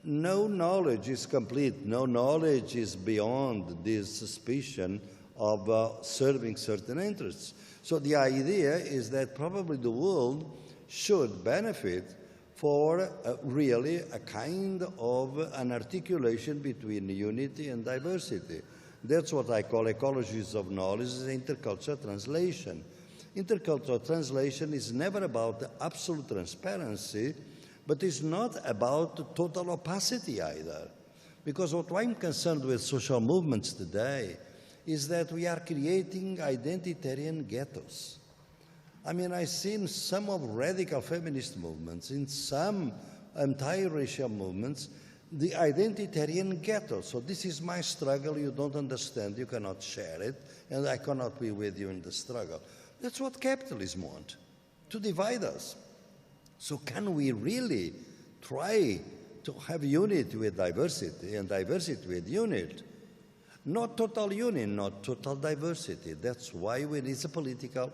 no knowledge is complete. No knowledge is beyond this suspicion of serving certain interests. So the idea is that probably the world should benefit for really a kind of an articulation between unity and diversity. That's what I call ecologies of knowledge, intercultural translation. Intercultural translation is never about absolute transparency, but it's not about total opacity either. Because what I'm concerned with social movements today is that we are creating identitarian ghettos. I mean, I've seen some of radical feminist movements, in some anti-racial movements, the identitarian ghetto. So this is my struggle, you don't understand, you cannot share it, and I cannot be with you in the struggle. That's what capitalism wants, to divide us. So can we really try to have unity with diversity and diversity with unity? Not total unity, not total diversity. That's why we need a political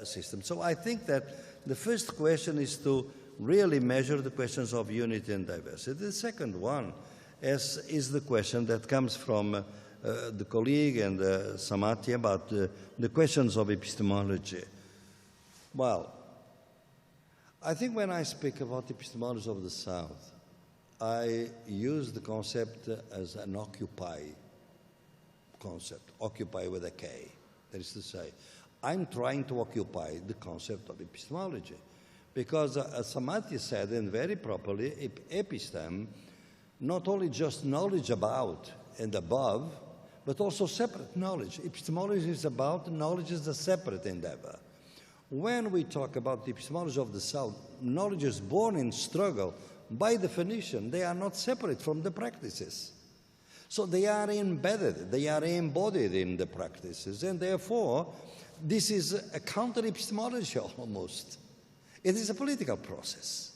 system. So I think that the first question is to really measure the questions of unity and diversity. The second one is the question that comes from the colleague and Stamatia about the questions of epistemology. Well, I think when I speak about epistemology of the South, I use the concept as an occupy concept, occupy with a K. That is to say, I'm trying to occupy the concept of epistemology. Because as Stamatia said, and very properly, epistem, not only just knowledge about and above, but also separate knowledge. Epistemology is about knowledge as a separate endeavor. When we talk about the epistemology of the South, knowledge is born in struggle. By definition, they are not separate from the practices. So they are embedded, they are embodied in the practices, and therefore, this is a counter-epistemology almost. It is a political process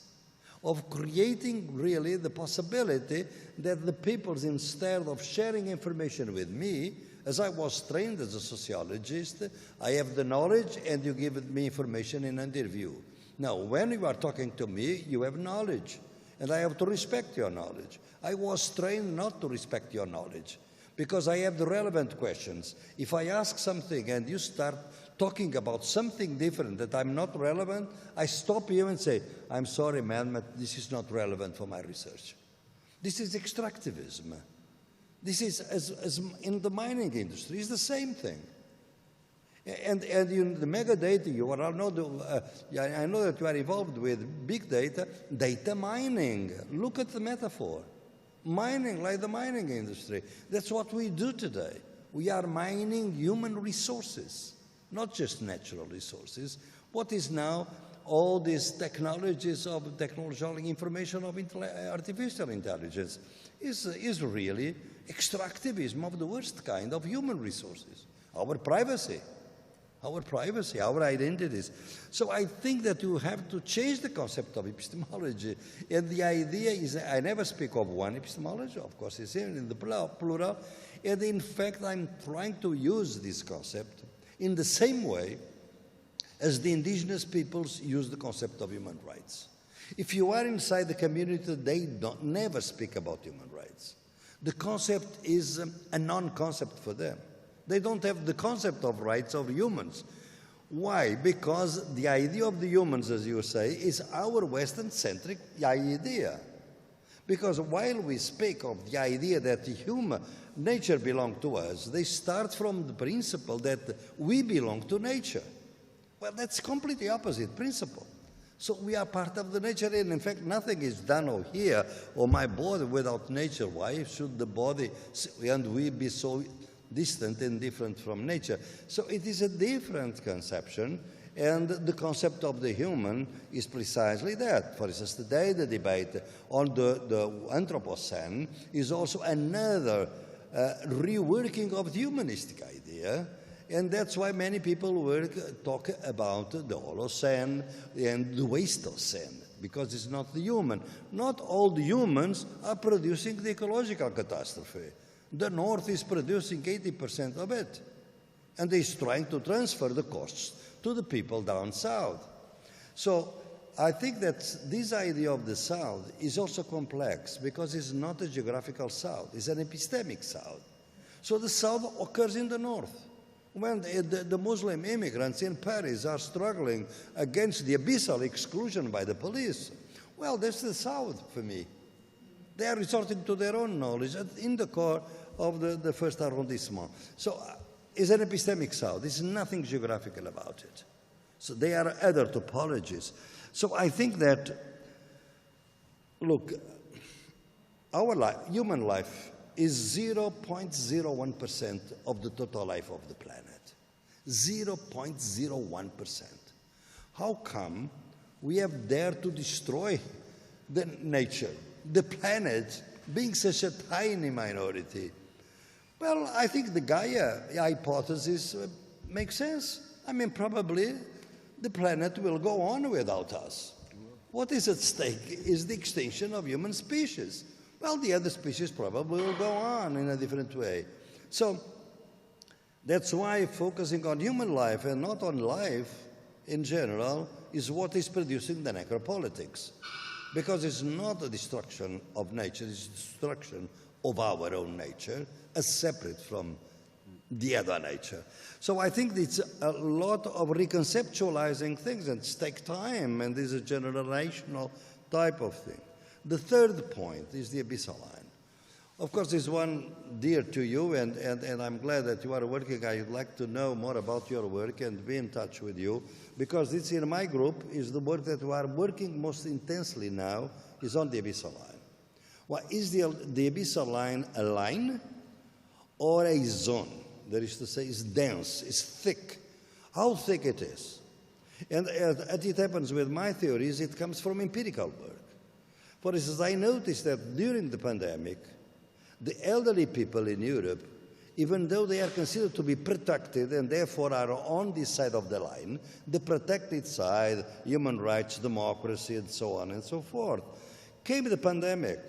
of creating really the possibility that the peoples, instead of sharing information with me, as I was trained as a sociologist, I have the knowledge and you give me information in an interview. Now, when you are talking to me, you have knowledge, and I have to respect your knowledge. I was trained not to respect your knowledge, because I have the relevant questions. If I ask something and you start talking about something different that I'm not relevant, I stop you and say, I'm sorry, man, but this is not relevant for my research. This is extractivism. This is, as in the mining industry, it's the same thing. And in the mega data, I know that you are involved with big data, data mining. Look at the metaphor. Mining like the mining industry. That's what we do today. We are mining human resources, not just natural resources. What is now all these technologies of technological information of artificial intelligence is really extractivism of the worst kind of human resources. Our privacy, our identities. So I think that you have to change the concept of epistemology. And the idea is, I never speak of one epistemology, of course it's in the plural. And in fact, I'm trying to use this concept in the same way as the indigenous peoples use the concept of human rights. If you are inside the community, they never speak about human rights. The concept is a non-concept for them. They don't have the concept of rights of humans. Why? Because the idea of the humans, as you say, is our Western-centric idea. Because while we speak of the idea that nature belongs to us, they start from the principle that we belong to nature. Well, that's completely opposite principle. So we are part of the nature, and in fact, nothing is done here or my body without nature. Why should the body and we be so distant and different from nature? So it is a different conception, and the concept of the human is precisely that. For instance, today the debate on the Anthropocene is also another reworking of the humanistic idea, and that's why many people talk about the Holocene and the Wastocene, because it's not the human. Not all the humans are producing the ecological catastrophe. The North is producing 80% of it, and is trying to transfer the costs to the people down south. So I think that this idea of the South is also complex, because it's not a geographical South, it's an epistemic South. So the South occurs in the North. When the Muslim immigrants in Paris are struggling against the abyssal exclusion by the police, well, that's the South for me. They are resorting to their own knowledge in the core of the first arrondissement. So it's an epistemic South. There's nothing geographical about it. So there are other topologies. So I think that, look, our life, human life, is 0.01% of the total life of the planet. 0.01%. How come we have dared to destroy the nature, the planet, being such a tiny minority? Well, I think the Gaia hypothesis makes sense. I mean, probably the planet will go on without us. What is at stake is the extinction of human species. Well, the other species probably will go on in a different way. So that's why focusing on human life and not on life in general is what is producing the necropolitics. Because it's not a destruction of nature, it's destruction of our own nature as separate from the other nature. So I think it's a lot of reconceptualizing things, and it takes time, and is a generational type of thing. The third point is the abyssal line. Of course, there's one dear to you, and I'm glad that you are working. I'd like to know more about your work and be in touch with you, because it's in my group is the work that we are working most intensely now is on the abyssal line. Well, is the abyssal line a line or a zone? That is to say, it's dense, it's thick. How thick it is? And as it happens with my theories, it comes from empirical work. For instance, I noticed that during the pandemic, the elderly people in Europe, even though they are considered to be protected and therefore are on this side of the line, the protected side, human rights, democracy, and so on and so forth, came the pandemic.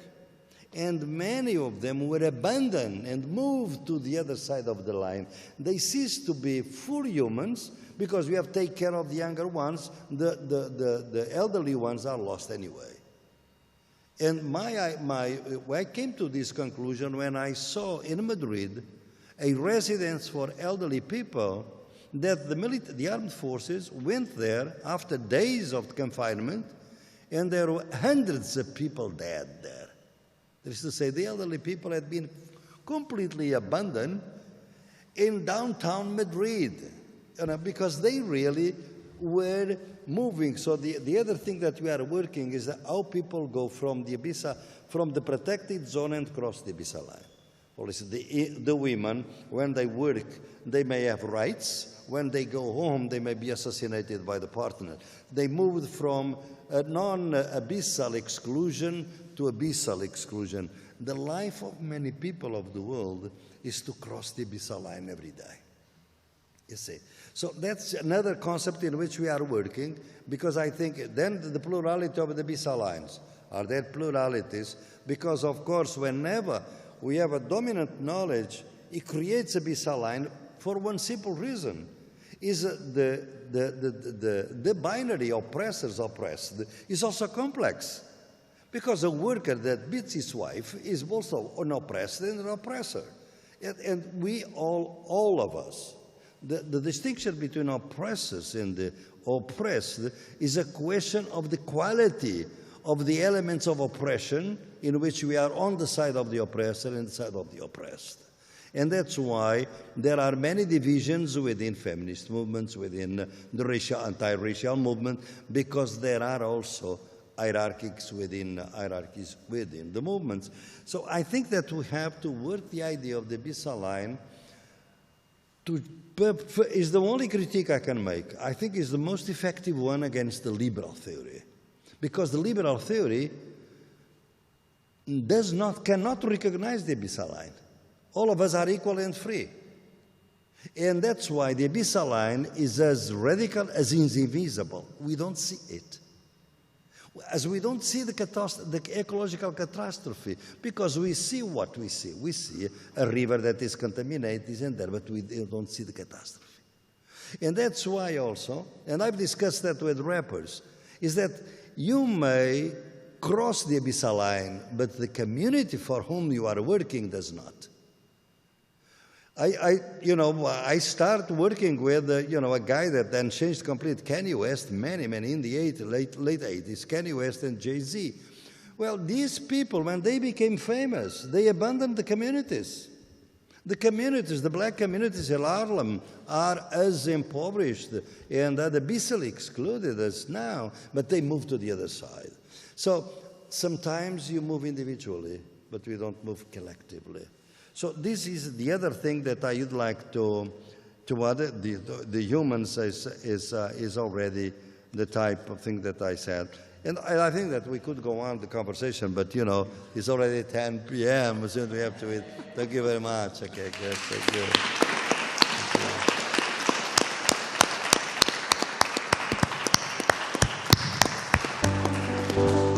And many of them were abandoned and moved to the other side of the line. They ceased to be full humans because we have taken care of the younger ones. The elderly ones are lost anyway. And I came to this conclusion when I saw in Madrid a residence for elderly people that the armed forces went there after days of confinement, and there were hundreds of people dead there. That is to say, the elderly people had been completely abandoned in downtown Madrid, because they really were moving. So the other thing that we are working is how people go from the protected zone and cross the Ibiza line. Well, the women, when they work, they may have rights. When they go home, they may be assassinated by the partner. They moved from a non-abyssal exclusion to abyssal exclusion. The life of many people of the world is to cross the Ibiza line every day. You see. So that's another concept in which we are working, because I think then the plurality of the Ibiza lines are there pluralities, because of course whenever we have a dominant knowledge, it creates a Ibiza line for one simple reason, is the binary oppressors oppressed is also complex, because a worker that beats his wife is also an oppressed and an oppressor. And we all of us, the distinction between oppressors and the oppressed is a question of the quality of the elements of oppression in which we are on the side of the oppressor and the side of the oppressed. And that's why there are many divisions within feminist movements, within the anti-racial movement, because there are also hierarchies within the movements. So I think that we have to work the idea of the Ibiza line is the only critique I can make. I think is the most effective one against the liberal theory. Because the liberal theory cannot recognize the Ibiza line. All of us are equal and free. And that's why the Ibiza line is as radical as invisible. We don't see it. As we don't see the ecological catastrophe, because we see what we see. We see a river that is contaminated and there, but we don't see the catastrophe. And that's why also, and I've discussed that with rappers, is that you may cross the Ibiza line, but the community for whom you are working does not. I start working with a guy that then changed complete Kanye West, many in the late 80s, Kanye West and Jay-Z. Well, these people, when they became famous, they abandoned the communities. The communities, the black communities in Harlem, are as impoverished and are abyssally excluded as now, but they moved to the other side. So sometimes you move individually, but we don't move collectively. So this is the other thing that I would like to add. The humans is already the type of thing that I said. And I think that we could go on the conversation, but it's already 10 p.m., so we have to eat. Thank you very much. Okay, good. Thank you. Thank you.